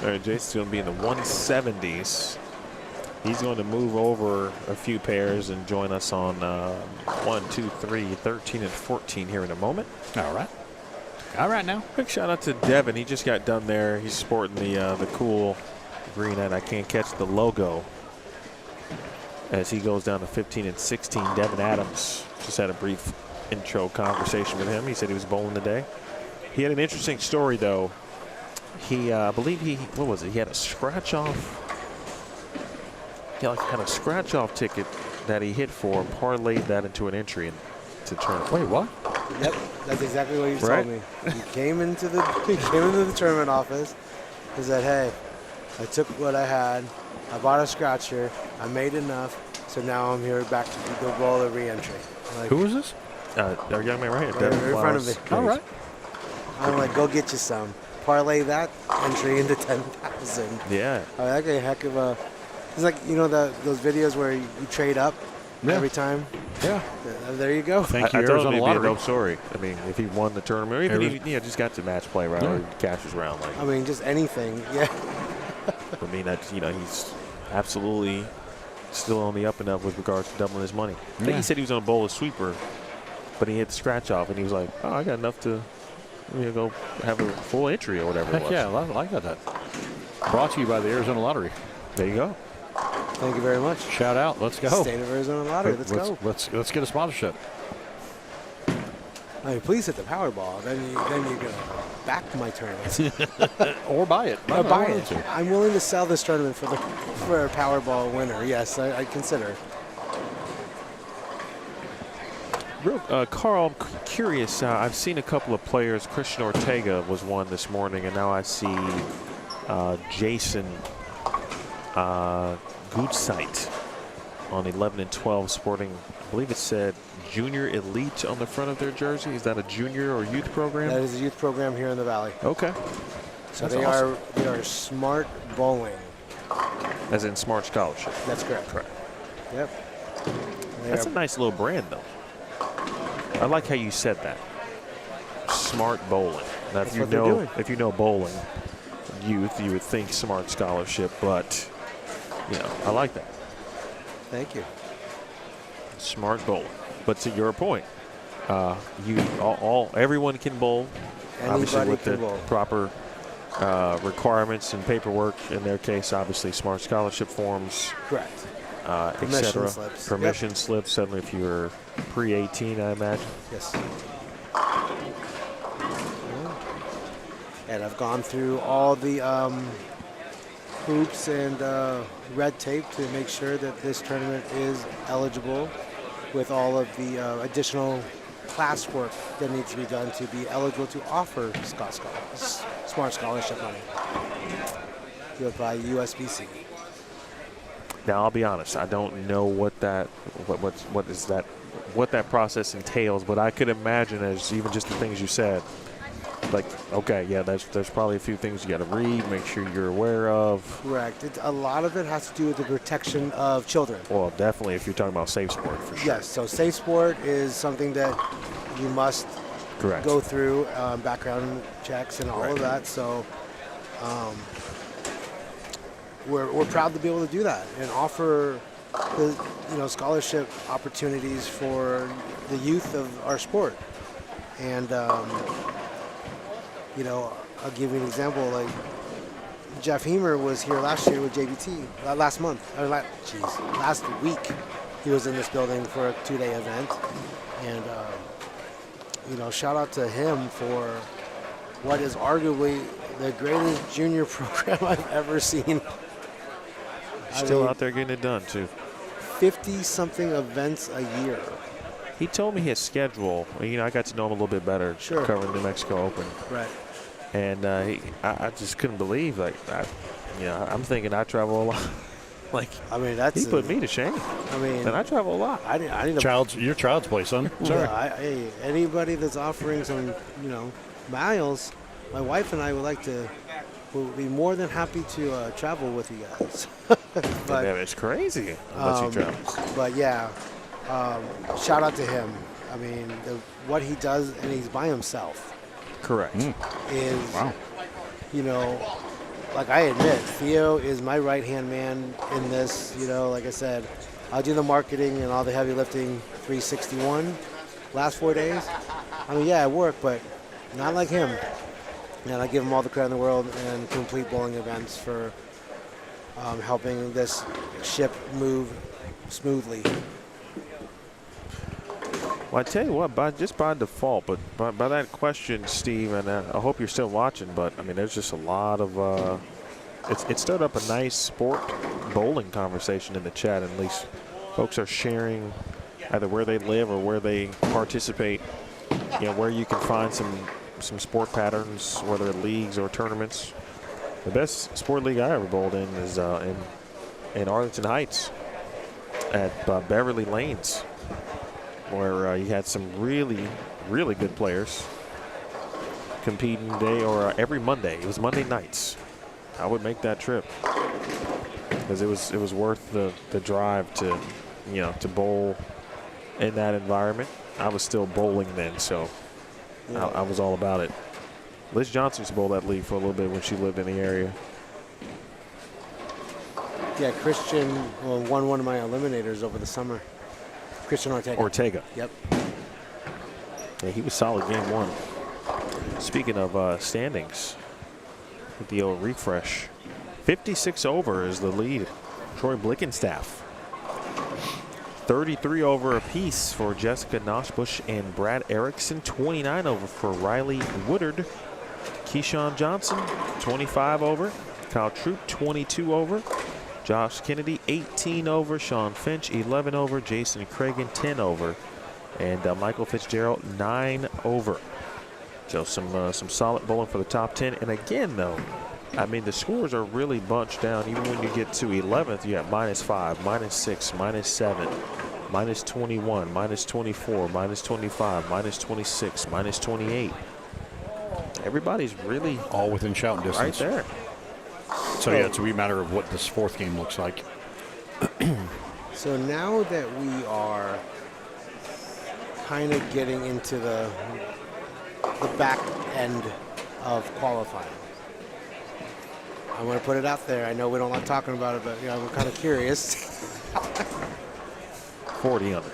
All right, Jason's going to be in the 170s. He's going to move over a few pairs and join us on 1, 2, 3, 13, and 14 here in a moment. All right. All right now. Quick shout out to Devin. He just got done there. He's sporting the cool green, and I can't catch the logo as he goes down to 15 and 16. Devin Adams, just had a brief intro conversation with him. He said he was bowling today. He had an interesting story, though. I believe what was it? He had a scratch off. He had a scratch off ticket that he hit for, parlayed that into an entry to tournament. Wait, what? Yep, that's exactly what you Right? told me. He came into the tournament office. He said, "Hey, I took what I had. I bought a scratcher. I made enough. So now I'm here back to go bowl a re-entry." Like, Who is this? Our young man right here, Right Devin in front of Flowers. me. All right. I'm like, "Go get you some. Parlay that entry into 10,000." Yeah. I mean, that's a heck of a. It's like, you know, those videos where you trade up every time. Yeah. There you go. Thank you, I told him Arizona it'd be a Lottery. dope story. I mean, if he won the tournament, or even if he just got to match play round or cashes round, like. I mean, just anything. Yeah. I mean, that's, he's absolutely still on the up and up with regards to doubling his money. I think he said he was going to bowl a sweeper, but he hit the scratch off, and he was like, "Oh, I got enough to go have a full entry or whatever." Heck it was. yeah, I like that. Brought to you by the Arizona Lottery. There you go. Thank you very much. Shout out. Let's go. State of Arizona Lottery. Let's go. Let's get a sponsorship. I mean, please hit the Powerball. Then you're gonna back my tournament. Or buy it. Or buy it. I'm willing to sell this tournament for a Powerball winner. Yes, I consider. Carl, I'm curious. I've seen a couple of players. Christian Ortega was one this morning, and now I see Jason Goodsite on 11 and 12 sporting, I believe it said Junior Elite on the front of their jersey. Is that a junior or youth program? That is a youth program here in the Valley. Okay. So That's they awesome. are smart bowling. As in Smart Scholarship. That's correct. Correct. Yep. That's a nice little brand, though. I like how you said that. Smart bowling. Now, That's what they're doing. if you know bowling, youth, you would think Smart Scholarship, but I like that. Thank you. Smart bowling. But to your point, everyone can bowl. Obviously, Anybody with can the bowl. proper requirements and paperwork. In their case, obviously, Smart Scholarship forms, Correct. etc. Permission slips. Permission slips. Suddenly, if you're pre-18, I imagine. Yes. And I've gone through all the hoops and red tape to make sure that this tournament is eligible, with all of the additional classwork that needs to be done to be eligible to offer Smart Scholarship money by USBC. Now, I'll be honest. I don't know what that process entails, but I could imagine, as even just the things you said. Like, okay, yeah, there's probably a few things you got to read, make sure you're aware of. Correct. A lot of it has to do with the protection of children. Well, definitely if you're talking about safe sport, for sure. Yes, so safe sport is something that you must Correct. go through background checks and all of that. So we're proud to be able to do that and offer the scholarship opportunities for the youth of our sport. And I'll give you an example. Like Jeff Hemer was here last year with JBT last week. He was in this building for a 2-day event, and shout out to him for what is arguably the greatest junior program I've ever seen. Still out there getting it done, too. 50-something events a year. He told me his schedule. I got to know him a little bit better covering the New Mexico Open. Right. And I just couldn't believe, I'm thinking I travel a lot. He put me to shame. And I travel a lot. I need your child's play, son. Sorry. Hey, anybody that's offering some, miles, my wife and I will be more than happy to travel with you guys. But it's crazy how much he travels. But yeah, shout out to him. What he does, and he's by himself. Correct. Is, like I admit, Theo is my right-hand man in this. Like I said, I'll do the marketing and all the heavy lifting 361 last 4 days. I work, but not like him. And I give him all the credit in the world and complete bowling events for helping this ship move smoothly. Well, I tell you what, just by default, but by that question, Steve, and I hope you're still watching, but there's just a lot of, it stirred up a nice sport bowling conversation in the chat, and at least folks are sharing either where they live or where they participate, where you can find some sport patterns, whether leagues or tournaments. The best sport league I ever bowled in is in Arlington Heights at Beverly Lanes, where you had some really, really good players competing every Monday. It was Monday nights. I would make that trip because it was worth the drive to bowl in that environment. I was still bowling then, so I was all about it. Liz Johnson used to bowl that league for a little bit when she lived in the area. Yeah, Christian won one of my eliminators over the summer. Christian Ortega. Yep. Yeah, he was solid game one. Speaking of standings, with the old refresh, 56 over is the lead. Troy Blickenstaff. 33 over apiece for Jessica Noshbush and Brad Erickson. 29 over for Riley Woodard. Keyshawn Johnson, 25 over. Kyle Troop, 22 over. Josh Kennedy, 18 over. Sean Finch, 11 over. Jason Cragen, 10 over. And Michael Fitzgerald, 9 over. So some solid bowling for the top 10. And again, though, the scores are really bunched down. Even when you get to 11th, you have -5, -6, -7, -21, -24, -25, -26, -28. Everybody's really all within shouting distance. Right there. So yeah, it's a wee matter of what this fourth game looks like. So now that we are kind of getting into the back end of qualifying, I'm going to put it out there. I know we don't like talking about it, but we're kind of curious. 40 under.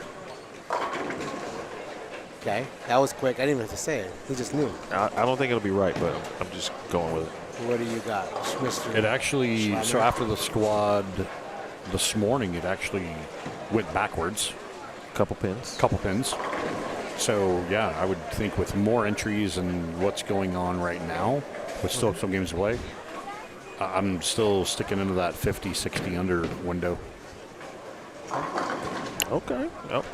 Okay, that was quick. I didn't even have to say it. He just knew. I don't think it'll be right, but I'm just going with it. What do you got, Mr. It actually, Schlemer? so after the squad this morning, it actually went backwards. Couple pins. So, yeah, I would think with more entries and what's going on right now, with still some games to play, I'm still sticking into that 50, 60 under window. Okay. All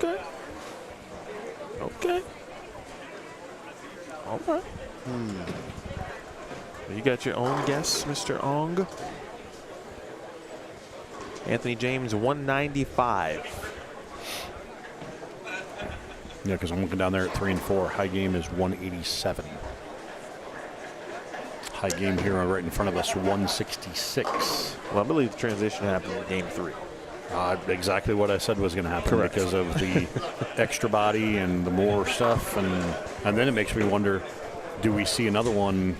right. You got your own guess, Mr. Ong? Anthony James, 195. Yeah, because I'm looking down there at 3 and 4. High game is 187. High game here right in front of us, 166. Well, I believe the transition happened in game 3. Exactly what I said was going to happen. Correct. Because of the extra body and the more stuff. And then it makes me wonder, do we see another one,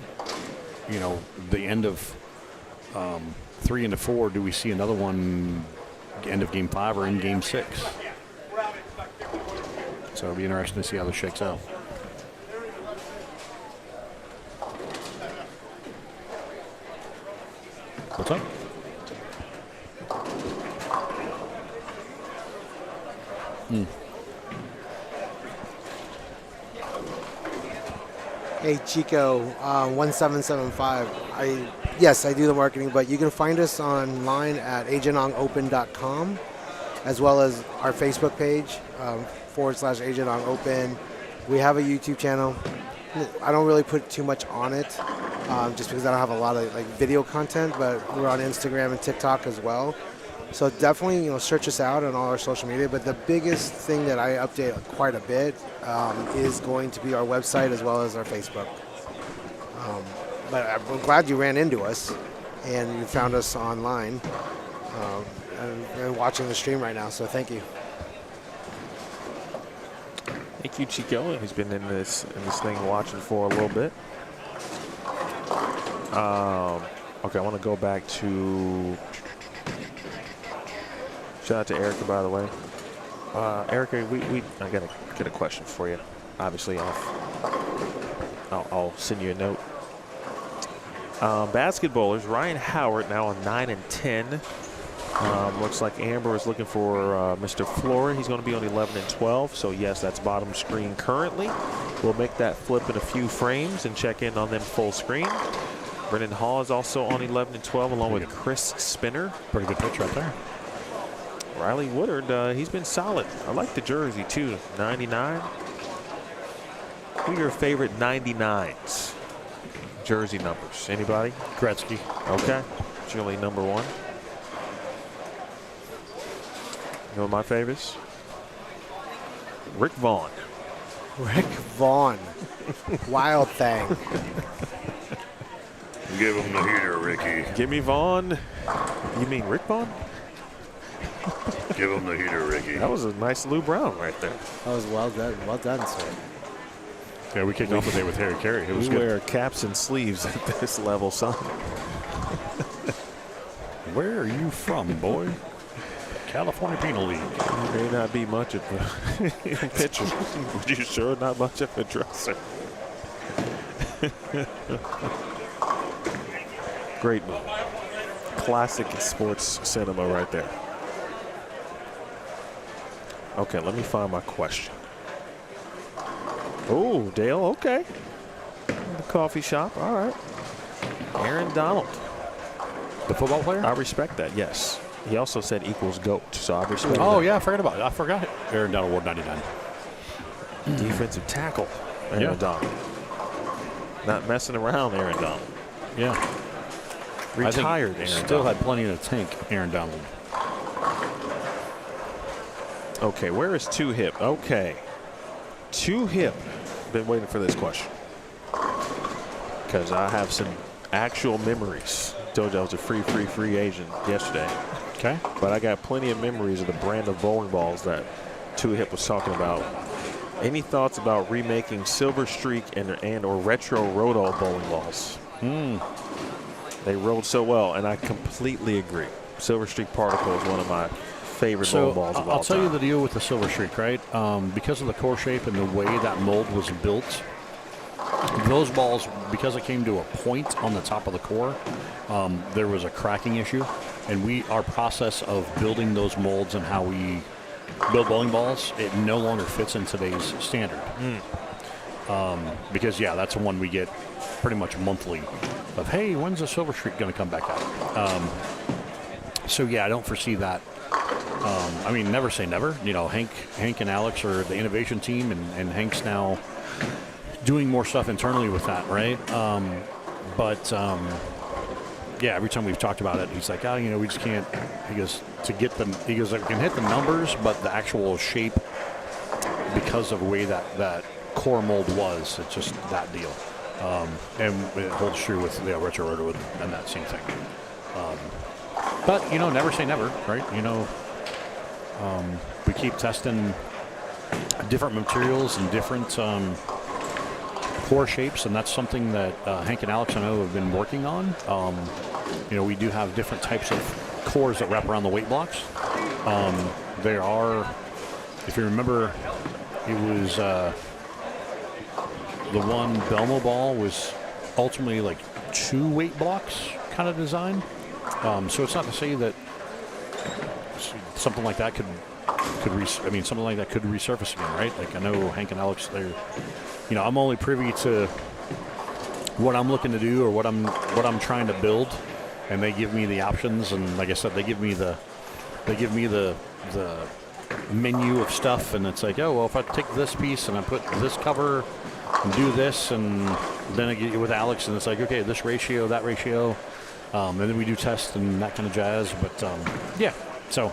the end of 3 into 4, do we see another one end of game 5 or in game 6? So it'll be interesting to see how this shakes out. What's up? Hey, Chico, 1775. Yes, I do the marketing, but you can find us online at agentongopen.com, as well as our Facebook page, /agentongopen. We have a YouTube channel. I don't really put too much on it, just because I don't have a lot of video content, but we're on Instagram and TikTok as well. So definitely, search us out on all our social media. But the biggest thing that I update quite a bit is going to be our website as well as our Facebook. But I'm glad you ran into us and you found us online and watching the stream right now. So thank you. Thank you, Chico, who's been in this thing watching for a little bit. Okay, I want to go back to. Shout out to Erica, by the way. Erica, I gotta get a question for you. Obviously, I'll send you a note. Basketballers, Ryan Howard now on 9 and 10. Looks like Amber is looking for Mr. Flora. He's going to be on 11 and 12. So yes, that's bottom screen currently. We'll make that flip in a few frames and check in on them full screen. Brennan Hall is also on 11 and 12, along with Chris Spinner. Pretty good pitch right there. Riley Woodard, he's been solid. I like the jersey too, 99. Who are your favorite 99s? Jersey numbers, anybody? Gretzky. Okay, generally number one. You know my favorites? Rick Vaughn. Rick Vaughn. Wild thing. Give him the heater, Ricky. Give me Vaughn. You mean Rick Vaughn? Give him the heater, Ricky. That was a nice Lou Brown right there. That was well done. Well done, sir. Yeah, we kicked off the day with Harry Carey. It was we good. wear caps and sleeves at this level, son. Where are you from, boy? California Penal League. You may not be much of a pitcher, but you sure not much of a dresser. Great move. Classic sports cinema right there. Okay, let me find my question. Oh, Dale, okay. The coffee shop, all right. Aaron Donald. The football player? I respect that, yes. He also said equals GOAT, so I respect that. Oh, yeah, I forgot about it. I forgot. Aaron Donald wore 99. Defensive tackle, Aaron Donald. Not messing around, Aaron Donald. Yeah. Retired Aaron Still Donald. had plenty in the tank, Aaron Donald. Okay, where is Two Hip? Okay. Two Hip. Been waiting for this question. Because I have some actual memories. Told you I was a free agent yesterday. Okay. But I got plenty of memories of the brand of bowling balls that Two Hip was talking about. Any thoughts about remaking Silver Streak and or retro Roto bowling balls? They rolled so well, and I completely agree. Silver Streak Particle is one of my favorite bowling balls of all time. I'll tell you the deal with the Silver Streak, right? Because of the core shape and the way that mold was built, those balls, because it came to a point on the top of the core, there was a cracking issue. And our process of building those molds and how we build bowling balls, it no longer fits in today's standard. Because, yeah, that's one we get pretty much monthly of, hey, when's the Silver Streak going to come back out? So, yeah, I don't foresee that. I mean, never say never. You know, Hank and Alex are the innovation team, and Hank's now doing more stuff internally with that, right? Yeah, every time we've talked about it, he's like, we just can't. He goes, I can hit the numbers, but the actual shape, because of the way that core mold was, it's just that deal. And it holds true with the retro Roto and that same thing. But, never say never, right? We keep testing different materials and different core shapes, and that's something that Hank and Alex, I know, have been working on. We do have different types of cores that wrap around the weight blocks. There are, if you remember, it was the one Belmo ball was ultimately like 2 weight blocks kind of design. So it's not to say that something like that could resurface again, right? Like, I know Hank and Alex, I'm only privy to what I'm looking to do or what I'm trying to build, and they give me the options. And like I said, they give me the menu of stuff, and it's like, oh well, if I take this piece and I put this cover and do this, and then I get with Alex, and it's like, okay, this ratio, that ratio, and then we do tests and that kind of jazz. But yeah, so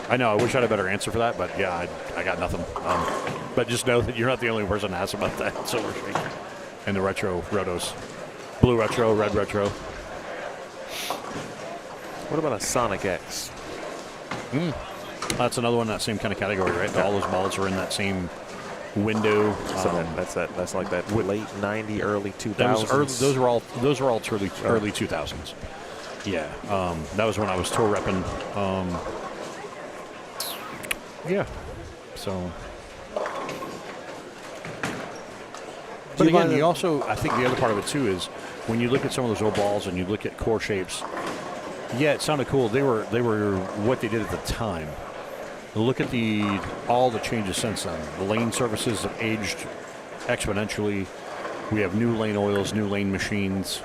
I know I wish I had a better answer for that, but yeah, I got nothing. But just know that you're not the only person to ask about that Solar Shaker and the retro rotos, blue retro, red retro. What about a Sonic X? That's another one in that same kind of category, right? Yeah. All those balls are in that same window. So that's like that late '90s, early 2000s. Those were all early 2000s. Yeah, that was when I was tour repping. Yeah, so. But again, you also, I think the other part of it too is when you look at some of those old balls and you look at core shapes. Yeah, it sounded cool. They were what they did at the time. Look at all the changes since then. The lane surfaces have aged exponentially. We have new lane oils, new lane machines.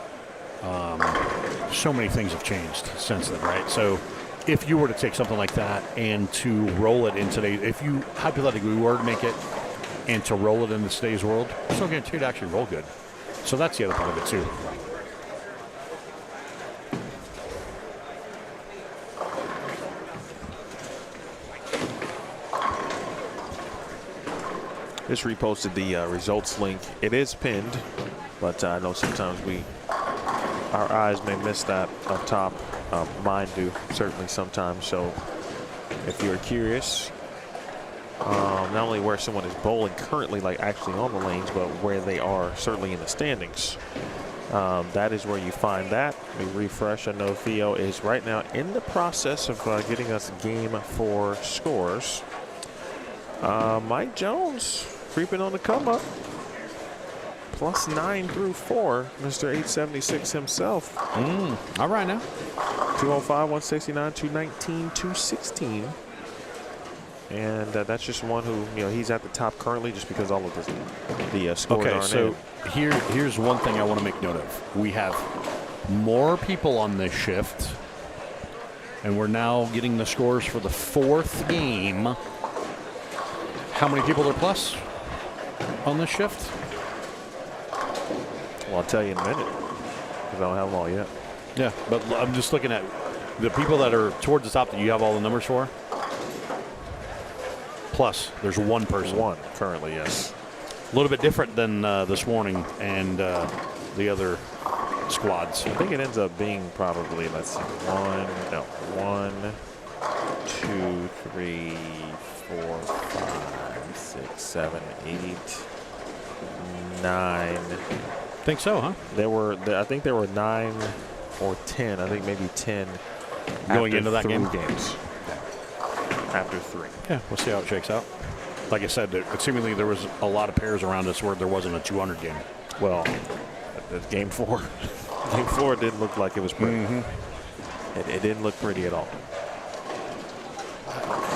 So many things have changed since then, right? So if you were to take something like that and to roll it in today, if you hypothetically were to make it and to roll it in today's world, it's still guaranteed to actually roll good. So that's the other part of it too. Just reposted the results link. It is pinned, but I know sometimes our eyes may miss that up top. Mine do, certainly sometimes. So if you're curious, not only where someone is bowling currently, like actually on the lanes, but where they are certainly in the standings, that is where you find that. We refresh. I know Theo is right now in the process of getting us game 4 scores. Mike Jones creeping on the come up. +9 through 4. Mr. 876 himself. All right now. 205, 169, 219, 216. And that's just one who, he's at the top currently just because all of the scores aren't so here's one thing I want to make note of. We have more people on this shift, and we're now getting the scores for the 4th game. How many people are plus on this shift? Well, I'll tell you in a minute because I don't have them all yet. Yeah, but I'm just looking at the people that are towards the top that you have all the numbers for. Plus, there's one person. One currently, yes. A little bit different than this morning and the other squads. I think it ends up being probably, let's see, 1, 2, 3, 4, 5, 6, 7, 8, 9. Think so, huh? I think there were 9 or 10. I think maybe 10 going into that game. Games. After 3. Yeah, we'll see how it shakes out. Like I said, seemingly there was a lot of pairs around us where there wasn't a 200 game. Well, game 4. Game 4 didn't look like it was pretty. It didn't look pretty at all.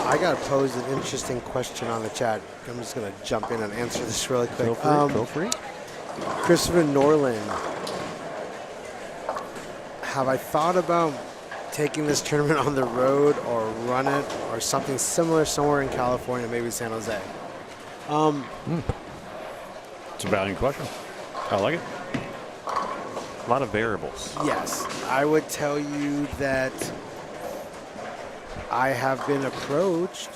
I got to pose an interesting question on the chat. I'm just going to jump in and answer this really quick. Go free. Christopher Norland. Have I thought about taking this tournament on the road or run it or something similar somewhere in California, maybe San Jose? It's a valiant question. I like it. A lot of variables. Yes. I would tell you that I have been approached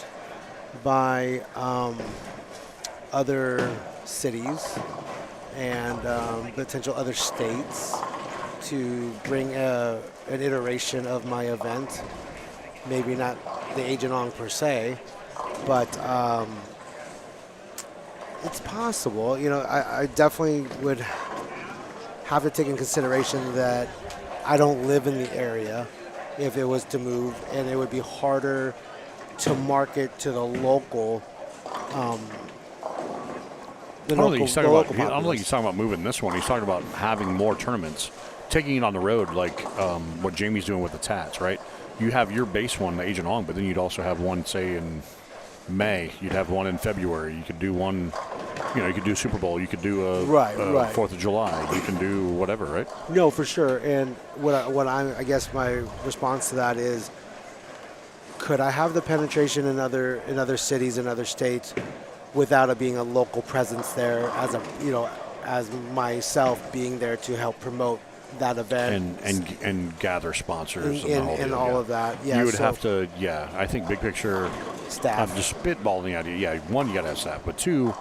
by other cities and potential other states to bring an iteration of my event. Maybe not the Agent Ong per se, but it's possible. I definitely would have to take in consideration that I don't live in the area if it was to move, and it would be harder to market to the local. I don't think he's talking about moving this one. He's talking about having more tournaments, taking it on the road, like what Jamie's doing with the Tats, right? You have your base one, the Agent Ong, but then you'd also have one, say, in May. You'd have one in February. You could do one, you could do Super Bowl, you could do a Right. 4th of July, you can do whatever, right? No, for sure. And I guess my response to that is, could I have the penetration in other cities and other states without it being a local presence there as myself being there to help promote that event and gather sponsors and all of that. Yeah, you would have to. Yeah, I think big picture staff. I'm just spitballing the idea. Yeah, one, you got to have staff, but two,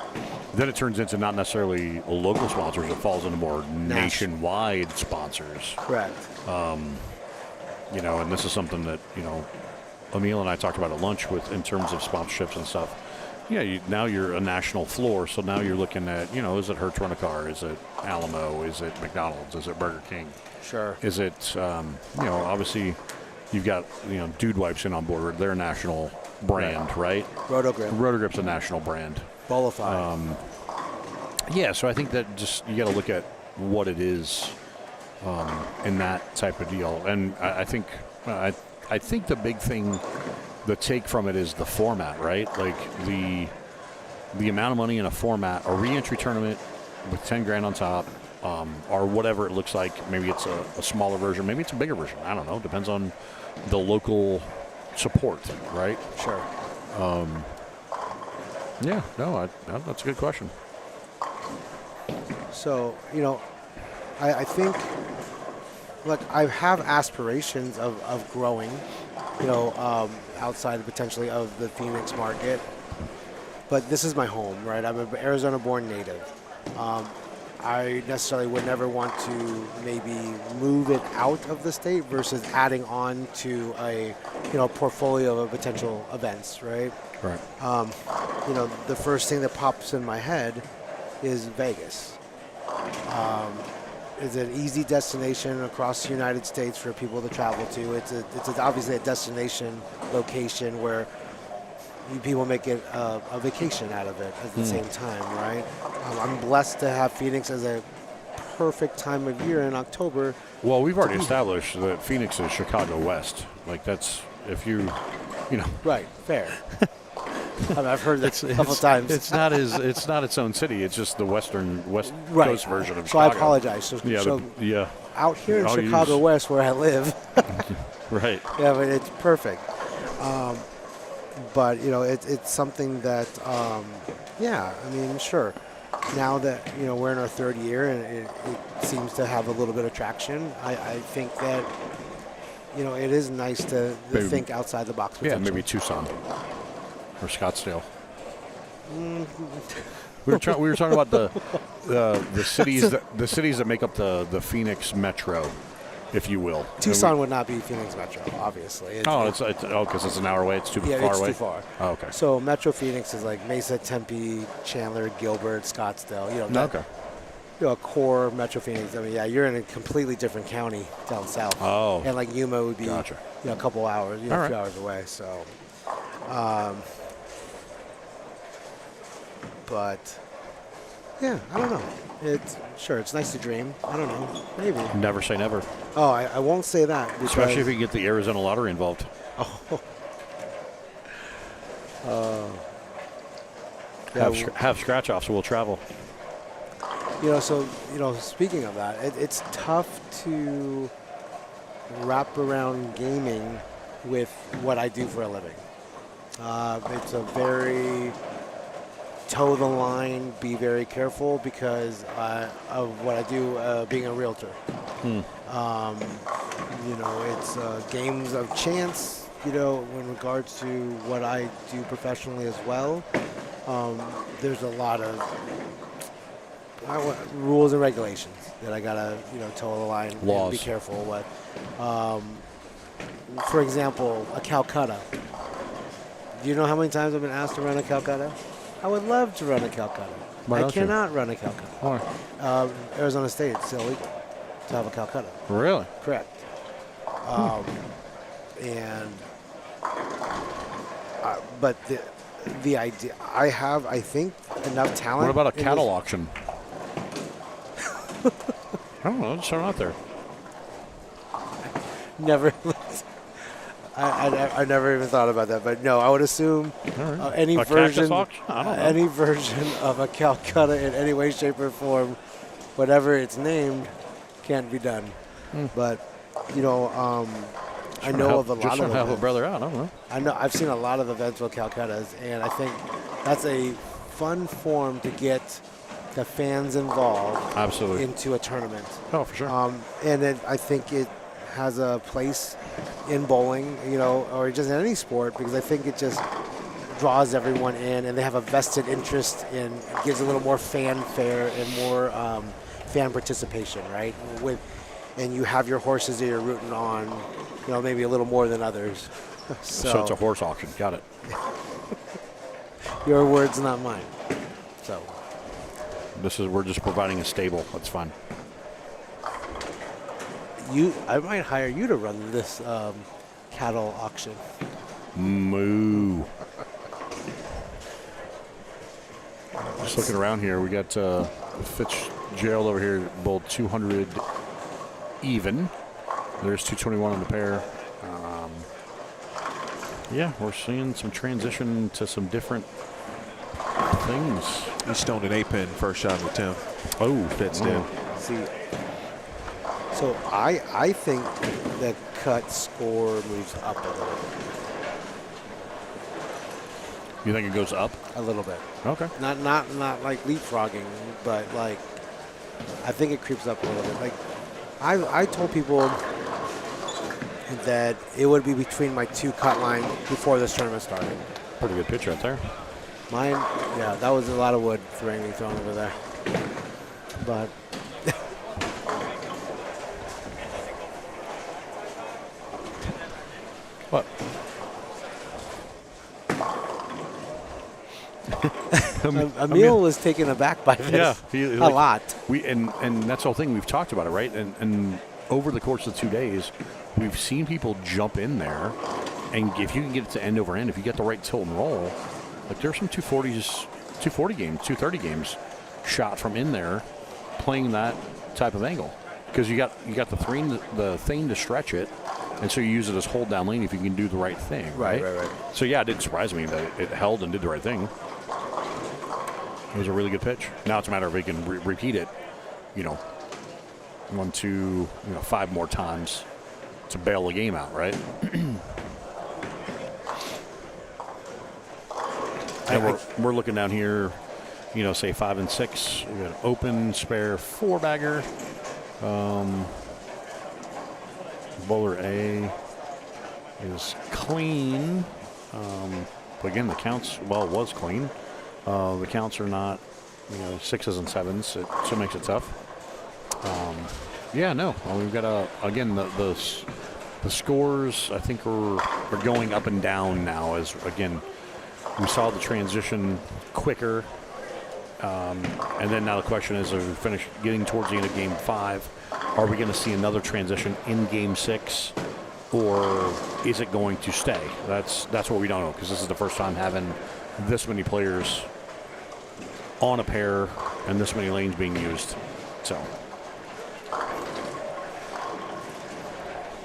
then it turns into not necessarily local sponsors. It falls into more nationwide sponsors. Correct. And this is something that Emil and I talked about at lunch in terms of sponsorships and stuff. Yeah, now you're a national floor, so now you're looking at, is it Hertz Rent-A-Car? Is it Alamo? Is it McDonald's? Is it Burger King? Sure. Is it, obviously you've got, Dude Wipes in on board. They're a national brand, right? Roto Grip's a national brand. Bowlifi. Yeah, so I think that just you got to look at what it is in that type of deal. And I think the big thing, the take from it is the format, right? Like the amount of money in a format, a re-entry tournament with 10 grand on top, or whatever it looks like. Maybe it's a smaller version, maybe it's a bigger version. I don't know. Depends on the local support, right? Sure. That's a good question. So, I think, look, I have aspirations of growing, outside potentially of the Phoenix market. But this is my home, right? I'm an Arizona-born native. I necessarily would never want to maybe move it out of the state versus adding on to a, portfolio of potential events, right? Right. The first thing that pops in my head is Vegas. It's an easy destination across the United States for people to travel to. It's obviously a destination location where people make it a vacation out of it at the same time, right? I'm blessed to have Phoenix as a perfect time of year in October. Well, we've already established that Phoenix is Chicago West. Like that's if you. Right, fair. I've heard that a couple times. It's not its own city. It's just the West right. Coast version of so Chicago. I apologize. So out here in Chicago West, where I live, right? Yeah, but it's perfect. But it's something that, sure. Now that we're in our third year and it seems to have a little bit of traction, I think that it is nice to think outside the box. Yeah, maybe Tucson. Or Scottsdale. We were talking about the cities that make up the Phoenix metro, if you will. Tucson would not be Phoenix metro, obviously. Because it's an hour away. It's too far away. Yeah, it's too far. Oh, okay. So Metro Phoenix is like Mesa, Tempe, Chandler, Gilbert, Scottsdale. A core Metro Phoenix. I mean, yeah, you're in a completely different county down south. Oh. And like Yuma would be, gotcha. A couple hours, a few hours away. So. But yeah, I don't know. It's nice to dream. I don't know. Maybe. Never say never. Oh, I won't say that. Especially if you get the Arizona lottery involved. Have scratch offs, so we'll travel. Speaking of that, it's tough to wrap around gaming with what I do for a living. It's a very toe the line, be very careful because of what I do being a realtor. It's games of chance, in regards to what I do professionally as well. There's a lot of rules and regulations that I gotta, toe the line Laws. And be careful with. For example, a Calcutta. Do you know how many times I've been asked to run a Calcutta? I would love to run a Calcutta. I cannot run a Calcutta. Why? Arizona State, it's illegal to have a Calcutta. Really? Correct. But the idea, I have, I think, enough talent. What about a cattle auction? I don't know. Just throw it out there. Never. I never even thought about that, but no, I would assume any A version, cactus auction? I don't know. any version of a Calcutta in any way, shape, or form, whatever it's named, can't be done. But you know, I know of a lot just of trying to help a events. brother out. I don't know. I know I've seen a lot of events with Calcuttas, and I think that's a fun form to get the fans involved Absolutely. into a tournament. Oh, for sure. And then I think it has a place in bowling, you know, or just in any sport, because I think it just draws everyone in, and they have a vested interest in, gives a little more fanfare and more fan participation, right? And you have your horses that you're rooting on, you know, maybe a little more than others. So it's a horse auction. Got it. Your words, not mine. So We're just providing a stable. That's fine. I might hire you to run this cattle auction. Moo. Just looking around here, we got Fitzgerald over here, bowled 200 even. There's 221 on the pair. Yeah, we're seeing some transition to some different things. He stoned an 8-pin first shot with Tim. Oh, Fitz did. See, so I think the cut score moves up a little bit. You think it goes up? A little bit. Okay. Not like leapfrogging, but like I think it creeps up a little bit. Like I told people that it would be between my two cut line before this tournament started. Pretty good pitch right there. Mine, yeah, that was a lot of wood being thrown over there. But What? Emil was taken aback by this. Yeah, a lot. And that's the whole thing. We've talked about it, right? And over the course of 2 days, we've seen people jump in there, and if you can get it to end over end, if you get the right tilt and roll, like there's some 240 games, 230 games shot from in there, playing that type of angle, because you got the thing to stretch it, and so you use it as hold down lane if you can do the right thing. Right. So yeah, it didn't surprise me that it held and did the right thing. It was a really good pitch. Now it's a matter of if he can repeat it, 1, 2, 5 more times to bail the game out, right? And we're looking down here, say 5 and 6. We got an open spare 4-bagger. Bowler A is clean. But again, the counts, it was clean. The counts are not, 6s and 7s, so it makes it tough. We've got again the scores I think are going up and down now, as again we saw the transition quicker, and then now the question is, as we finish getting towards the end of Game 5, are we going to see another transition in Game 6, or is it going to stay? That's what we don't know, because this is the first time having this many players on a pair and this many lanes being used. So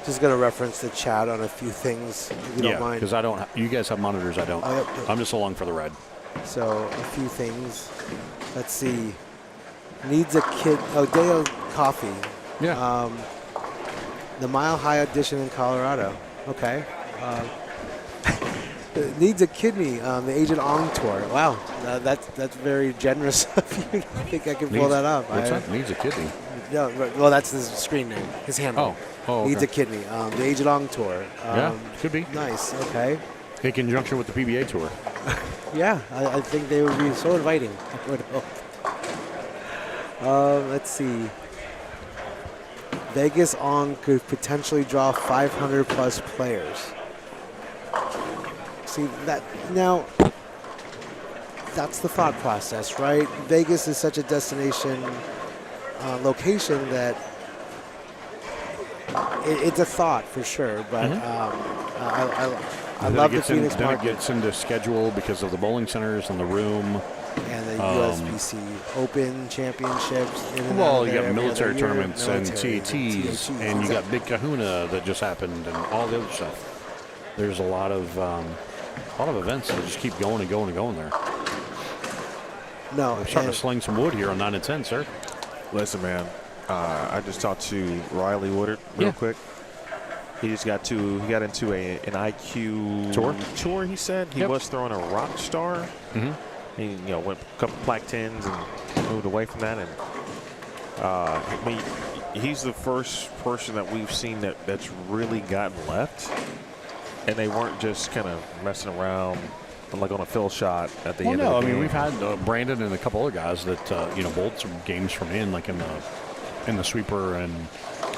just going to reference the chat on a few things, if you don't mind. Because I don't. You guys have monitors. I don't. I'm just along for the ride. So a few things. Let's see. Needs a kid. Oh, Deo Coffee. Yeah. The Mile High Edition in Colorado. Okay. Needs a kidney. The Agent Ong Tour. Wow, that's very generous of you. I think I can pull that off. What's that? Needs a kidney. No, well, that's his screen name. His handle. Oh, okay. Needs a kidney. The Agent Ong Tour. Yeah, could be. Nice. Okay. In conjunction with the PBA Tour. Yeah, I think they would be so inviting. I would hope. Let's see. Vegas On could potentially draw 500 plus players. See that now? That's the thought process, right? Vegas is such a destination location that it's a thought for sure. But I love the Phoenix market. Then it gets into schedule because of the bowling centers and the room. And the USBC Open Championships. Well, you got military tournaments and TATs, and you got Big Kahuna that just happened, and all the other stuff. there's a lot of events that just keep going and going and going there. No, We're starting to sling some wood here on 9 and 10, sir. Listen, man, I just talked to Riley Woodard real quick. He just got into an IQ tour. He said he was throwing a rock star. He went a couple plaque 10s and moved away from that. And I mean, he's the first person that we've seen that's really gotten left, and they weren't just kind of messing around like on a fill shot at the end of the game. I mean, we've had Brandon and a couple other guys that bowled some games from in, like in the sweeper, and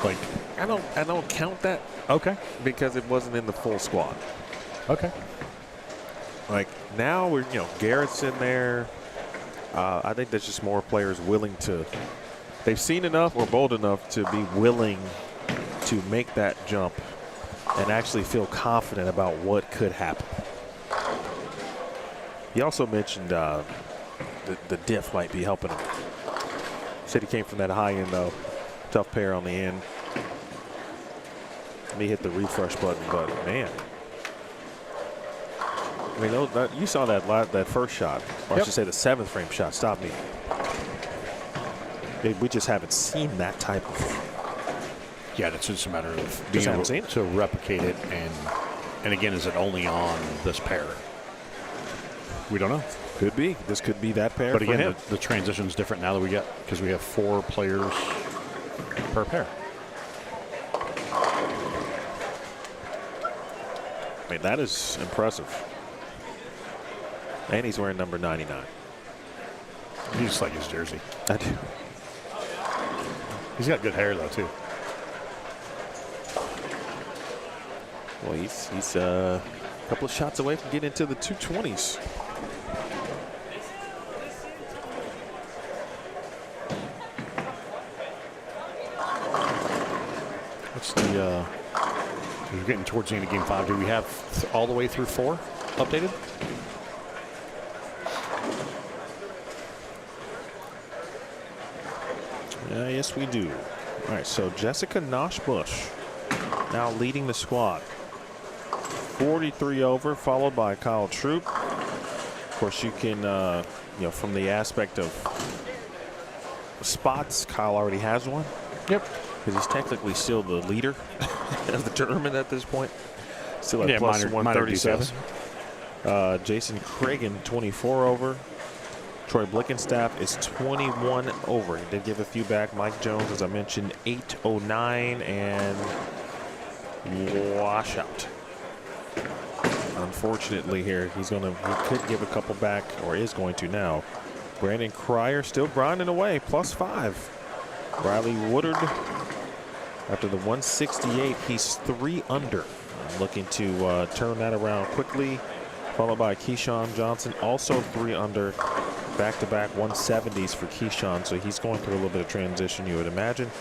like I don't count that. Okay. Because it wasn't in the full squad. Okay. Like now we're Garrett's in there. I think there's just more players willing to. They've seen enough or bold enough to be willing to make that jump and actually feel confident about what could happen. He also mentioned the diff might be helping him. Said he came from that high end though. Tough pair on the end. Let me hit the refresh button, but man. I mean, you saw that first shot, or I should say the 7th frame shot. Stop me. We just haven't seen that type of. Yeah, it's just a matter of being able to replicate it, and again, is it only on this pair? We don't know. Could be. This could be that pair. But again, the transition's different now that because we have 4 players per pair. I mean, that is impressive. And he's wearing number 99. He just like his jersey. I do. He's got good hair, though, too. Well, he's a couple of shots away from getting into the 220s. What's the we're getting towards the end of Game 5. Do we have all the way through 4 updated? Yes, we do. All right, so Jessica Noshbush now leading the squad. 43 over, followed by Kyle Troop. Of course, you can, from the aspect of spots, Kyle already has one. Yep. Because he's technically still the leader of the tournament at this point. Still at plus minor 137. Jason Cragen, 24 over. Troy Blickenstaff is 21 over. He did give a few back. Mike Jones, as I mentioned, 809 and washout. Unfortunately here, he could give a couple back, or is going to now. Brandon Cryer still grinding away, plus 5. Riley Woodard, after the 168, he's 3 under. Looking to turn that around quickly. Followed by Keyshawn Johnson, also 3 under. Back-to-back 170s for Keyshawn, so he's going through a little bit of transition, you would imagine.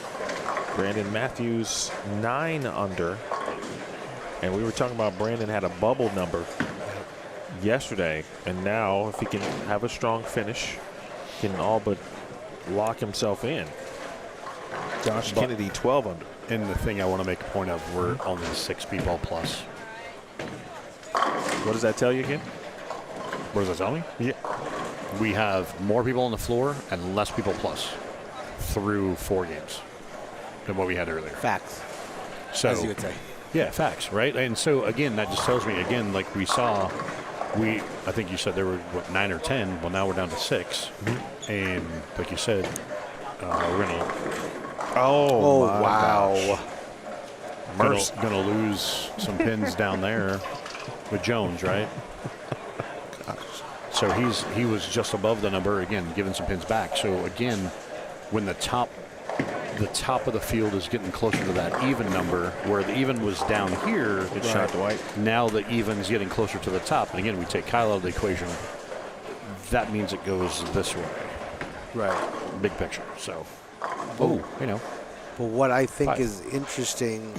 Brandon Matthews, 9 under. And we were talking about Brandon had a bubble number yesterday, and now if he can have a strong finish, can all but lock himself in. Josh Kennedy, 12 under. And the thing I want to make a point of, we're only 6 people plus. What does that tell you again? What does that tell me? Yeah. We have more people on the floor and less people plus through 4 games than what we had earlier. Facts. So, as you would say. Yeah, facts, right? And so, again, that just tells me, again, like we saw, I think you said there were, 9 or 10. Well, now we're down to 6. Mm-hmm. And like you said, we're going to. Oh, wow. Going to lose some pins down there with Jones, right? So he was just above the number, again, giving some pins back. So again, when the top of the field is getting closer to that even number, where the even was down here, it's shot to white. Now the even's getting closer to the top. And again, we take Kyle out of the equation. That means it goes this way. Right. Big picture. So, you know. But what I think 5. is interesting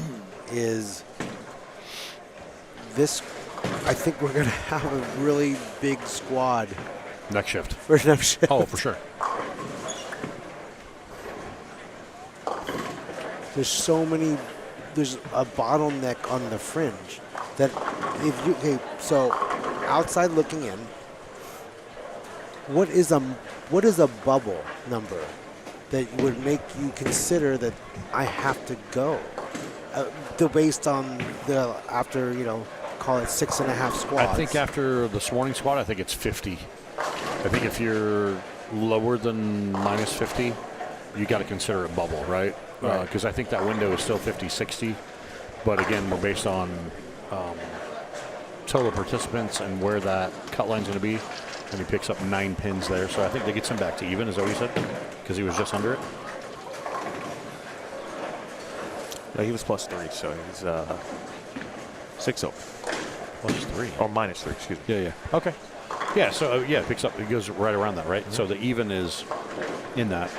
is this. I think we're going to have a really big squad. Next shift. For next shift. Oh, for sure. There's a bottleneck on the fringe. that if you, okay, so outside looking in, what is a bubble number that would make you consider that I have to go? Based on the, after, you know, call it 6.5 squads. I think after this morning squad, I think it's 50. I think if you're lower than minus 50, you got to consider it bubble, right? Because I think that window is still 50, 60. But again, we're based on total participants and where that cut line's going to be. And he picks up 9 pins there. So I think that gets him back to even, is that what you said? Because he was just under it? No, he was +3, so he's 6 over. +3. Or -3, excuse me. Yeah. Okay. Yeah, so it picks up, it goes right around that, right? So the even is in that.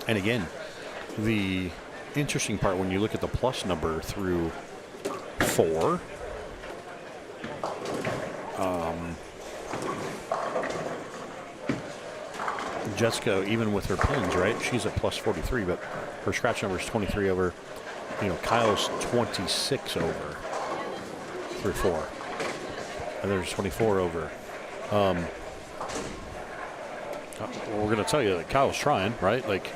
And again, the interesting part when you look at the plus number through 4, Jessica, even with her pins, right? She's at +43, but her scratch number is 23 over. You know, Kyle's 26 over through 4. And there's 24 over. We're going to tell you that Kyle's trying, right? Like,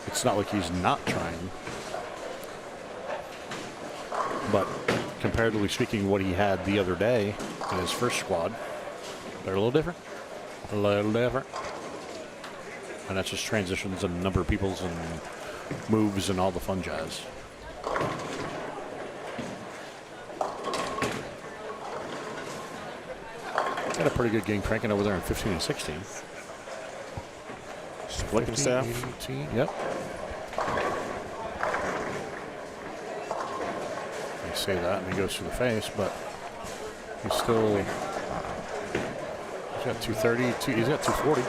it's not like he's not trying. But comparatively speaking, what he had the other day in his first squad, they're a little different. A little different. And that's just transitions and number of peoples and moves and all the fun jazz. Got a pretty good game cranking over there in 15 and 16. Flicking staff. 18, yep. I say that and he goes to the face, but he's still. He's got 230. He's got 240.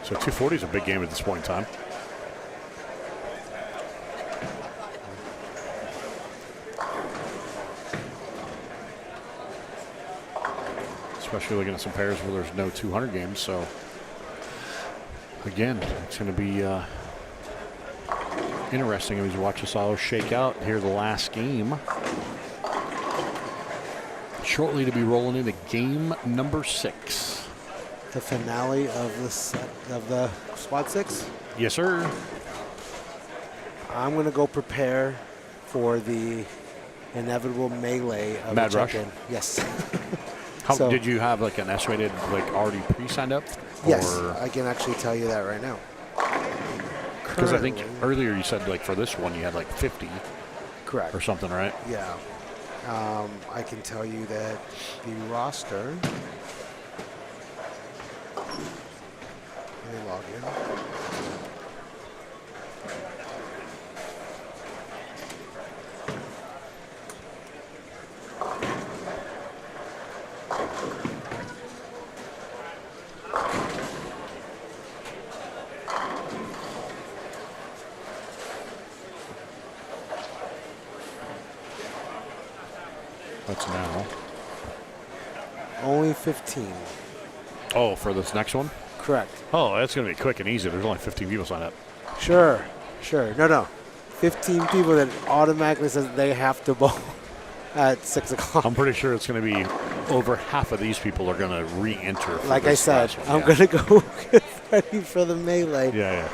So 240 is a big game at this point in time. Especially looking at some pairs where there's no 200 games. So again, it's going to be interesting as we watch this all shake out here. The last game, shortly to be rolling into game number 6. The finale of the set of the squad 6. Yes, sir. I'm going to go prepare for the inevitable melee of Mad the Rush? check-in. Yes. How So- did you have like an estimated, like already pre-signed up? Yes, Or- I can actually tell you that right now. Because I think Currently- earlier you said like for this one you had like 50 Correct. or something, right? Yeah. I can tell you that the roster. Let me log in. That's now. Only 15. Oh, for this next one? Correct. Oh, that's going to be quick and easy. There's only 15 people signed up. Sure. No. 15 people that automatically says they have to bowl at 6 o'clock. I'm pretty sure it's going to be over half of these people are going to re-enter. for Like I this said, last one. I'm Yeah. going to go get ready for the melee. Yeah.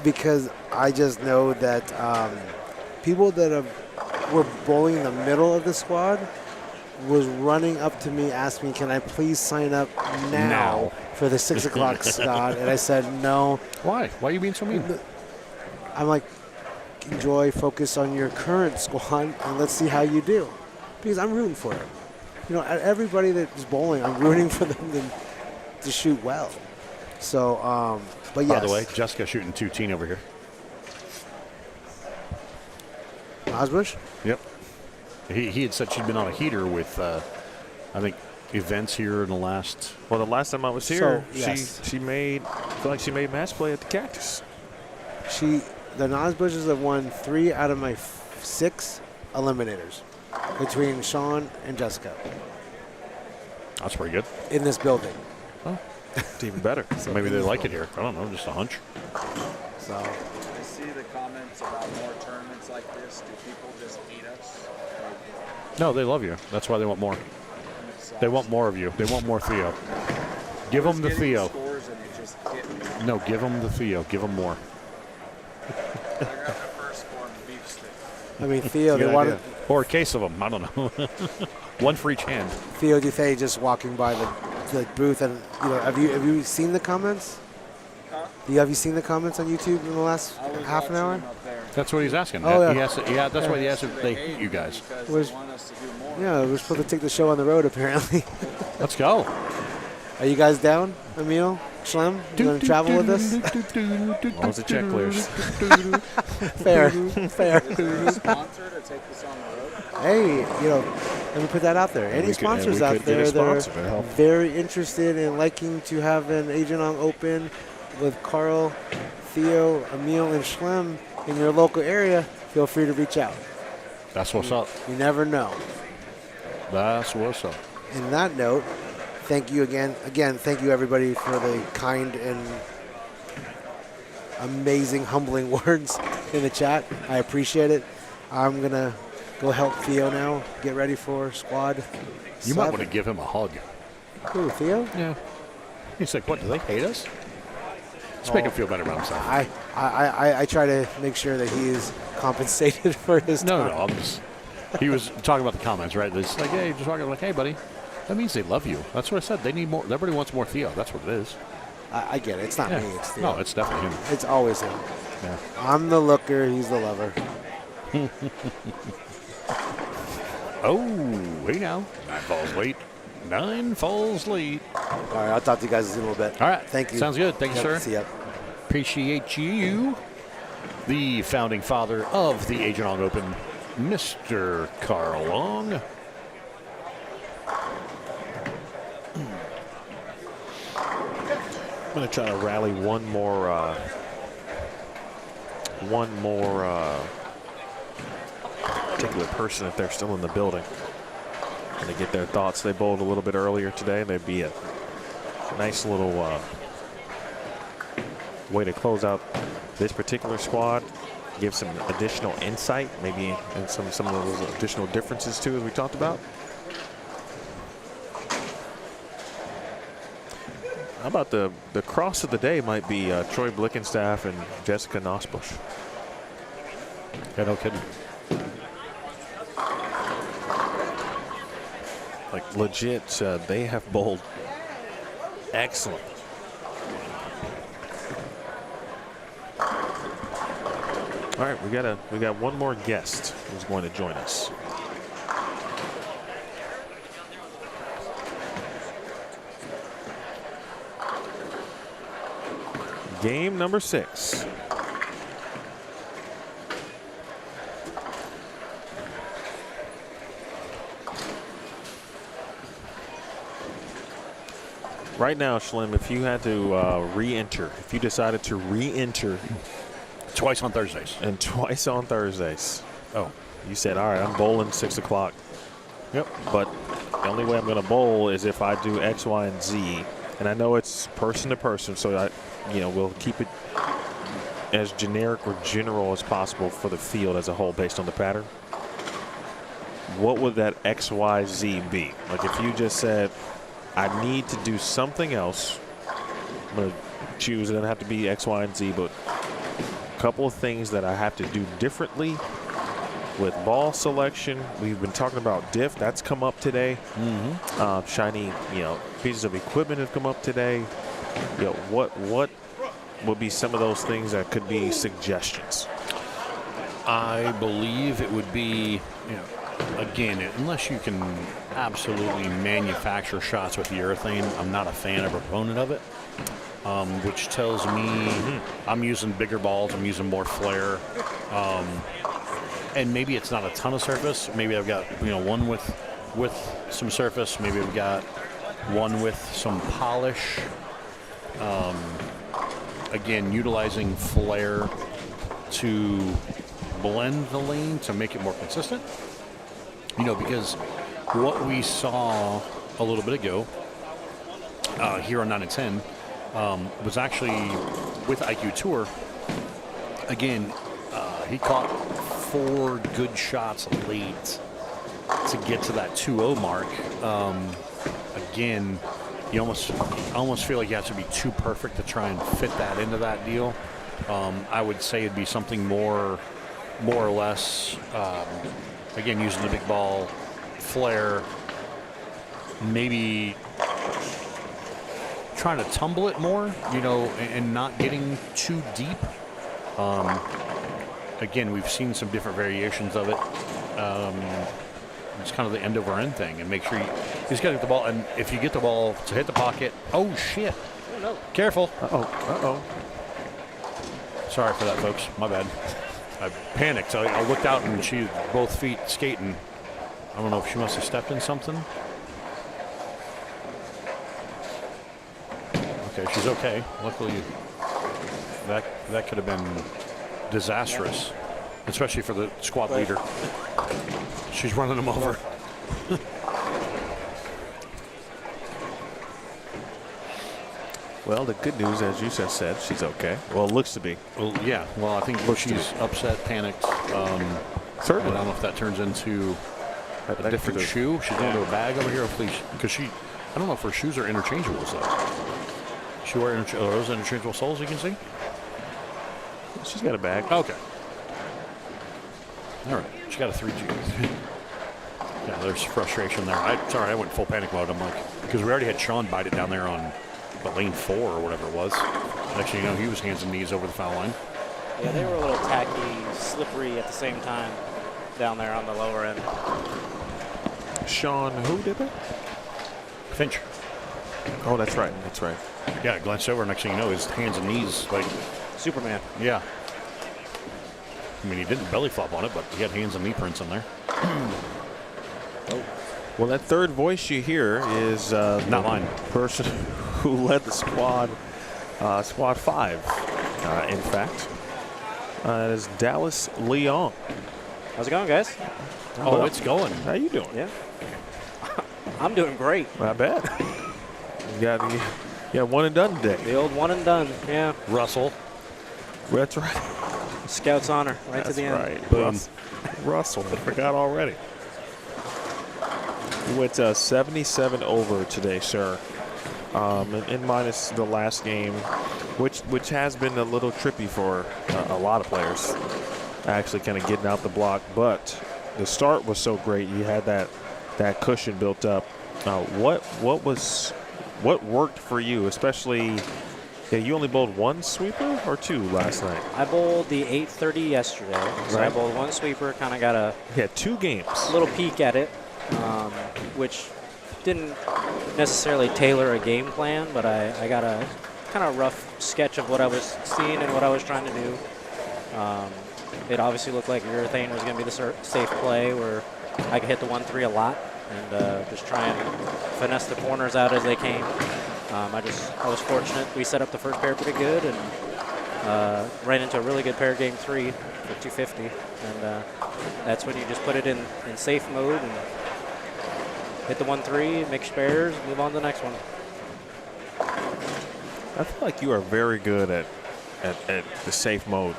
Because I just know that people that were bowling in the middle of the squad was running up to me, asking me, can I please sign up now for the 6 o'clock squad? And I said, no. Why? Why are you being so mean? I'm like, enjoy, focus on your current squad, and let's see how you do. Because I'm rooting for it. You know, everybody that's bowling, I'm rooting for them to shoot well. So, but yes. By the way, Jessica shooting 2-teen over here. Osbush? Yep. He had said she'd been on a heater with, I think, events here in the last. Well, the last time I was here, So, yes. she made, I feel like she made match play at the Cactus. The Nosbushes have won 3 out of my 6 eliminators between Sean and Jessica That's pretty good. in this building. It's even better. Maybe they like it here. I don't know, just a hunch. So see the comments about more tournaments like this? Do people just hate us? No, they love you. That's why they want more. They want more of you. They want more Theo. Give them the Theo. Scores and it just hit me. No, give them the Theo. Give them more. I got the first form beef stick. I mean, Theo, they wanted Or a case of them. I don't know. One for each hand. Theo Dufay just walking by the booth, and have you seen the comments? Huh? Have you seen the comments on YouTube in the last half an hour? That's what he's asking. Oh, yeah. He asked, that's why he asked if they hate you guys. Was- Yeah, we're supposed to take the show on the road, apparently. Let's go. Are you guys down, Emil? Schlem? You going to travel with us? As long as the check clears. Fair. Is there a sponsor to take this on the road? Hey, let me put that out there. Any sponsors out there that are very interested in liking to have an Agent on Open with Carl, Theo, Emil, and Schlem in your local area, feel free to reach out. That's what's up. You never know. That's what's up. In that note, thank you again. Again, thank you everybody for the kind and amazing, humbling words in the chat. I appreciate it. I'm going to go help Theo now get ready for squad. You might want to give him a hug. Who, Theo? Yeah. He's like, what, do they hate us? Let's make him feel better about himself. I try to make sure that he is compensated for his time. No, he was talking about the comments, right? It's like, hey, just walking like, hey, buddy. That means they love you. That's what I said. They need more. Everybody wants more Theo. That's what it is. I get it. It's not me. It's Theo. No, it's definitely him. It's always him. Yeah. I'm the looker. He's the lover. Oh, hey now. 9 falls late. 9 falls late. All right, I'll talk to you guys in a little bit. All right. Thank you. Sounds good. Thank you, sir. See ya. Appreciate you. The founding father of the Agent on Open, Mr. Carl Long. I'm going to try to rally one more particular person if they're still in the building and to get their thoughts. They bowled a little bit earlier today. They'd be a nice little way to close out this particular squad, give some additional insight, maybe, and some of those additional differences too, as we talked about. How about the cross of the day might be Troy Blickenstaff and Jessica Nosbush. Yeah, no kidding. Like legit, they have bowled excellent. All right, we got one more guest who's going to join us. Game number 6. Right now, Schlem, if you had to re-enter, if you decided to re-enter twice on Thursdays. And twice on Thursdays. Oh. You said, all right, I'm bowling 6 o'clock. Yep. But the only way I'm going to bowl is if I do X, Y, and Z. And I know it's person to person, so we'll keep it as generic or general as possible for the field as a whole based on the pattern. What would that X, Y, Z be? Like if you just said, I need to do something else, I'm going to choose, it doesn't have to be X, Y, and Z, but a couple of things that I have to do differently with ball selection. We've been talking about diff. That's come up today. Mm-hmm. Shiny, pieces of equipment have come up today. What would be some of those things that could be suggestions? I believe it would be, again, unless you can absolutely manufacture shots with the urethane, I'm not a fan or proponent of it. Which tells me I'm using bigger balls, I'm using more flare. And maybe it's not a ton of surface. Maybe I've got, one with some surface. Maybe I've got one with some polish. Again, utilizing flare to blend the lane to make it more consistent. Because what we saw a little bit ago here on 9 and 10 was actually with IQ Tour. again, he caught 4 good shots late to get to that 2-0 mark. Again, you almost feel like you have to be too perfect to try and fit that into that deal. I would say it'd be something more or less, again, using the big ball, flare, maybe trying to tumble it more, and not getting too deep. Again, we've seen some different variations of it. It's kind of the end over end thing, and make sure you just got to get the ball. And if you get the ball to hit the pocket, oh shit! Oh, no. Careful! Uh-oh. Sorry for that, folks. My bad. I panicked. I looked out and she both feet skating. I don't know if she must have stepped in something. Okay, she's okay. Luckily, that could have been disastrous, especially for the squad leader. She's running them over. Well, the good news, as you just said, she's okay. Well, it looks to be. Well, yeah. Well, I think she's upset, panicked. Certainly. I don't know if that turns into a different shoe. She's going to a bag over here, please, because I don't know if her shoes are interchangeable. So she wear are those interchangeable soles? You can see. She's got a bag. Okay. All right. She got a 3G. Yeah, there's frustration there. Sorry, I went full panic mode. I'm like, because we already had Sean bite it down there on lane 4 or whatever it was. Actually, he was hands and knees over the foul line. Yeah, they were a little tacky, slippery at the same time down there on the lower end. Sean, who did that? Finch. Oh, that's right. That's right. Yeah, glanced over. Next thing you know, his hands and knees like Superman. Yeah. I mean, he didn't belly flop on it, but he had hands and knee prints in there. Well, that third voice you hear is not mine. Person who led the squad, squad 5. In fact, that is Dallas Leon. How's it going, guys? Oh, it's going. How you doing? Yeah. I'm doing great. I bet. You got one and done today. The old one and done. Yeah. Russell. That's right. Scout's honor, right That's to the end. Right. Boom. Russell, I forgot already. You went 77 over today, sir. And minus the last game, which has been a little trippy for a lot of players, actually kind of getting out the block. But the start was so great. You had that cushion built up. What worked for you, especially? Yeah, you only bowled 1 sweeper or 2 last night? I bowled the 8:30 yesterday. So I bowled 1 sweeper, kind of got a 2 games. Little peek at it, which didn't necessarily tailor a game plan, but I got a kind of rough sketch of what I was seeing and what I was trying to do. It obviously looked like urethane was going to be the safe play where I could hit the 1-3 a lot and just try and finesse the corners out as they came. I was fortunate. We set up the first pair pretty good and ran into a really good pair game 3 for 250. And that's when you just put it in safe mode and hit the 1-3, mix pairs, move on to the next one. I feel like you are very good at the safe mode,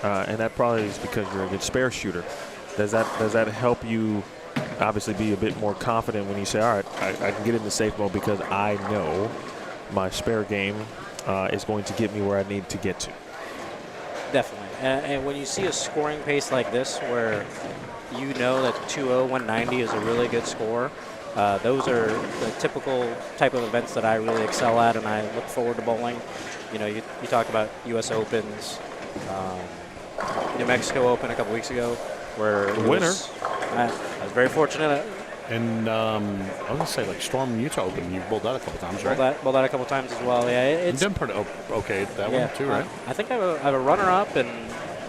and that probably is because you're a good spare shooter. Does that help you obviously be a bit more confident when you say, all right, I can get into safe mode because I know my spare game is going to get me where I need to get to? Definitely. And when you see a scoring pace like this where you know that 2-0, 190 is a really good score, those are the typical type of events that I really excel at and I look forward to bowling. You talk about U.S. Opens, New Mexico Open a couple weeks ago, where the winner. I was very fortunate. And I was going to say, like, Storm Utah Open, you bowled that a couple times, right? Bowled that a couple times as well, yeah. It's done pretty okay that one, too, right? I think I have a runner-up and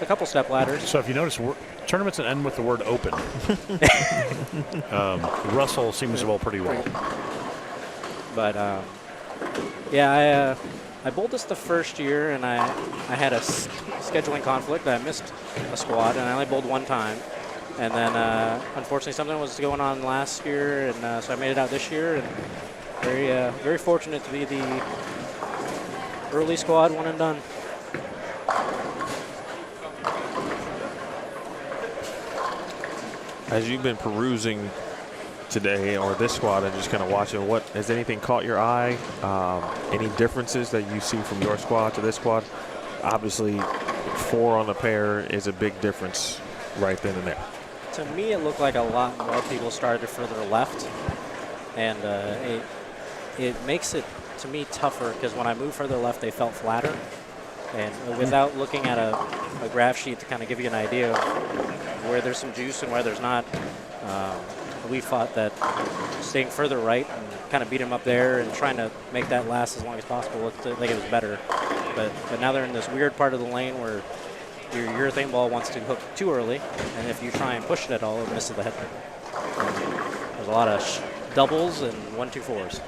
a couple step ladders. So if you notice, tournaments that end with the word open. Russell seems to bowl pretty well. But, yeah, I bowled this the first year, and I had a scheduling conflict. I missed a squad, and I only bowled 1 time. And then, unfortunately, something was going on last year, and so I made it out this year. And very fortunate to be the early squad 1 and done. as you've been perusing today or this squad and just kind of watching, what has anything caught your eye? Any differences that you see from your squad to this squad? Obviously, 4 on the pair is a big difference right then and there. To me, it looked like a lot more people started further left, and it makes it, to me, tougher because when I moved further left, they felt flatter. And without looking at a graph sheet to kind of give you an idea of where there's some juice and where there's not, we thought that staying further right and kind of beat them up there and trying to make that last as long as possible looked like it was better. But now they're in this weird part of the lane where your urethane ball wants to hook too early, and if you try and push it at all, it misses the head. There's a lot of doubles and 1-2-4s.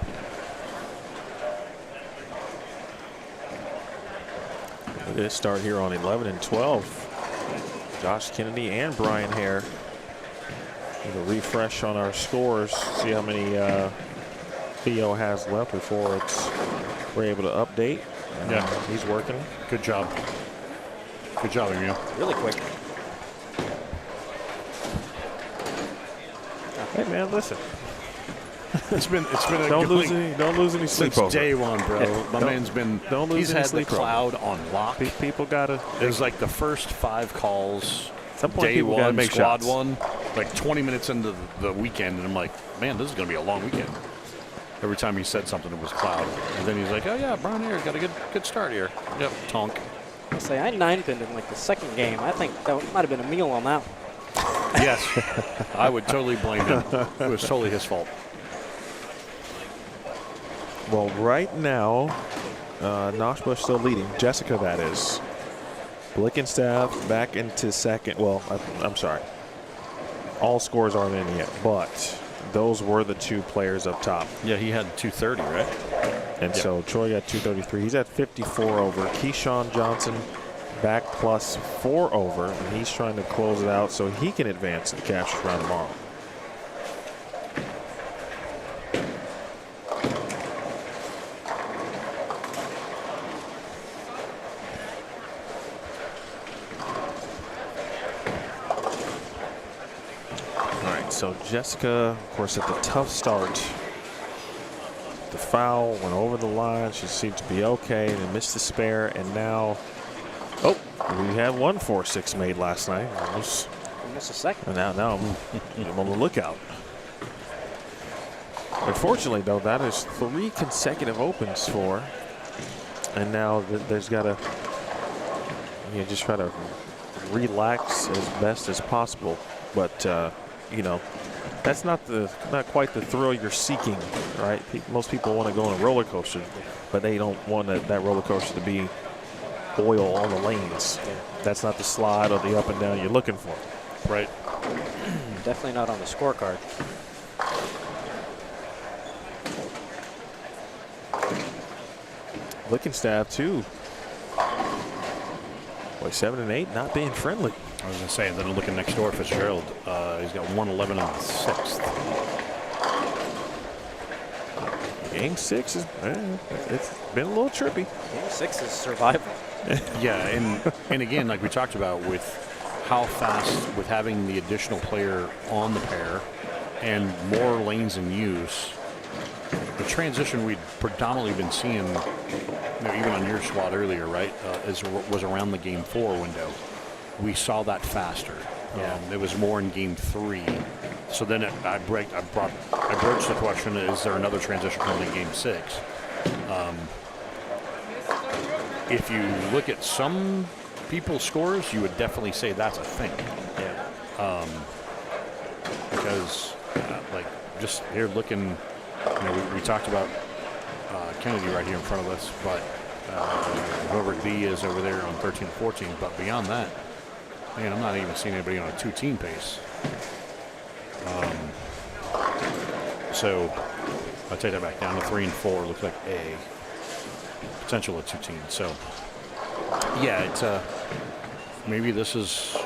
Look at this start here on 11 and 12. Josh Kennedy and Brian Hare. Need a refresh on our scores, see how many Theo has left before we're able to update. Yeah, he's working. Good job. Good job, Emil. Really quick. Hey man, listen. It's been a don't lose any sleep since over. day one, bro. My man's been. Don't lose he's any had sleep the cloud on lock. People gotta. It was like the first 5 calls. Some point Day people gotta one, make squad shots. 1, like 20 minutes into the weekend, and I'm like, man, this is gonna be a long weekend. Every time he said something, it was cloud, and then he's like, oh yeah, Brian Hare's got a good start here. Yep, tonk. I say I 9-pinned in like the second game. I think that might have been a meal on that one. Yes, I would totally blame him. It was totally his fault. Well, right now, Noshbush still leading. Jessica, that is. Blickenstaff back into second. Well, I'm sorry. All scores aren't in yet, but those were the 2 players up top. Yeah, he had 230, right? And so Troy got 233. He's at 54 over. Keyshawn Johnson back plus 4 over, and he's trying to close it out so he can advance to the capture round tomorrow. So Jessica, of course, at the tough start, the foul went over the line. She seemed to be okay, and then missed the spare. And now, we had 1-4-6 made last night. Almost a second. And now I'm on the lookout. Unfortunately, though, that is 3 consecutive opens for her. And now there's got to, just try to relax as best as possible. But you know, that's not quite the thrill you're seeking, right? Most people want to go on a roller coaster, but they don't want that roller coaster to be oil on the lanes. Yeah. That's not the slide or the up and down you're looking for. Right. Definitely not on the scorecard. Blickenstaff too. Boy, 7 and 8, not being friendly. I was going to say, then I'm looking next door, Fitzgerald. He's got 111 in the 6th. Game 6 is it's been a little trippy. Game 6 is survival. Yeah, and again, like we talked about, with how fast, with having the additional player on the pair and more lanes in use, the transition we'd predominantly been seeing, even on your squad earlier, right, was around the game 4 window. We saw that faster. It was more in game 3. So then I broached the question: is there another transition coming in game 6? If you look at some people's scores, you would definitely say that's a thing. Yeah. Because like just here looking, we talked about Kennedy right here in front of us, but whoever D is over there on 13 and 14. But beyond that, man, I'm not even seeing anybody on a 2-team pace. So I'll take that back down to 3 and 4. Looks like a potential of 2-team. So yeah, it's maybe this is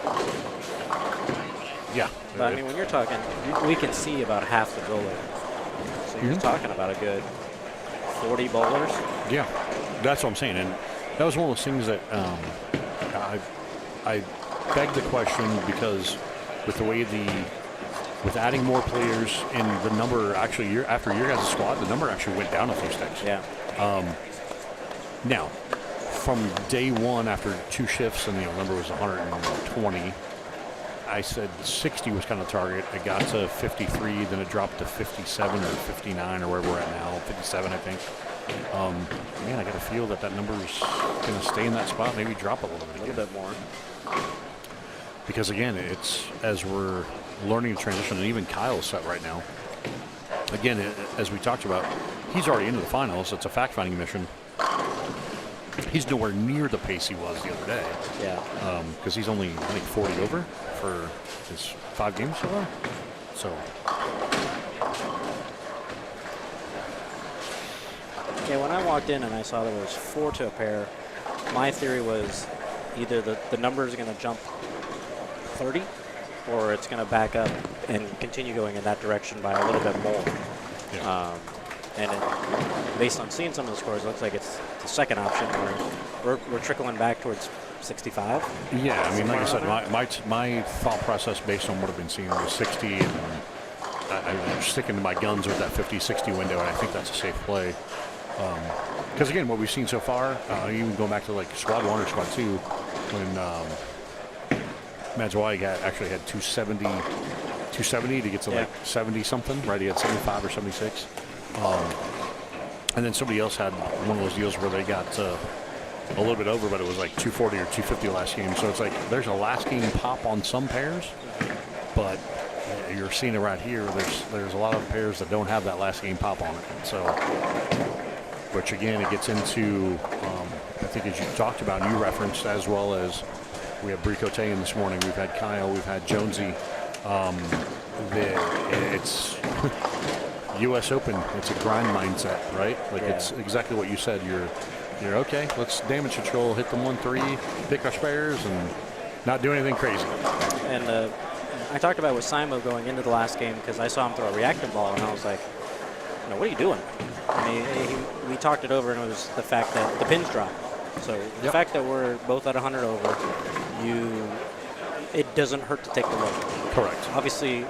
But I mean, when you're talking, we can see about half the building. So you're talking about a good 40 bowlers. Yeah, that's what I'm saying, and that was one of those things that I begged the question because with the way the with adding more players and the number actually after your guys' squad, the number actually went down a few sticks. Yeah. Now, from day one after 2 shifts and the number was 120, I said 60 was kind of the target. It got to 53, then it dropped to 57 or 59 or where we're at now, 57 I think. Man, I got a feel that number is going to stay in that spot, maybe drop a little bit more. Because again, it's as we're learning to transition, and even Kyle's set right now. Again, as we talked about, he's already into the finals. It's a fact-finding mission. He's nowhere near the pace he was the other day. Yeah. Because he's only, I think, 40 over for his 5 games so far. So. Yeah, when I walked in and I saw there was 4 to a pair, my theory was either the number is going to jump 30 or it's going to back up and continue going in that direction by a little bit more. Yeah. Based on seeing some of the scores, it looks like it's the second option where we're trickling back towards 65. Yeah, I mean, like I said, my thought process based on what I've been seeing was 60, and I'm sticking to my guns with that 50-60 window, and I think that's a safe play. Because again, what we've seen so far, even going back to like Squad 1 or Squad 2, when Majwai actually had 270 to get to like 70 something, right? He had 75 or 76. And then somebody else had one of those deals where they got a little bit over, but it was like 240 or 250 last game. So it's like there's a last game pop on some pairs, but you're seeing it right here. There's a lot of pairs that don't have that last game pop on it. So, which again, it gets into, I think as you talked about and you referenced, as well as we have Bricote in this morning. We've had Kyle. We've had Jonesy. It's U.S. Open. It's a grind mindset, right? Like it's exactly what you said. You're okay. Let's damage control, hit them 1-3, pick our spares, and not do anything crazy. And I talked about with Simo going into the last game because I saw him throw a reactive ball, and I was like, what are you doing? I mean, we talked it over, and it was the fact that the pins drop. So the fact that we're both at 100 over, it doesn't hurt to take the look. Correct. Obviously,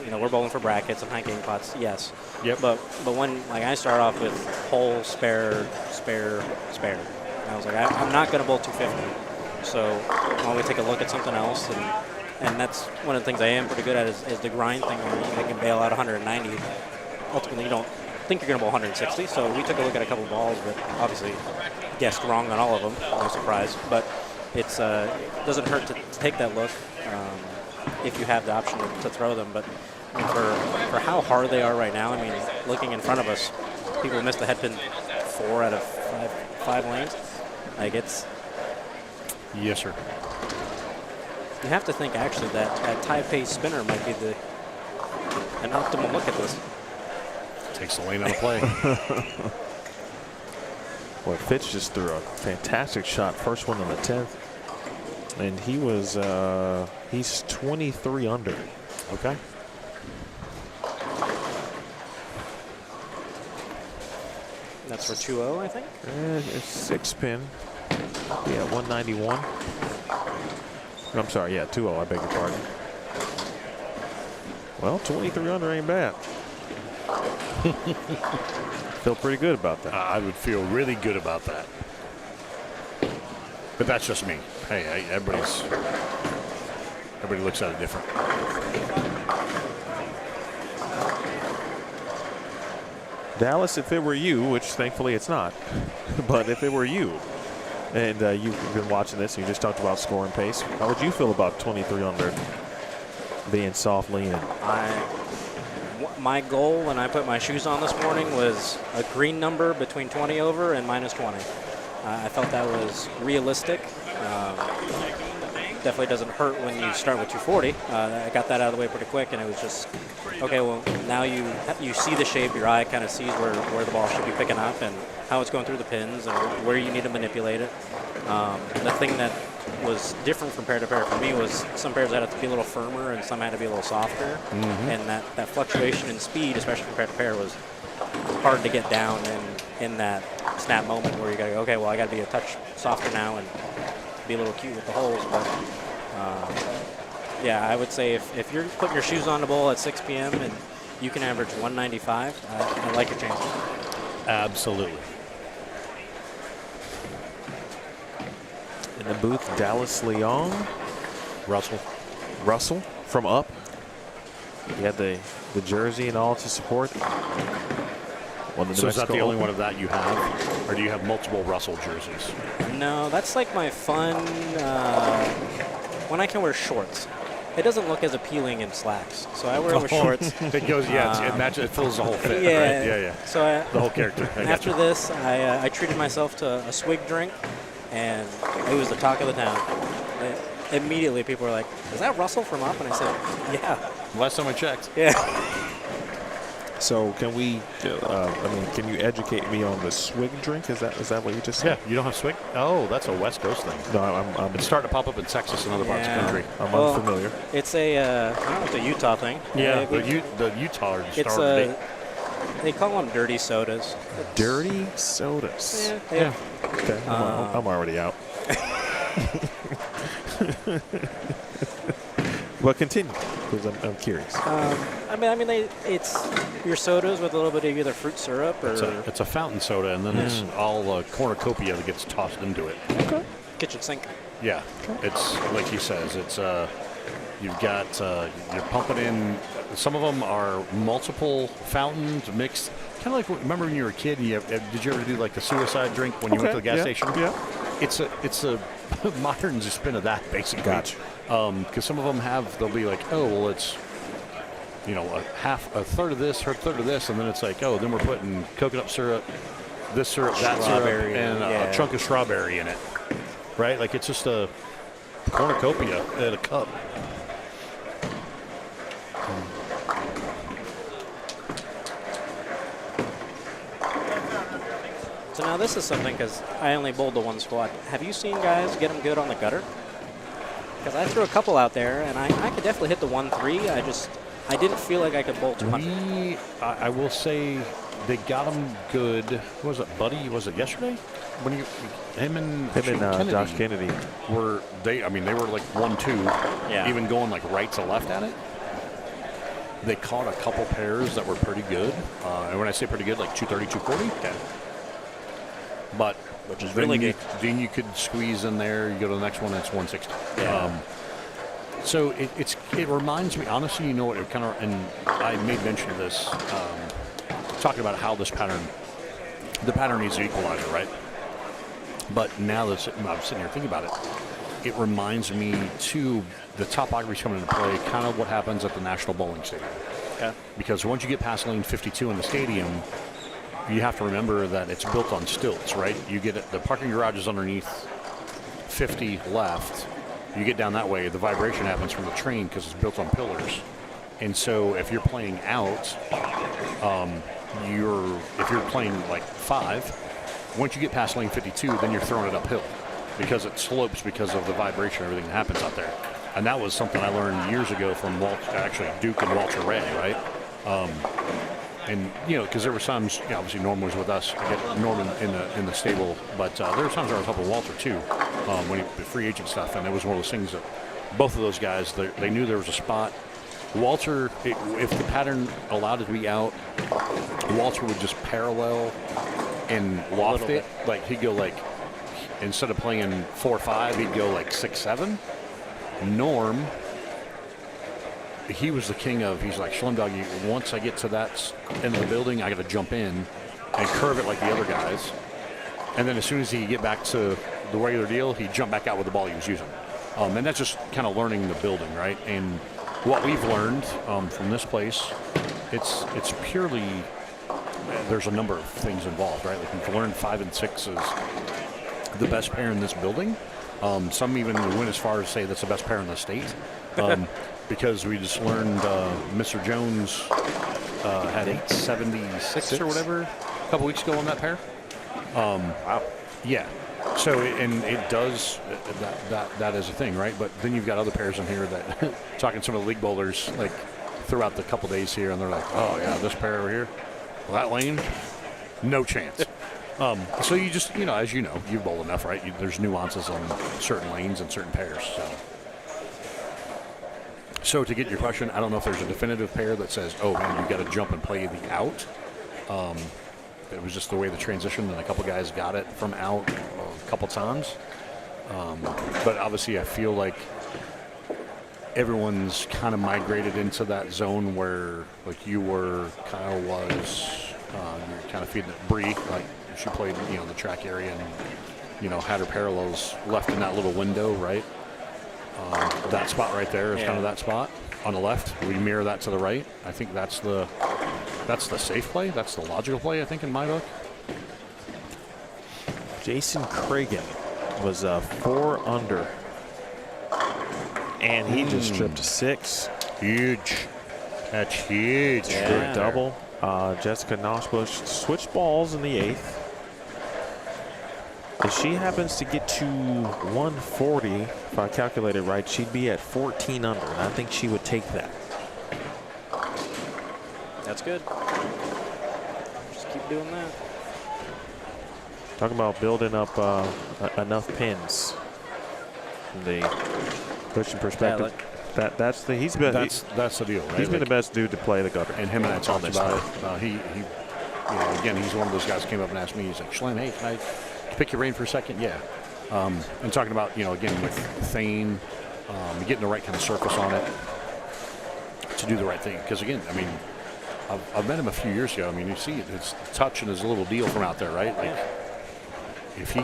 we're bowling for brackets and high game pots, yes. Yep. But when I start off with hole, spare, and I was like, I'm not going to bowl 250. So why don't we take a look at something else? And that's one of the things I am pretty good at is the grind thing where you can bail out 190. Ultimately, you don't think you're going to bowl 160. So we took a look at a couple balls, but obviously guessed wrong on all of them. No surprise. But it doesn't hurt to take that look if you have the option to throw them. But for how hard they are right now, I mean, looking in front of us, people missed the head pin 4 out of 5 lanes. Like it's... Yes, sir. You have to think, actually, that tie-pace spinner might be an optimal look at this. Takes the lane out of play. Boy, Fitch just threw a fantastic shot. First one on the 10th. And he was, he's 23 under. Okay. That's for 2-0, I think? It's 6 pin. Yeah, 191. I'm sorry, yeah, 2-0, I beg your pardon. Well, 23 under ain't bad. Feel pretty good about that. I would feel really good about that. But that's just me. Hey, everybody looks at it different. Dallas, if it were you, which thankfully it's not, but if it were you, and you've been watching this, and you just talked about scoring pace, how would you feel about 23 under being soft leaning? My goal when I put my shoes on this morning was a green number between 20 over and -20. I felt that was realistic. Definitely doesn't hurt when you start with 240. I got that out of the way pretty quick, and it was just, okay, well, now you see the shape, your eye kind of sees where the ball should be picking up and how it's going through the pins and where you need to manipulate it. The thing that was different from pair to pair for me was some pairs had to be a little firmer and some had to be a little softer. And that fluctuation in speed, especially from pair to pair, was hard to get down in that snap moment where you got to go, okay, well, I got to be a touch softer now and be a little cute with the holes. But Yeah, I would say if you're putting your shoes on to bowl at 6 p.m. and you can average 195, I like your chances. Absolutely. In the booth, Dallas Leong. Russell from Up. He had the jersey and all to support. So is that the only one of that you have? Or do you have multiple Russell jerseys? No, that's like my fun, when I can wear shorts. It doesn't look as appealing in slacks, so I wear it with shorts. It goes, it fills the whole fit, yeah, right? Yeah. So the whole character. After this, I treated myself to a swig drink, and it was the talk of the town. Immediately, people were like, "Is that Russell from Up?" And I said, "Yeah." Last time I checked. Yeah. So can we? Can you educate me on the swig drink? Is that what you just said? Yeah, you don't have swig? Oh, that's a West Coast thing. No, it's starting to pop up in Texas and other parts of the country. I'm unfamiliar. It's I don't know, it's a Utah thing. Yeah, the Utah they call them dirty sodas. Dirty sodas. Yeah. Okay, I'm already out. Well, continue, because I'm curious. It's your sodas with a little bit of either fruit syrup or... It's a fountain soda, and then it's all cornucopia that gets tossed into it. Okay. Kitchen sink. Yeah. Okay. It's, like he says, it's you've got, you're pumping in, some of them are multiple fountains mixed. Kind of like, remember when you were a kid, and did you ever do like the suicide drink when you went to the gas station? Yeah. It's a modern spin of that, basically. Gotcha. Because some of them they'll be like, oh, well, it's, a third of this, and then it's like, oh, then we're putting coconut syrup, this syrup, that strawberry, syrup, and a chunk of strawberry in it, right? Like it's just a cornucopia in a cup. So now this is something, because I only bowled the one squad. Have you seen guys get them good on the gutter? Because I threw a couple out there, and I could definitely hit the 1-3. I didn't feel like I could bowl 200. I will say they got him good. What was it, Buddy? Was it yesterday? When him and Kennedy Josh Kennedy were they were like 1-2, even going like right to left at it. They caught a couple pairs that were pretty good, and when I say pretty good, like 230, 240. Okay. But which is really good. Then you could squeeze in there. You go to the next one, it's 160. Yeah. So it reminds me, honestly, it kind of, and I made mention of this, talking about how the pattern needs an equalizer, right? But now that I'm sitting here thinking about it, it reminds me too, the topography coming into play, kind of what happens at the National Bowling Stadium. Okay. Because once you get past lane 52 in the stadium, you have to remember that it's built on stilts, right? You get the parking garage is underneath 50 left. You get down that way, the vibration happens from the train because it's built on pillars. And so if you're playing out, if you're playing like 5, once you get past lane 52, then you're throwing it uphill because it slopes because of the vibration, everything that happens out there. And that was something I learned years ago from Duke and Walter Ray, right? And because there were times, obviously Norm was with us. I get Norman in the stable, but there were times I was helping Walter too, when the free agent stuff, and it was one of those things that both of those guys they knew there was a spot. Walter, if the pattern allowed it to be out, Walter would just parallel and loft it. Like he'd go like, instead of playing 4-5, he'd go like 6-7. Norm, he was the king of, he's like, Schlem dog, once I get to that end of the building, I got to jump in and curve it like the other guys. And then as soon as he get back to the regular deal, he'd jump back out with the ball he was using. And that's just kind of learning the building, right? And what we've learned from this place, it's purely, there's a number of things involved, right? Like we've learned 5 and 6 is the best pair in this building. Some even went as far as say that's the best pair in the state. Because we just learned Mr. Jones had 876 or whatever a couple weeks ago on that pair. Wow. Yeah. So, and it does, that is a thing, right? But then you've got other pairs in here that, talking to some of the league bowlers, like throughout the couple days here, and they're like, oh yeah, this pair over here, that lane, no chance. So you just, as you know, you've bowled enough, right? There's nuances on certain lanes and certain pairs, so. So to get your question, I don't know if there's a definitive pair that says, oh, man, you got to jump and play the out. It was just the way the transition, and a couple guys got it from out a couple times. But obviously I feel like everyone's kind of migrated into that zone where, like you were, Kyle was, you're kind of feeding it. Bree, like she played, the track area and, had her parallels left in that little window, right? That spot right there is kind of that spot on the left. We mirror that to the right. I think that's the safe play. That's the logical play, I think, in my book. Jason Cragen was 4 under. And he just stripped 6. Huge. That's huge. For a double. Jessica Noshbush switched balls in the 8th. If she happens to get to 140, if I calculated right, she'd be at 14 under. And I think she would take that. That's good. Just keep doing that. Talking about building up enough pins. From the Christian perspective, that's the deal. Right? He's been the best dude to play the gutter. And him and I talked about it. He again, he's one of those guys who came up and asked me. He's like, Schlemer, hey, can I pick your brain for a second? Yeah. And talking about again with Thane, getting the right kind of surface on it to do the right thing. Because again, I mean, I've met him a few years ago. I mean, you see his touch and his little deal from out there, right? Like, if he,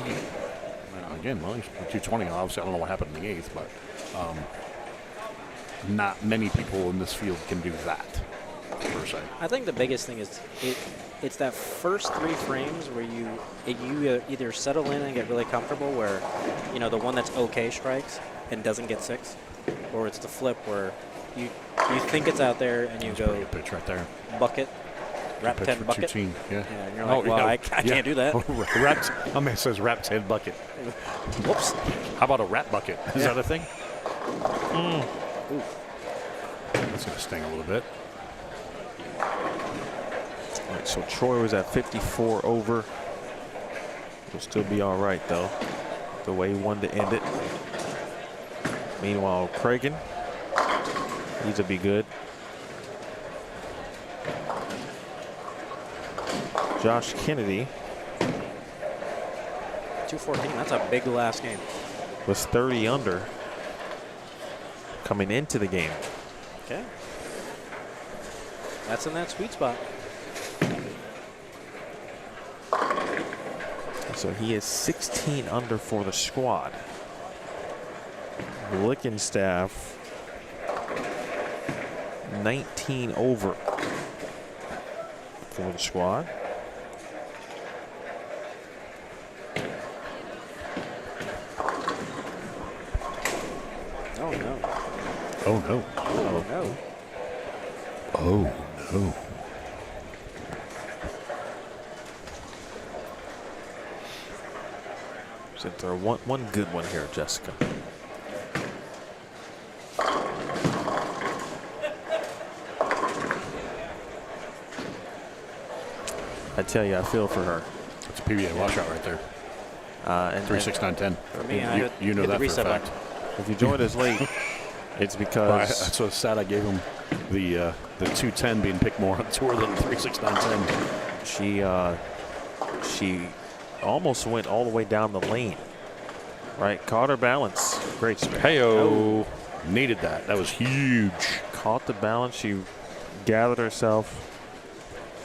again, well, he's 220. Obviously, I don't know what happened in the 8th, but not many people in this field can do that, per se. I think the biggest thing is it's that first 3 frames where you either settle in and get really comfortable where, the one that's okay strikes and doesn't get 6, or it's the flip where you think it's out there and you That's go a pitch right there. Bucket, wrap 10 bucket. 210, yeah. And you're like, I can't do that. It says wrap 10 bucket. Whoops. How about a wrap bucket? Is that a thing? Ooh. That's going to sting a little bit. All right, so Troy was at 54 over. He'll still be all right, though, the way he wanted to end it. Meanwhile, Cragen, he's to be good. Josh Kennedy. 214, that's a big last game. Was 30 under coming into the game. Okay. That's in that sweet spot. So he is 16 under for the squad. Lickenstaff 19 over for the squad. Oh no. Oh no. Oh no. Oh no. So there one good one here, Jessica. I tell you, I feel for her. That's a PBA washout right there. And 3, 6, 9, 10. For me, you know that for a fact. If you joined us late, it's because that's so sad. I gave him the 210 being picked more on tour than 3, 6, 9, 10. She almost went all the way down the lane. Right, caught her balance. Great spin. Hey-o. Needed that. That was huge. Caught the balance. She gathered herself.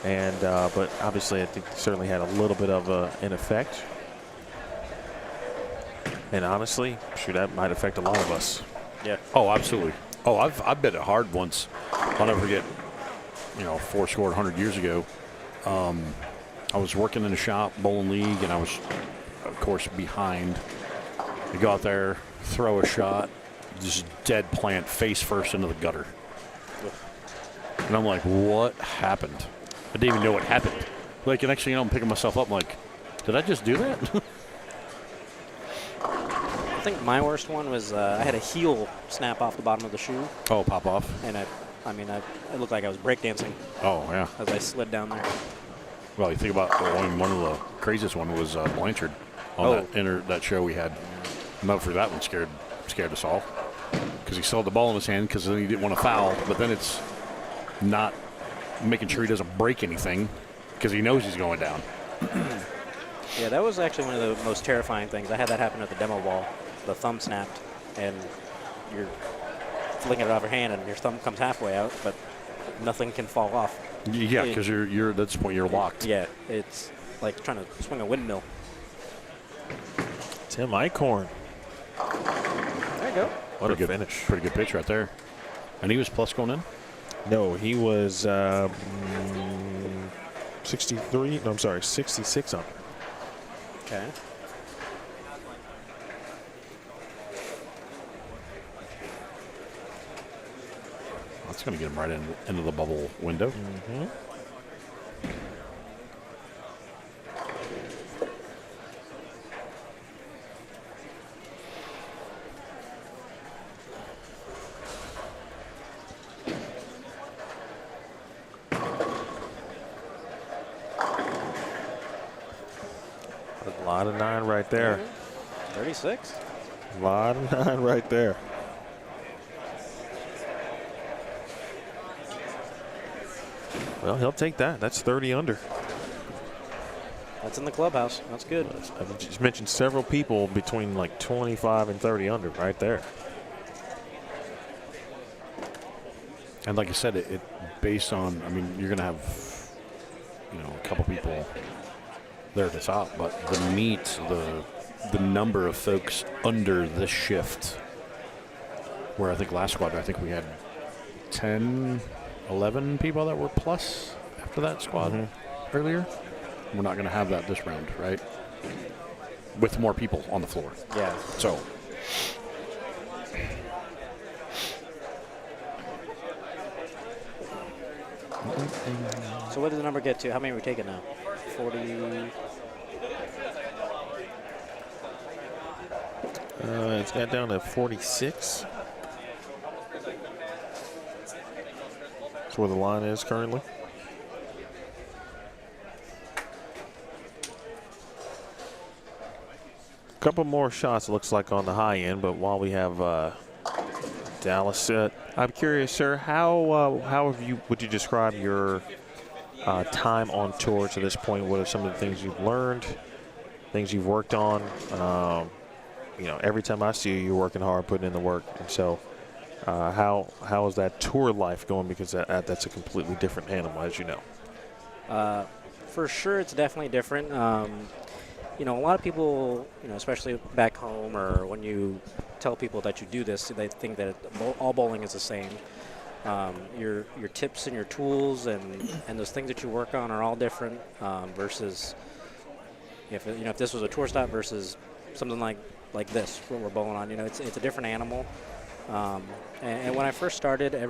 And but obviously I think certainly had a little bit of an effect. And honestly, sure, that might affect a lot of us. Yeah. Oh, absolutely. Oh, I've bet it hard once. I'll never forget, 100 years ago. I was working in a shop, bowling league, and I was, of course, behind. You go out there, throw a shot, just dead plant face first into the gutter. And I'm like, what happened? I didn't even know what happened. Like, the next thing you know, I'm picking myself up. I'm like, did I just do that? I think my worst one was I had a heel snap off the bottom of the shoe. Oh, pop off. And it looked like I was breakdancing. Oh, yeah. As I slid down there. Well, you think about one of the craziest one was Blanchard on that show we had. Not for that one scared us all. because he still had the ball in his hand because he didn't want to foul. But then it's not making sure he doesn't break anything because he knows he's going down. Yeah, that was actually one of the most terrifying things. I had that happen at the demo ball. The thumb snapped, and you're flicking it off your hand, and your thumb comes halfway out, but nothing can fall off. Yeah, because you're at this point you're locked. Yeah, it's like trying to swing a windmill. Tim Eichhorn. There you go. What a finish. Pretty good pitch right there. And he was plus going in? No, he was 63. No, I'm sorry, 66 on. Okay. That's going to get him right into the bubble window. Mm-hmm. A lot of 9 right there. 36. A lot of 9 right there. Well, he'll take that. That's 30 under. That's in the clubhouse. That's good. I've just mentioned several people between like 25 and 30 under right there. And like I said, it based on, I mean, you're going to have, a couple people there at the top, but the meet, the number of folks under this shift, where I think last squad, I think we had 10, 11 people that were plus after that squad earlier. We're not going to have that this round, right? With more people on the floor. Yeah. So. So what did the number get to? How many are we taking now? 40. It's got down to 46. That's where the line is currently. A couple more shots, it looks like, on the high end, but while we have Dallas, I'm curious, sir, how would you describe your time on tour to this point? What are some of the things you've learned, things you've worked on? Every time I see you, you're working hard, putting in the work. And so how is that tour life going? Because that's a completely different animal, as you know. For sure, it's definitely different. A lot of people, especially back home or when you tell people that you do this, they think that all bowling is the same. Your tips and your tools and those things that you work on are all different versus if this was a tour stop versus something like this, what we're bowling on. It's a different animal. And when I first started, a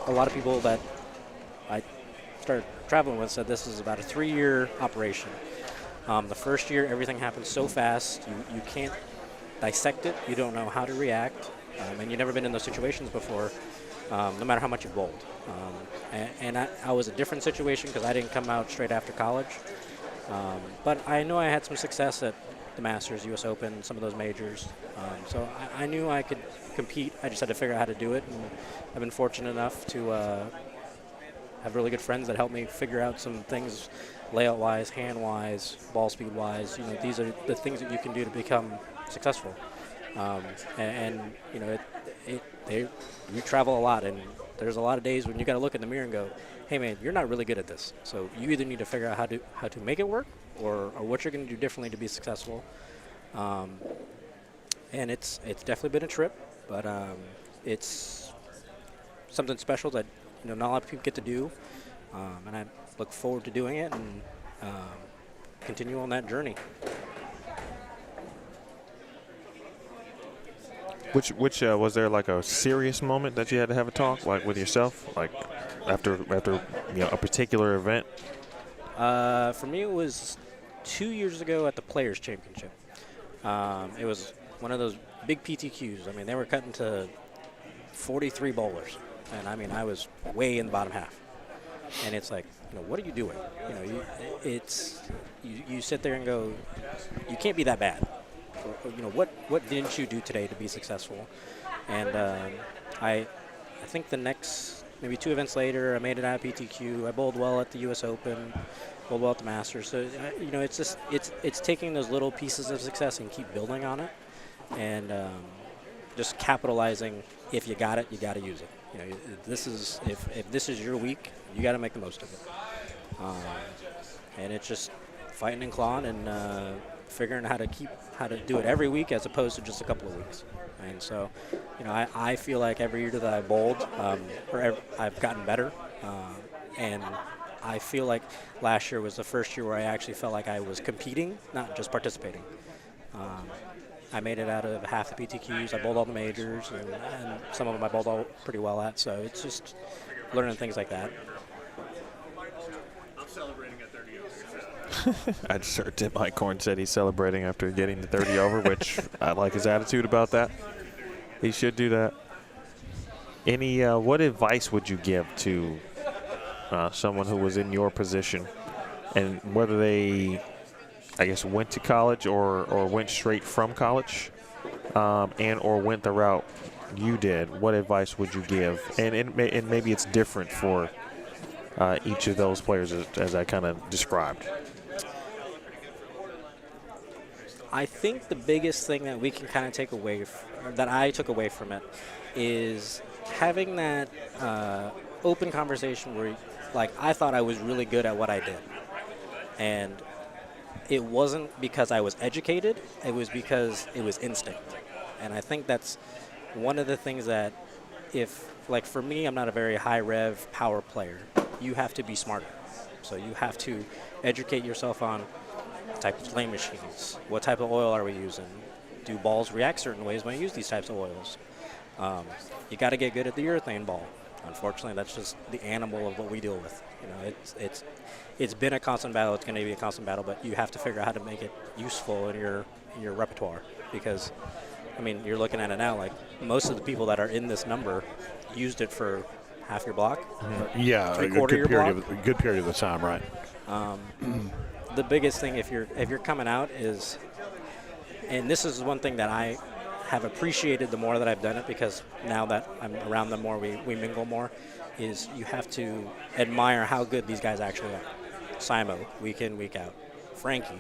lot of people that I started traveling with said this is about a 3-year operation. The first year, everything happens so fast, you can't dissect it. You don't know how to react, and you've never been in those situations before, no matter how much you've bowled. And I was a different situation because I didn't come out straight after college. But I know I had some success at the Masters, U.S. Open, some of those majors. So I knew I could compete. I just had to figure out how to do it. And I've been fortunate enough to have really good friends that help me figure out some things layout-wise, hand-wise, ball speed-wise. These are the things that you can do to become successful. You travel a lot, and there's a lot of days when you got to look in the mirror and go, hey, man, you're not really good at this. So you either need to figure out how to make it work or what you're going to do differently to be successful. And it's definitely been a trip, but it's something special that not a lot of people get to do, and I look forward to doing it and continue on that journey. Which was there like a serious moment that you had to have a talk like with yourself, like after a particular event? For me, it was 2 years ago at the Players Championship. It was one of those big PTQs. I mean, they were cutting to 43 bowlers, and I mean, I was way in the bottom half. And it's like, what are you doing? You sit there and go, you can't be that bad. what didn't you do today to be successful? And I think the next maybe 2 events later, I made it out of PTQ. I bowled well at the U.S. Open, bowled well at the Masters. So it's just it's taking those little pieces of success and keep building on it, and just capitalizing. If you got it, you got to use it. If this is your week, you got to make the most of it. And it's just fighting and clawing and figuring how to do it every week as opposed to just a couple of weeks. And so, I feel like every year that I bowled, I've gotten better. And I feel like last year was the first year where I actually felt like I was competing, not just participating. I made it out of half the PTQs. I bowled all the majors, and some of them I bowled all pretty well at. So it's just learning things like that. I'm celebrating at 30 over. I just heard Tim Highcorn said he's celebrating after getting the 30 over, which I like his attitude about that. He should do that. What advice would you give to someone who was in your position, and whether they, I guess, went to college or went straight from college, and or went the route you did? What advice would you give? And maybe it's different for each of those players as I kind of described. I think the biggest thing that we can kind of take away, that I took away from it, is having that open conversation where, like, I thought I was really good at what I did. And it wasn't because I was educated, it was because it was instinct. And I think that's one of the things that for me, I'm not a very high rev power player. You have to be smarter. So you have to educate yourself on the type of flame machines, what type of oil are we using, do balls react certain ways when you use these types of oils. You got to get good at the urethane ball. Unfortunately, that's just the animal of what we deal with. It's been a constant battle. It's going to be a constant battle, but you have to figure out how to make it useful in your repertoire. Because, you're looking at it now. Like, most of the people that are in this number used it for half your block. Yeah, a good period of the time, right? The biggest thing, if you're coming out, is, and this is one thing that I have appreciated the more that I've done it, because now that I'm around them more, we mingle more, is you have to admire how good these guys actually are. Simo, week in, week out. Frankie,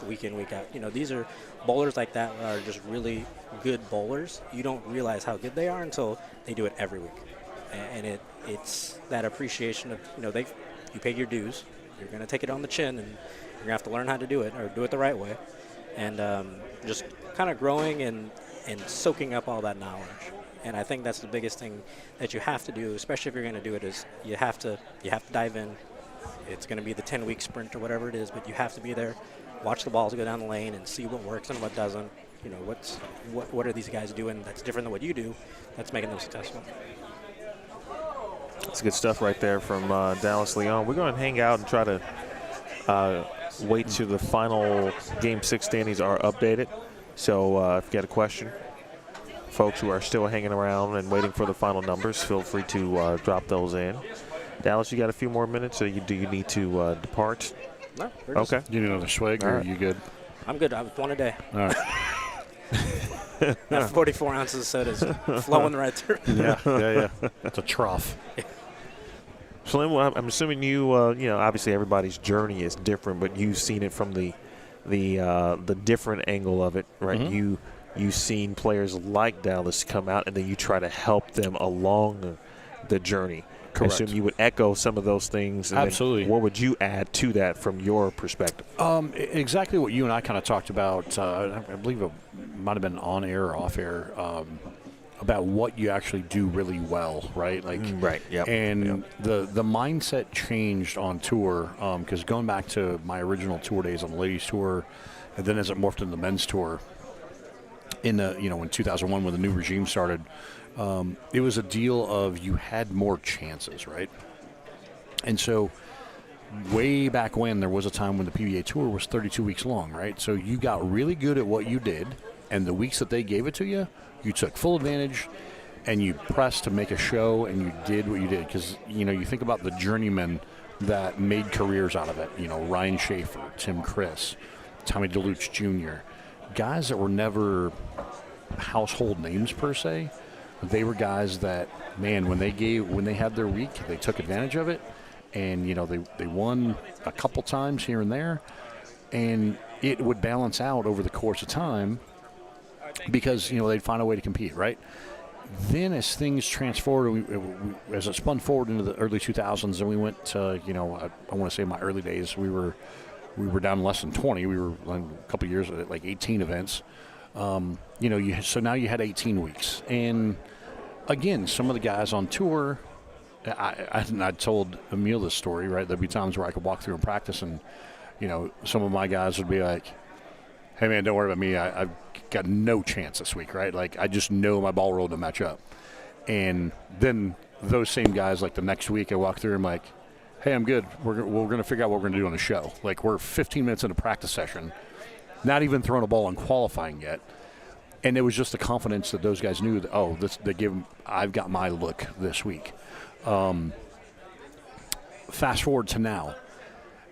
week in, week out. These are bowlers like that are just really good bowlers. You don't realize how good they are until they do it every week. And it's that appreciation of, you pay your dues. You're going to take it on the chin, and you're going to have to learn how to do it, or do it the right way. And just kind of growing and soaking up all that knowledge. And I think that's the biggest thing that you have to do, especially if you're going to do it, is you have to dive in. It's going to be the 10-week sprint or whatever it is, but you have to be there, watch the balls go down the lane and see what works and what doesn't. What are these guys doing that's different than what you do that's making them successful. That's good stuff right there from Dallas Leon. We're going to hang out and try to wait till the final Game 6 standings are updated. So if you got a question, folks who are still hanging around and waiting for the final numbers, feel free to drop those in. Dallas, you got a few more minutes, or do you need to depart? No. Okay. You need another swig, or are you good? I'm good. I was one a day. All right. That 44 ounces of soda is flowing right through. Yeah. It's a trough. Schlemer, I'm assuming you, obviously everybody's journey is different, but you've seen it from the different angle of it, right? Mm-hmm. You've seen players like Dallas come out, and then you try to help them along the journey. Correct. I assume you would echo some of those things. And absolutely. What would you add to that from your perspective? Exactly what you and I kind of talked about. I believe it might have been on air or off air. About what you actually do really well, right? Right. Yep. And the mindset changed on tour, because going back to my original tour days on the ladies tour, and then as it morphed into the men's tour, in 2001 when the new regime started, it was a deal of you had more chances, right? And so way back when, there was a time when the PBA tour was 32 weeks long, right? So you got really good at what you did, and the weeks that they gave it to you, you took full advantage, and you pressed to make a show, and you did what you did. Because, you think about the journeymen that made careers out of it. Ryan Schaefer, Tim Chris, Tommy DeLuch Jr., guys that were never household names per se. They were guys that, man, when they had their week, they took advantage of it, and they won a couple times here and there, and it would balance out over the course of time because they'd find a way to compete, right? Then as things transformed, as it spun forward into the early 2000s, and we went to I want to say in my early days we were down less than 20. We were a couple of years at like 18 events. So now you had 18 weeks, and again, some of the guys on tour, I told Emil this story, right? There'd be times where I could walk through and practice, and some of my guys would be like, "Hey man, don't worry about me. I've got no chance this week, right? Like I just know my ball roll to match up." And then those same guys, like the next week, I walk through and I'm like, "Hey, I'm good. We're going to figure out what we're going to do on the show." Like we're 15 minutes into practice session, not even throwing a ball in qualifying yet. And it was just the confidence that those guys knew that, I've got my look this week. Fast forward to now,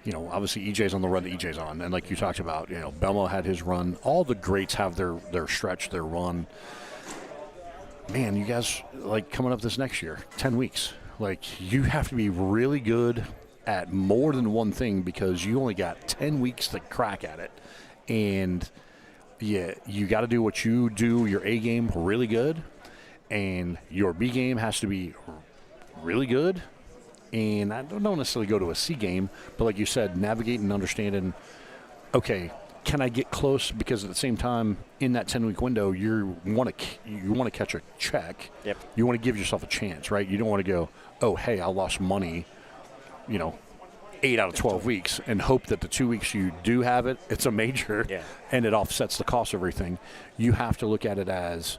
obviously EJ's on the run that EJ's on. And like you talked about, Belmo had his run. All the greats have their stretch, their run. Man, you guys, like coming up this next year, 10 weeks. Like you have to be really good at more than one thing because you only got 10 weeks to crack at it. And yeah, you got to do what you do, your A game really good, and your B game has to be really good. And I don't necessarily go to a C game, but like you said, navigating and understanding, okay, can I get close? Because at the same time, in that 10-week window, you want to catch a check. Yep. You want to give yourself a chance, right? You don't want to go, oh, hey, I lost money, 8 out of 12 weeks, and hope that the 2 weeks you do have it, it's a major, and it offsets the cost of everything. You have to look at it as,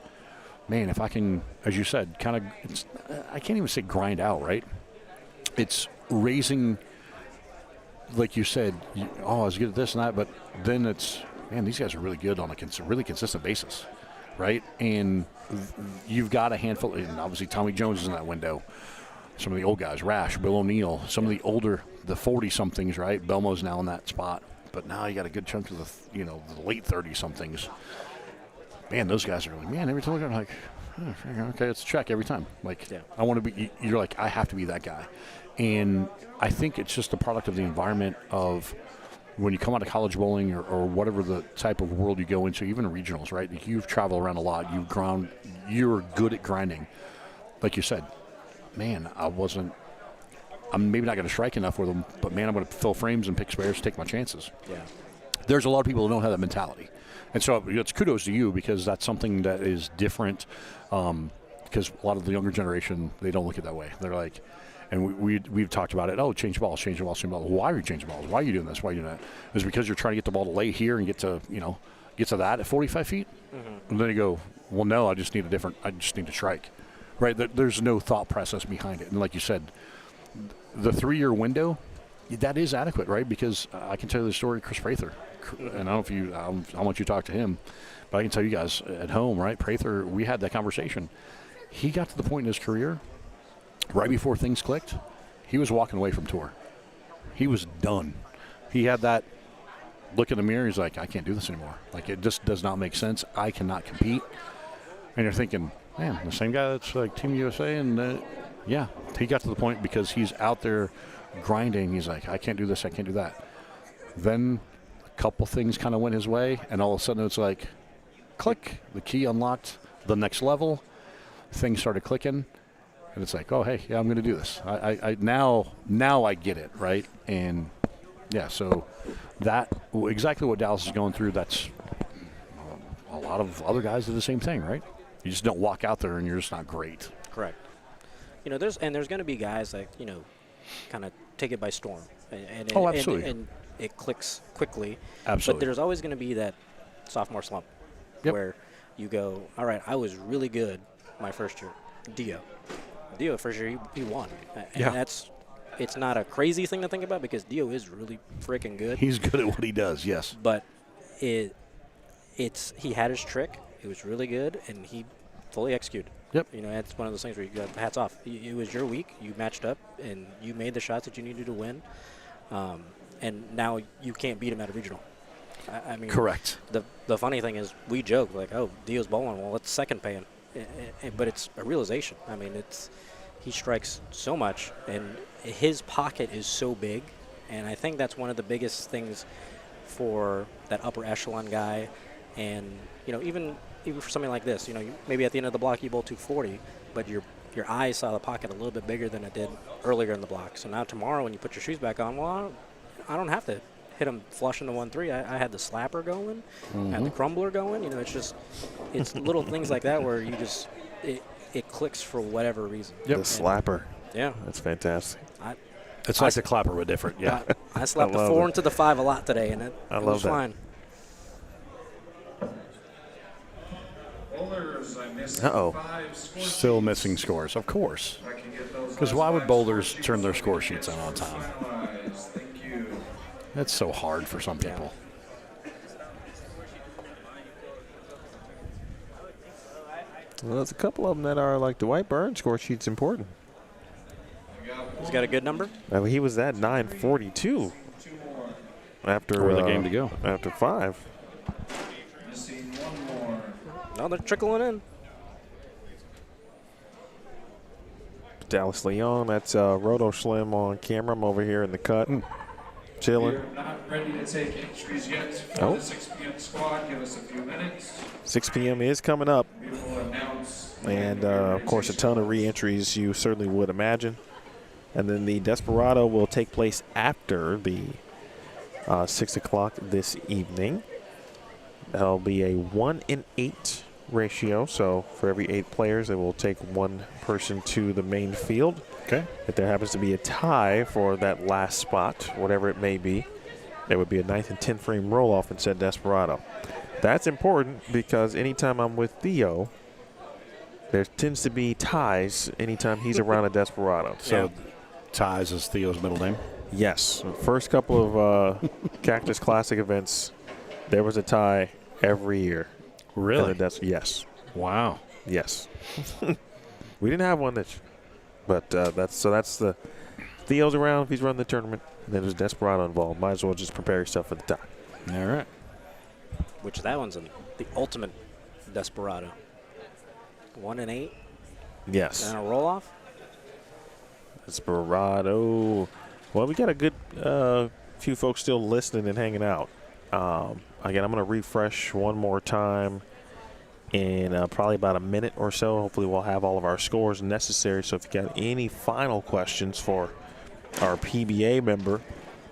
man, if I can, as you said, I can't even say grind out, right? It's raising, like you said, I was good at this and that, but then it's, man, these guys are really good on a really consistent basis, right? And you've got a handful, and obviously Tommy Jones is in that window. Some of the old guys, Rash, Bill O'Neill, some of the older, the 40-somethings, right? Belmo's now in that spot. But now you got a good chunk of the late 30-somethings. Man, those guys are like, man, every time I'm like, okay, it's a check every time. Like, I want to be, you're like, I have to be that guy. And I think it's just a product of the environment of when you come out of college bowling or whatever the type of world you go into, even regionals, right? You've traveled around a lot. You're good at grinding. Like you said, man, I'm maybe not going to strike enough with them, but man, I'm going to fill frames and pick spares, take my chances. Yeah. There's a lot of people who don't have that mentality. And so it's kudos to you because that's something that is different because a lot of the younger generation, they don't look at it that way. They're like, and we've talked about it, change balls, change the balls, change the balls. Why are you changing balls? Why are you doing this? Why are you doing that? It's because you're trying to get the ball to lay here and get to that at 45 feet. Mm-hmm. And then you go, well, no, I just need to strike. Right, there's no thought process behind it. And like you said, the 3-year window, that is adequate, right? Because I can tell you the story of Chris Prather. And I don't know if I want you to talk to him, but I can tell you guys at home, right? Prather, we had that conversation. He got to the point in his career, right before things clicked, he was walking away from tour. He was done. He had that look in the mirror. He's like, I can't do this anymore. Like, it just does not make sense. I cannot compete. And you're thinking, man, the same guy that's like Team USA, and he got to the point because he's out there grinding. He's like, I can't do this, I can't do that. Then a couple things kind of went his way, and all of a sudden it's like, click, the key unlocked the next level. Things started clicking, and it's like, oh, hey, yeah, I'm going to do this. I now I get it, right? And yeah, so that exactly what Dallas is going through. That's a lot of other guys do the same thing, right? You just don't walk out there and you're just not great. Correct. There's going to be guys that kind of take it by storm, absolutely, and it clicks quickly. Absolutely. But there's always going to be that sophomore slump where you go, all right, I was really good my first year. Dio first year he won, and it's not a crazy thing to think about because Dio is really freaking good. He's good at what he does, yes. But he had his trick. It was really good, and he fully executed. Yep. That's one of those things where you got hats off. It was your week. You matched up, and you made the shots that you needed to win. And now you can't beat him at a regional. I mean, Correct. The funny thing is, we joke like, "Oh, Dio's bowling. Well, let's second pay him," but it's a realization. I mean, he strikes so much, and his pocket is so big, and I think that's one of the biggest things for that upper echelon guy, and even for something like this, maybe at the end of the block you bowl 240, but your eyes saw the pocket a little bit bigger than it did earlier in the block. So now tomorrow when you put your shoes back on, well, I don't have to hit him flush into 1-3. I had the slapper going, had the crumbler going. It's little things like that where you just it clicks for whatever reason. Yep. The slapper. Yeah, that's fantastic. It's like the clapper, but different. Yeah, I slapped the 4 into the 5 a lot today, and it was fine. Still missing scores, of course. Because why would bowlers turn their score sheets on time? That's so hard for some people. Well, there's a couple of them that are like Dwight Burns' score sheet's important. He's got a good number? He was at 942 after the game to go. After 5. No, they're trickling in. Dallas Leon, that's Roto Schlemer on camera. I'm over here in the cut, chilling. We're not ready to take entries yet for the 6 p.m. squad. Give us a few minutes. 6 p.m. is coming up. We will announce. And, of course, a ton of re-entries you certainly would imagine. And then the Desperado will take place after the 6 o'clock this evening. That'll be a 1 in 8 ratio. So for every 8 players, it will take 1 person to the main field. Okay. If there happens to be a tie for that last spot, whatever it may be, there would be a 9th and 10th frame roll-off in said Desperado. That's important because anytime I'm with Theo, there tends to be ties anytime he's around a Desperado. So ties is Theo's middle name? Yes. The first couple of Cactus Classic events, there was a tie every year. Really? Yes. Wow. Yes. We didn't have one this year. But that's the Theo's around if he's running the tournament. And then there's Desperado involved. Might as well just prepare yourself for the tie. All right. Which that one's the ultimate Desperado. 1 in 8. Yes. And a roll off. Desperado. Well, we got a good few folks still listening and hanging out. Again, I'm going to refresh one more time in probably about a minute or so. Hopefully we'll have all of our scores necessary. So if you got any final questions for our PBA member,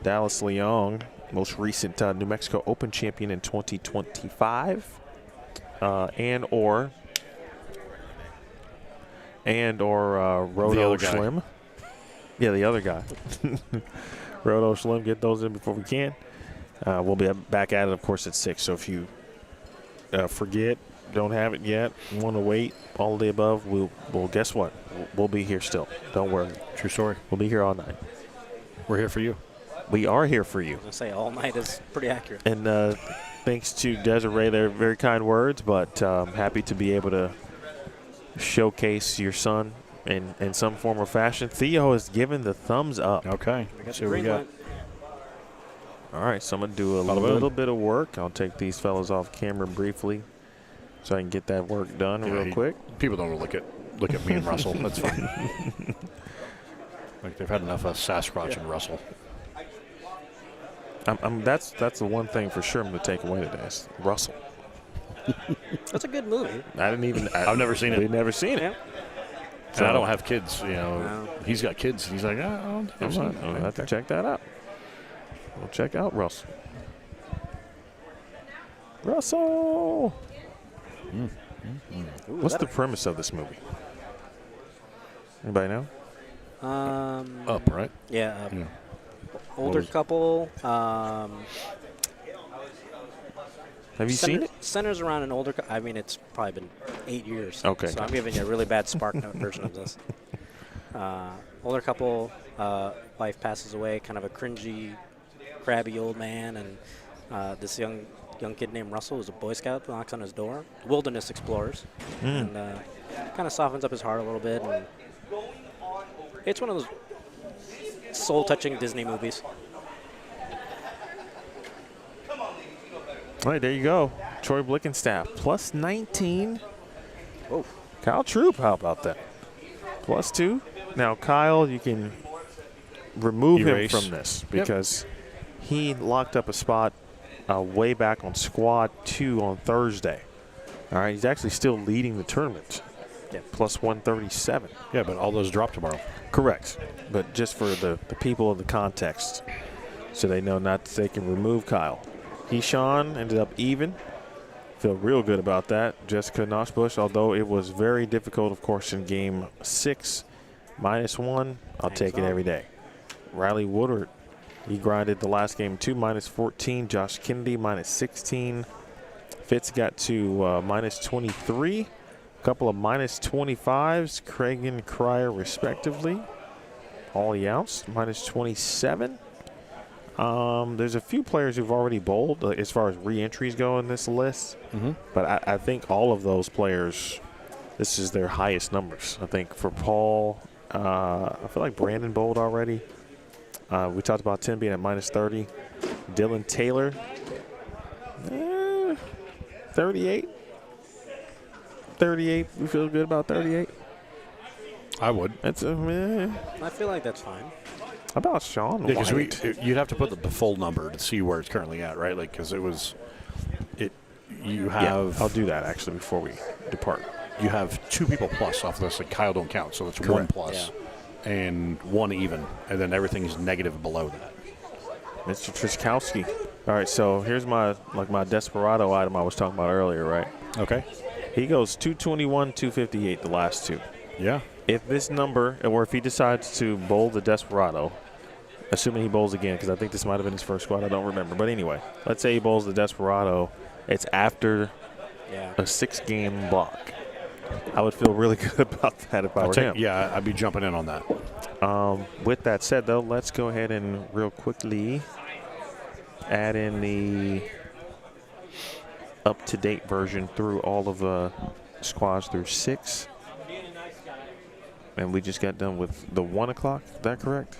Dallas Leong, most recent New Mexico Open champion in 2025, and or Roto Schlemer. Yeah, the other guy. Roto Schlemer, get those in before we can. We'll be back at it, of course, at 6. So if you forget, don't have it yet, want to wait, all of the above, well, guess what? We'll be here still. Don't worry. True story. We'll be here all night. We're here for you. We are here for you. I was going to say all night is pretty accurate. And thanks to Desiree, their very kind words, but happy to be able to showcase your son in some form or fashion. Theo has given the thumbs up. Okay. So we got. All right, so I'm going to do a little bit of work. I'll take these fellas off camera briefly so I can get that work done real quick. People don't look at me and Russell. That's fine. Like they've had enough of Sasquatch and Russell. That's the one thing for sure I'm going to take away today is Russell. That's a good movie. I've never seen it. We've never seen it. And I don't have kids. No. He's got kids. He's like, I'll have to check that out. We'll check out Russell. Russell! What's the premise of this movie? Anybody know? Up, right? Yeah. Older couple. Have you seen it? Centers around an older I mean, it's probably been 8 years. Okay. So I'm giving you a really bad Spark Note version of this. Older couple, wife passes away, kind of a cringy, crabby old man, and this young kid named Russell, who's a Boy Scout, knocks on his door. Wilderness explorers, and kind of softens up his heart a little bit. And it's one of those soul-touching Disney movies. All right, there you go. Troy Blickenstaff, plus 19. Whoa. Kyle Troop, how about that? Plus 2. Now, Kyle, you can remove Erase. him from this because he locked up a spot way back on squad 2 on Thursday. All right, he's actually still leading the tournament. Yeah. Plus 137. Yeah, but all those drop tomorrow. Correct. But just for the people of the context, so they know they can remove Kyle. Heshawn ended up even. Feel real good about that. Jessica Noshbush, although it was very difficult, of course, in game 6, -1, I'll take it every day. Riley Woodard, he grinded the last game 2, -14. Josh Kennedy, -16. Fitz got to -23. A couple of -25s, Craig and Cryer respectively. Paul Younce, -27. There's a few players who've already bowled as far as re-entries go in this list. But I think all of those players, this is their highest numbers. I think for Paul, I feel like Brandon bowled already. We talked about Tim being at -30. Dylan Taylor, 38. 38. We feel good about 38. I would. That's I feel like that's fine. How about Sean Yeah, because White? you'd have to put the full number to see where it's currently at, right? Like, because you have. Yeah, I'll do that actually before we depart. You have 2 people plus off this. Like Kyle don't count, so it's Correct. 1 plus and 1 even, and then everything's negative below that. Mr. Triskowski. All right, so here's my desperado item I was talking about earlier, right? Okay. He goes 221, 258 the last 2. Yeah. If this number, or if he decides to bowl the desperado, assuming he bowls again, because I think this might have been his first squad, I don't remember. But anyway, let's say he bowls the desperado. It's after a 6-game block. I would feel really good about that if I were him. Yeah, I'd be jumping in on that. With that said, though, let's go ahead and real quickly add in the up-to-date version through all of the squads through 6. And we just got done with the 1 o'clock. Is that correct?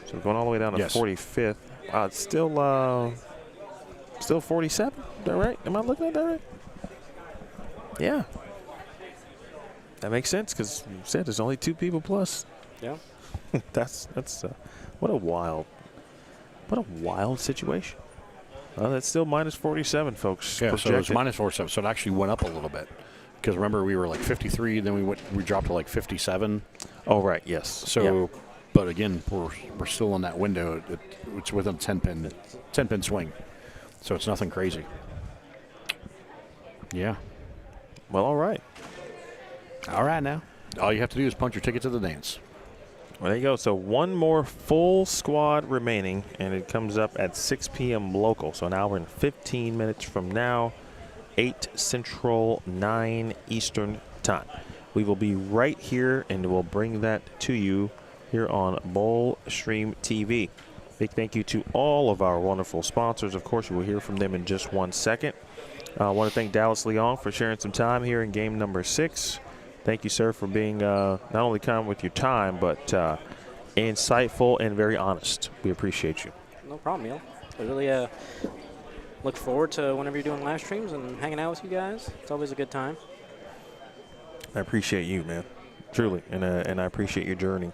So we're going all the way down to 45th. It's still 47. Is that right? Am I looking at that right? Yeah. That makes sense because you said there's only 2 people plus. Yeah. that's what a wild situation. That's still -47, folks. Yeah, projected. so it's -47, so it actually went up a little bit. Because remember, we were like 53, then we dropped to like 57. Oh, right, yes. So, but again, we're still in that window. It's within a 10-pin swing. So it's nothing crazy. Yeah. Well, all right. All right now. All you have to do is punch your ticket to the dance. Well, there you go. So 1 more full squad remaining, and it comes up at 6 p.m. local. So an hour and 15 minutes from now, 8 Central, 9 Eastern time. We will be right here, and we'll bring that to you here on Bowl Stream TV. Big thank you to all of our wonderful sponsors. Of course, you will hear from them in just 1 second. I want to thank Dallas Leong for sharing some time here in game number 6. Thank you, sir, for being not only kind with your time, but insightful and very honest. We appreciate you. No problem, Neil. I really look forward to whenever you're doing live streams and hanging out with you guys. It's always a good time. I appreciate you, man. Truly. And I appreciate your journey.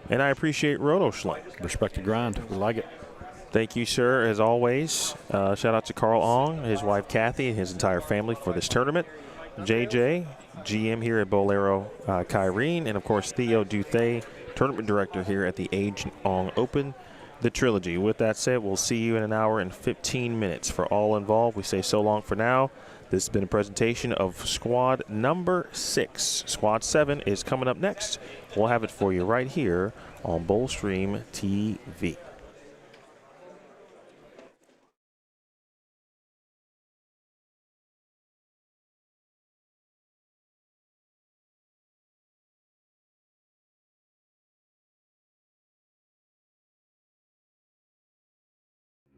And I appreciate Roto Schlemer. Respect the grind. We like it. Thank you, sir, as always. Shout out to Carl Ong, his wife Kathy, and his entire family for this tournament. JJ, GM here at Bowlero Kyrene, and, of course, Theo Duthay, tournament director here at the Agent Ong Open, the Trilogy. With that said, we'll see you in an hour and 15 minutes. For all involved, we say so long for now. This has been a presentation of squad number 6. Squad 7 is coming up next. We'll have it for you right here on Bowl Stream TV.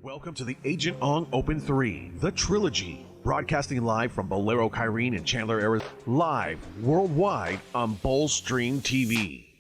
Welcome to the Agent Ong Open 3, the Trilogy, broadcasting live from Bowlero Kyrene in Chandler, Arizona, live worldwide on Bowl Stream TV.